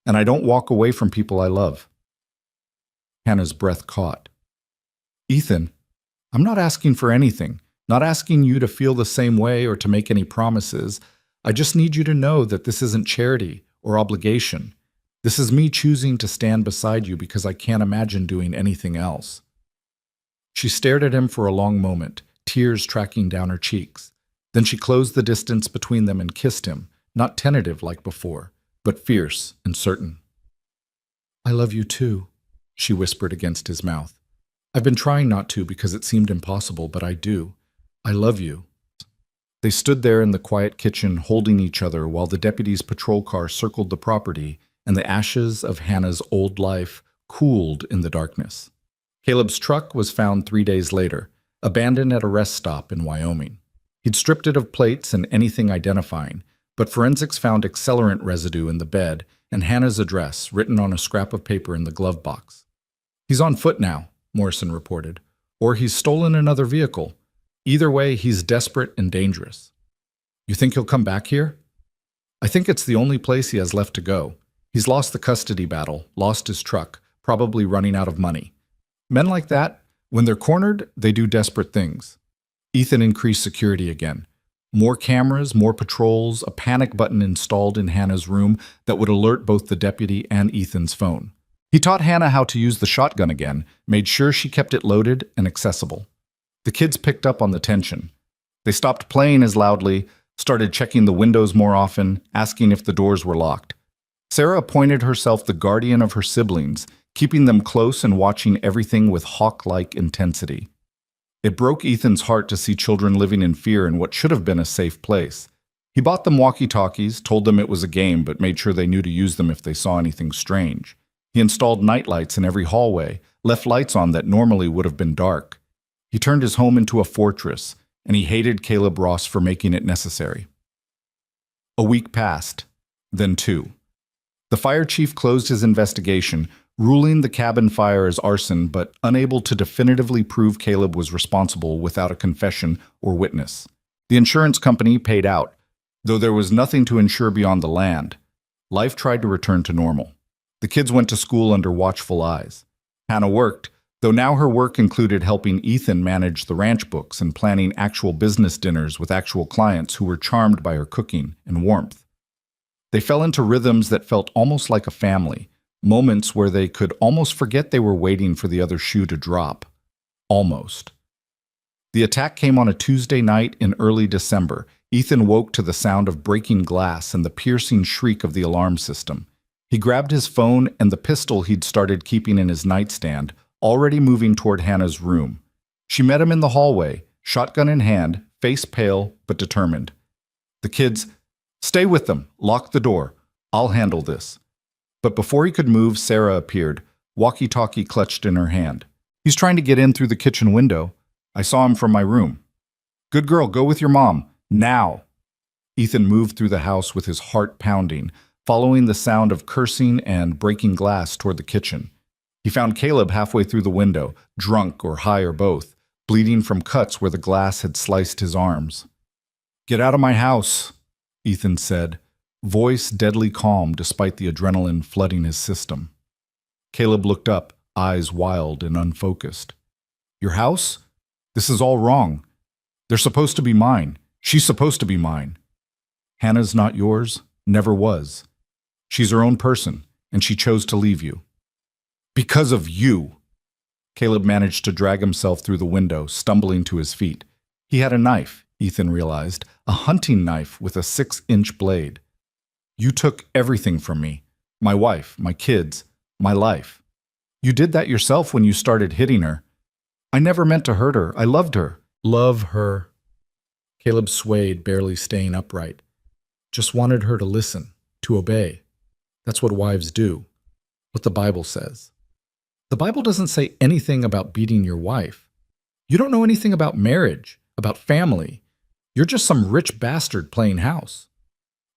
And I don't walk away from people I love. Hannah's breath caught. Ethan, I'm not asking for anything, not asking you to feel the same way or to make any promises. I just need you to know that this isn't charity or obligation. This is me choosing to stand beside you because I can't imagine doing anything else. She stared at him for a long moment, tears tracking down her cheeks. Then she closed the distance between them and kissed him, not tentative like before, but fierce and certain. I love you too, she whispered against his mouth. I've been trying not to because it seemed impossible, but I do. I love you. They stood there in the quiet kitchen holding each other while the deputy's patrol car circled the property and the ashes of Hannah's old life cooled in the darkness. Caleb's truck was found 3 days later, abandoned at a rest stop in Wyoming. He'd stripped it of plates and anything identifying, but forensics found accelerant residue in the bed and Hannah's address written on a scrap of paper in the glove box. He's on foot now, Morrison reported, or he's stolen another vehicle. Either way, he's desperate and dangerous. You think he'll come back here? I think it's the only place he has left to go. He's lost the custody battle, lost his truck, probably running out of money. Men like that, when they're cornered, they do desperate things. Ethan increased security again. More cameras, more patrols, a panic button installed in Hannah's room that would alert both the deputy and Ethan's phone. He taught Hannah how to use the shotgun again, made sure she kept it loaded and accessible. The kids picked up on the tension. They stopped playing as loudly, started checking the windows more often, asking if the doors were locked. Sarah appointed herself the guardian of her siblings, keeping them close and watching everything with hawk-like intensity. It broke Ethan's heart to see children living in fear in what should have been a safe place. He bought them walkie-talkies, told them it was a game, but made sure they knew to use them if they saw anything strange. He installed nightlights in every hallway, left lights on that normally would have been dark. He turned his home into a fortress, and he hated Caleb Ross for making it necessary. A week passed, then 2. The fire chief closed his investigation, ruling the cabin fire as arson, but unable to definitively prove Caleb was responsible without a confession or witness. The insurance company paid out, though there was nothing to insure beyond the land. Life tried to return to normal. The kids went to school under watchful eyes. Hannah worked, though now her work included helping Ethan manage the ranch books and planning actual business dinners with actual clients who were charmed by her cooking and warmth. They fell into rhythms that felt almost like a family, moments where they could almost forget they were waiting for the other shoe to drop. Almost. The attack came on a Tuesday night in early December. Ethan woke to the sound of breaking glass and the piercing shriek of the alarm system. He grabbed his phone and the pistol he'd started keeping in his nightstand, already moving toward Hannah's room. She met him in the hallway, shotgun in hand, face pale but determined. The kids, "Stay with them, lock the door. I'll handle this." But before he could move, Sarah appeared, walkie-talkie clutched in her hand. "He's trying to get in through the kitchen window. I saw him from my room." "Good girl, go with your mom. Now." Ethan moved through the house with his heart pounding, following the sound of cursing and breaking glass toward the kitchen. He found Caleb halfway through the window, drunk or high or both, bleeding from cuts where the glass had sliced his arms. "Get out of my house," Ethan said, voice deadly calm despite the adrenaline flooding his system. Caleb looked up, eyes wild and unfocused. "Your house? This is all wrong. They're supposed to be mine. She's supposed to be mine." "Hannah's not yours, never was. She's her own person, and she chose to leave you." "Because of you." Caleb managed to drag himself through the window, stumbling to his feet. He had a knife, Ethan realized, a hunting knife with a 6-inch blade. "You took everything from me. My wife, my kids, my life. You did that yourself when you started hitting her. I never meant to hurt her. I loved her." "Love her." Caleb swayed, barely staying upright. "Just wanted her to listen, to obey. That's what wives do. What the Bible says." "The Bible doesn't say anything about beating your wife." You don't know anything about marriage, about family. You're just some rich bastard playing house."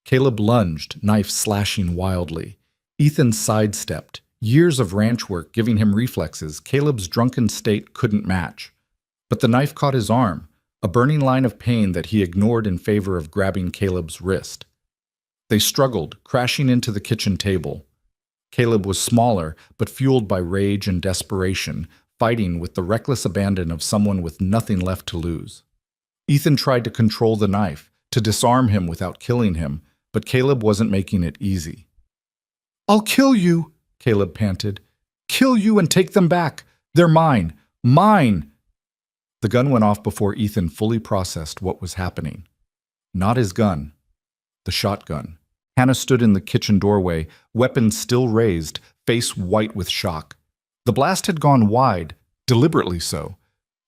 Caleb lunged, knife slashing wildly. Ethan sidestepped, years of ranch work giving him reflexes Caleb's drunken state couldn't match. But the knife caught his arm, a burning line of pain that he ignored in favor of grabbing Caleb's wrist. They struggled, crashing into the kitchen table. Caleb was smaller, but fueled by rage and desperation, fighting with the reckless abandon of someone with nothing left to lose. Ethan tried to control the knife, to disarm him without killing him, but Caleb wasn't making it easy. "I'll kill you," Caleb panted. "Kill you and take them back. They're mine. Mine!" The gun went off before Ethan fully processed what was happening. Not his gun. The shotgun. Hannah stood in the kitchen doorway, weapon still raised, face white with shock. The blast had gone wide, deliberately so,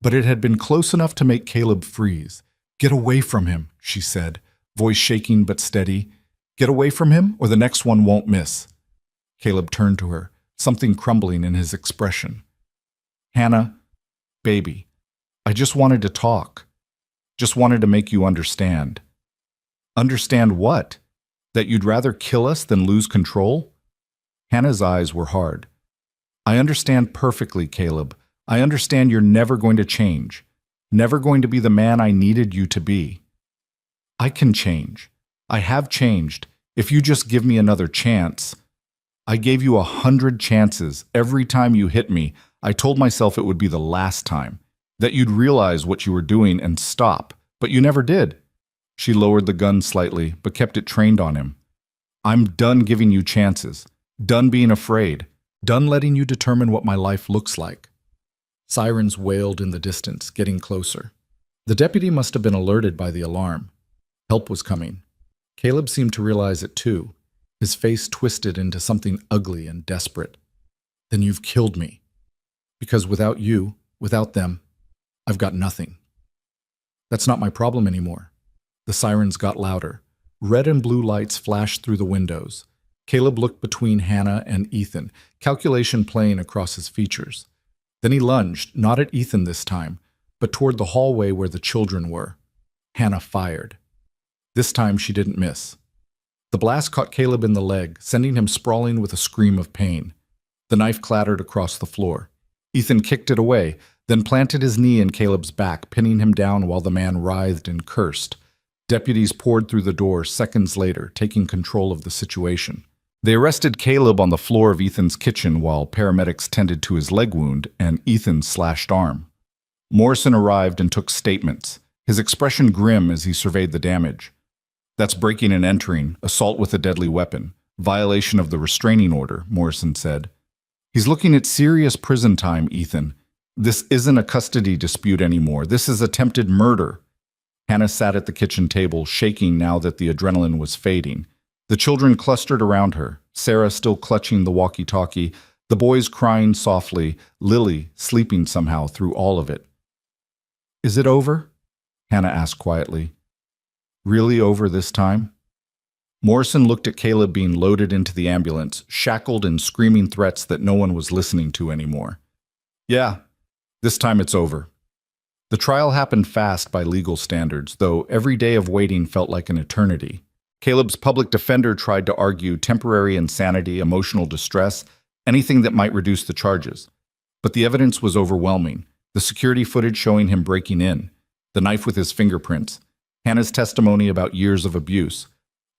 but it had been close enough to make Caleb freeze. "Get away from him," she said, voice shaking but steady. "Get away from him, or the next one won't miss." Caleb turned to her, something crumbling in his expression. "Hannah, baby, I just wanted to talk. Just wanted to make you understand." "Understand what? That you'd rather kill us than lose control?" Hannah's eyes were hard. "I understand perfectly, Caleb. I understand you're never going to change. Never going to be the man I needed you to be. I can change. I have changed. If you just give me another chance. I gave you 100 chances. Every time you hit me, I told myself it would be the last time. That you'd realize what you were doing and stop. But you never did." She lowered the gun slightly, but kept it trained on him. "I'm done giving you chances. Done being afraid. Done letting you determine what my life looks like." Sirens wailed in the distance, getting closer. The deputy must have been alerted by the alarm. Help was coming. Caleb seemed to realize it too, his face twisted into something ugly and desperate. "Then you've killed me. Because without you, without them, I've got nothing. That's not my problem anymore." The sirens got louder. Red and blue lights flashed through the windows. Caleb looked between Hannah and Ethan, calculation playing across his features. Then he lunged, not at Ethan this time, but toward the hallway where the children were. Hannah fired. This time she didn't miss. The blast caught Caleb in the leg, sending him sprawling with a scream of pain. The knife clattered across the floor. Ethan kicked it away, then planted his knee in Caleb's back, pinning him down while the man writhed and cursed. Deputies poured through the door seconds later, taking control of the situation. They arrested Caleb on the floor of Ethan's kitchen while paramedics tended to his leg wound and Ethan's slashed arm. Morrison arrived and took statements, his expression grim as he surveyed the damage. "That's breaking and entering, assault with a deadly weapon, violation of the restraining order," Morrison said. "He's looking at serious prison time, Ethan. This isn't a custody dispute anymore. This is attempted murder." Hannah sat at the kitchen table, shaking now that the adrenaline was fading. The children clustered around her, Sarah still clutching the walkie-talkie, the boys crying softly, Lily sleeping somehow through all of it. "Is it over?" Hannah asked quietly. "Really over this time?" Morrison looked at Caleb being loaded into the ambulance, shackled and screaming threats that no one was listening to anymore. "Yeah, this time it's over." The trial happened fast by legal standards, though every day of waiting felt like an eternity. Caleb's public defender tried to argue temporary insanity, emotional distress, anything that might reduce the charges. But the evidence was overwhelming. The security footage showing him breaking in, the knife with his fingerprints, Hannah's testimony about years of abuse,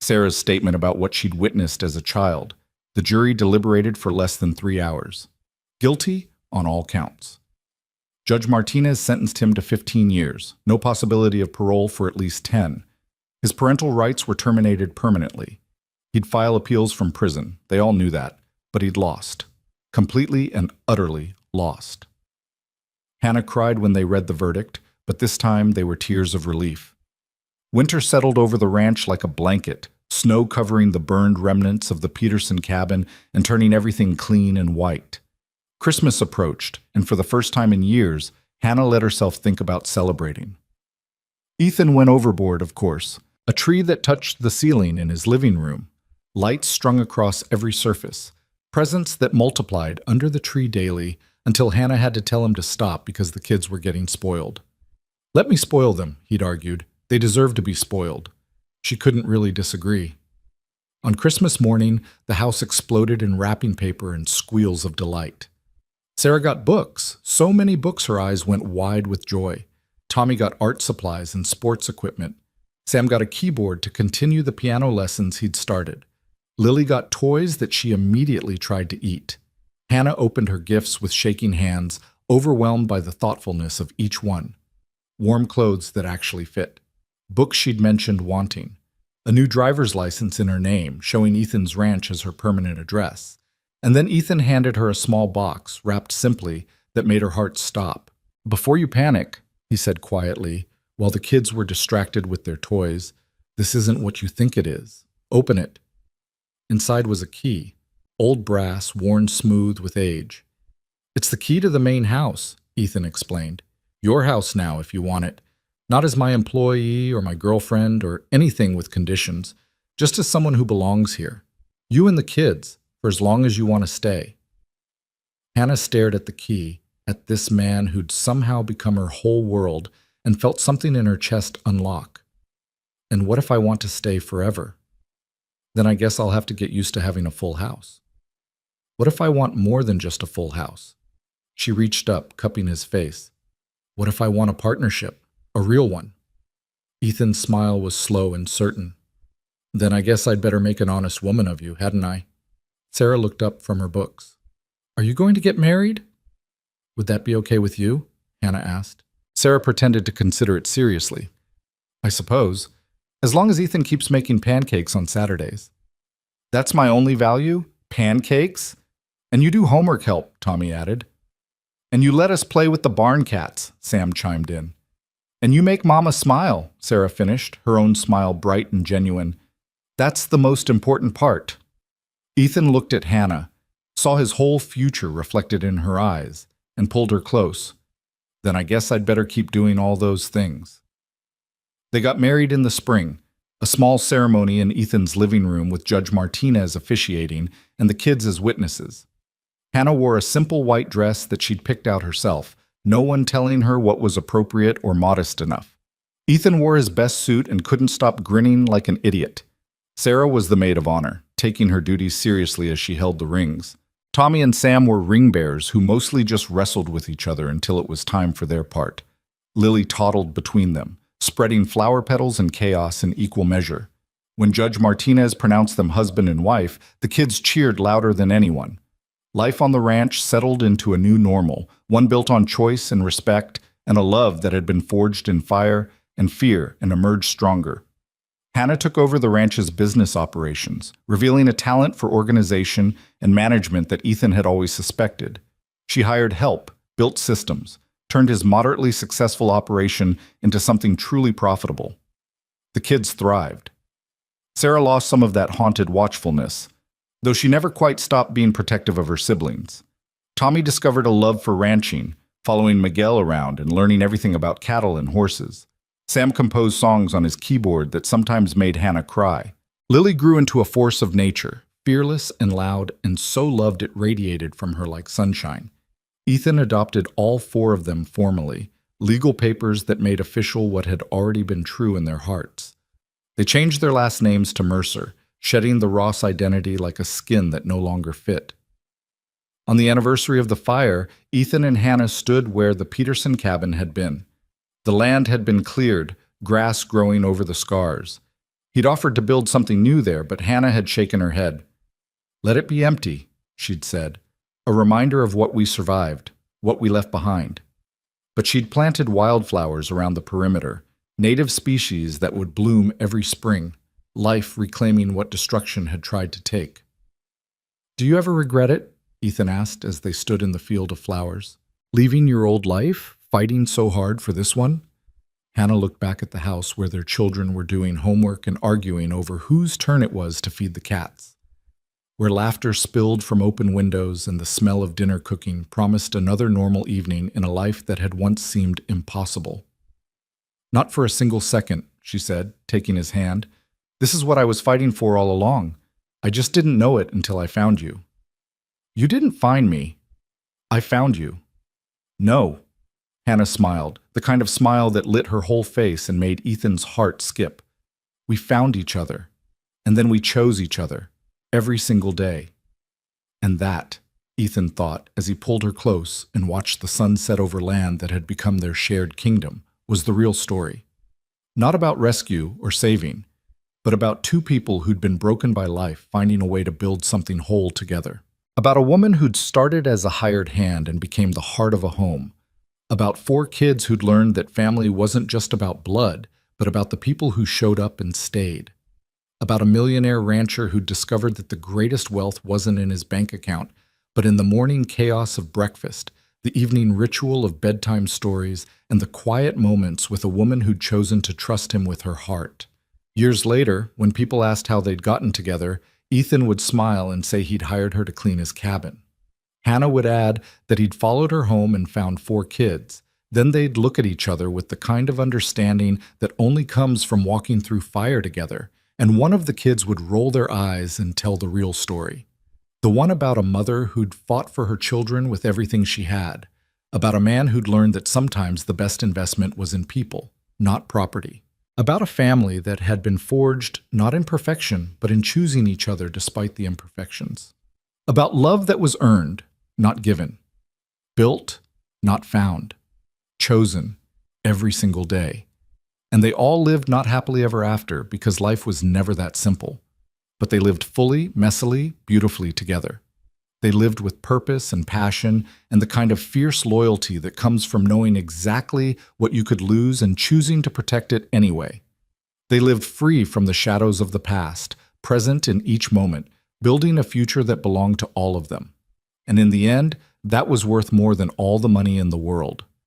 Sarah's statement about what she'd witnessed as a child. The jury deliberated for less than 3 hours. Guilty on all counts. Judge Martinez sentenced him to 15 years, no possibility of parole for at least 10. His parental rights were terminated permanently. He'd file appeals from prison, they all knew that, but he'd lost. Completely and utterly lost. Hannah cried when they read the verdict, but this time they were tears of relief. Winter settled over the ranch like a blanket, snow covering the burned remnants of the Peterson cabin and turning everything clean and white. Christmas approached, and for the first time in years, Hannah let herself think about celebrating. Ethan went overboard, of course. A tree that touched the ceiling in his living room. Lights strung across every surface. Presents that multiplied under the tree daily. until Hannah had to tell him to stop because the kids were getting spoiled. "Let me spoil them," he'd argued. "They deserve to be spoiled." She couldn't really disagree. On Christmas morning, the house exploded in wrapping paper and squeals of delight. Sarah got books, so many books her eyes went wide with joy. Tommy got art supplies and sports equipment. Sam got a keyboard to continue the piano lessons he'd started. Lily got toys that she immediately tried to eat. Hannah opened her gifts with shaking hands, overwhelmed by the thoughtfulness of each one. Warm clothes that actually fit. Books she'd mentioned wanting. A new driver's license in her name, showing Ethan's ranch as her permanent address. And then Ethan handed her a small box, wrapped simply, that made her heart stop. "Before you panic," he said quietly, while the kids were distracted with their toys, "this isn't what you think it is. Open it." Inside was a key, old brass, worn smooth with age. "It's the key to the main house," Ethan explained. "Your house now, if you want it. Not as my employee or my girlfriend or anything with conditions, just as someone who belongs here. You and the kids, for as long as you want to stay." Hannah stared at the key, at this man who'd somehow become her whole world, and felt something in her chest unlock. "And what if I want to stay forever? Then I guess I'll have to get used to having a full house. What if I want more than just a full house?" She reached up, cupping his face. "What if I want a partnership? A real one?" Ethan's smile was slow and certain. "Then I guess I'd better make an honest woman of you, hadn't I?" Sarah looked up from her books. "Are you going to get married?" "Would that be okay with you?" Hannah asked. Sarah pretended to consider it seriously. "I suppose, as long as Ethan keeps making pancakes on Saturdays." "That's my only value? Pancakes? And you do homework help," Tommy added. "And you let us play with the barn cats," Sam chimed in. "And you make Mama smile," Sarah finished, her own smile bright and genuine. "That's the most important part." Ethan looked at Hannah, saw his whole future reflected in her eyes, and pulled her close. "Then I guess I'd better keep doing all those things." They got married in the spring, a small ceremony in Ethan's living room with Judge Martinez officiating and the kids as witnesses. Hannah wore a simple white dress that she'd picked out herself, no one telling her what was appropriate or modest enough. Ethan wore his best suit and couldn't stop grinning like an idiot. Sarah was the maid of honor, taking her duties seriously as she held the rings. Tommy and Sam were ring bearers who mostly just wrestled with each other until it was time for their part. Lily toddled between them, spreading flower petals and chaos in equal measure. When Judge Martinez pronounced them husband and wife, the kids cheered louder than anyone. Life on the ranch settled into a new normal, one built on choice and respect, and a love that had been forged in fire and fear and emerged stronger. Hannah took over the ranch's business operations, revealing a talent for organization and management that Ethan had always suspected. She hired help, built systems, turned his moderately successful operation into something truly profitable. The kids thrived. Sarah lost some of that haunted watchfulness, though she never quite stopped being protective of her siblings. Tommy discovered a love for ranching, following Miguel around and learning everything about cattle and horses. Sam composed songs on his keyboard that sometimes made Hannah cry. Lily grew into a force of nature, fearless and loud, and so loved it radiated from her like sunshine. Ethan adopted all four of them formally, legal papers that made official what had already been true in their hearts. They changed their last names to Mercer, shedding the Ross identity like a skin that no longer fit. On the anniversary of the fire, Ethan and Hannah stood where the Peterson cabin had been. The land had been cleared, grass growing over the scars. He'd offered to build something new there, but Hannah had shaken her head. "Let it be empty," she'd said, "a reminder of what we survived, what we left behind." But she'd planted wildflowers around the perimeter, native species that would bloom every spring, life reclaiming what destruction had tried to take. "Do you ever regret it?" Ethan asked as they stood in the field of flowers. "Leaving your old life, fighting so hard for this one?" Hannah looked back at the house where their children were doing homework and arguing over whose turn it was to feed the cats. Where laughter spilled from open windows and the smell of dinner cooking promised another normal evening in a life that had once seemed impossible. "Not for a single second," she said, taking his hand. "This is what I was fighting for all along. I just didn't know it until I found you." "You didn't find me." I found you. No. Hannah smiled, the kind of smile that lit her whole face and made Ethan's heart skip. We found each other, and then we chose each other, every single day. And that, Ethan thought as he pulled her close and watched the sun set over land that had become their shared kingdom, was the real story. Not about rescue or saving, but about two people who'd been broken by life finding a way to build something whole together. About a woman who'd started as a hired hand and became the heart of a home. About four kids who'd learned that family wasn't just about blood, but about the people who showed up and stayed. About a millionaire rancher who'd discovered that the greatest wealth wasn't in his bank account, but in the morning chaos of breakfast, the evening ritual of bedtime stories, and the quiet moments with a woman who'd chosen to trust him with her heart. Years later, when people asked how they'd gotten together, Ethan would smile and say he'd hired her to clean his cabin. Hannah would add that he'd followed her home and found four kids. Then they'd look at each other with the kind of understanding that only comes from walking through fire together, and one of the kids would roll their eyes and tell the real story. The one about a mother who'd fought for her children with everything she had, about a man who'd learned that sometimes the best investment was in people, not property. About a family that had been forged not in perfection, but in choosing each other despite the imperfections. About love that was earned, not given. Built, not found. Chosen, every single day. And they all lived not happily ever after because life was never that simple. But they lived fully, messily, beautifully together. They lived with purpose and passion and the kind of fierce loyalty that comes from knowing exactly what you could lose and choosing to protect it anyway. They lived free from the shadows of the past, present in each moment, building a future that belonged to all of them. And in the end, that was worth more than all the money in the world.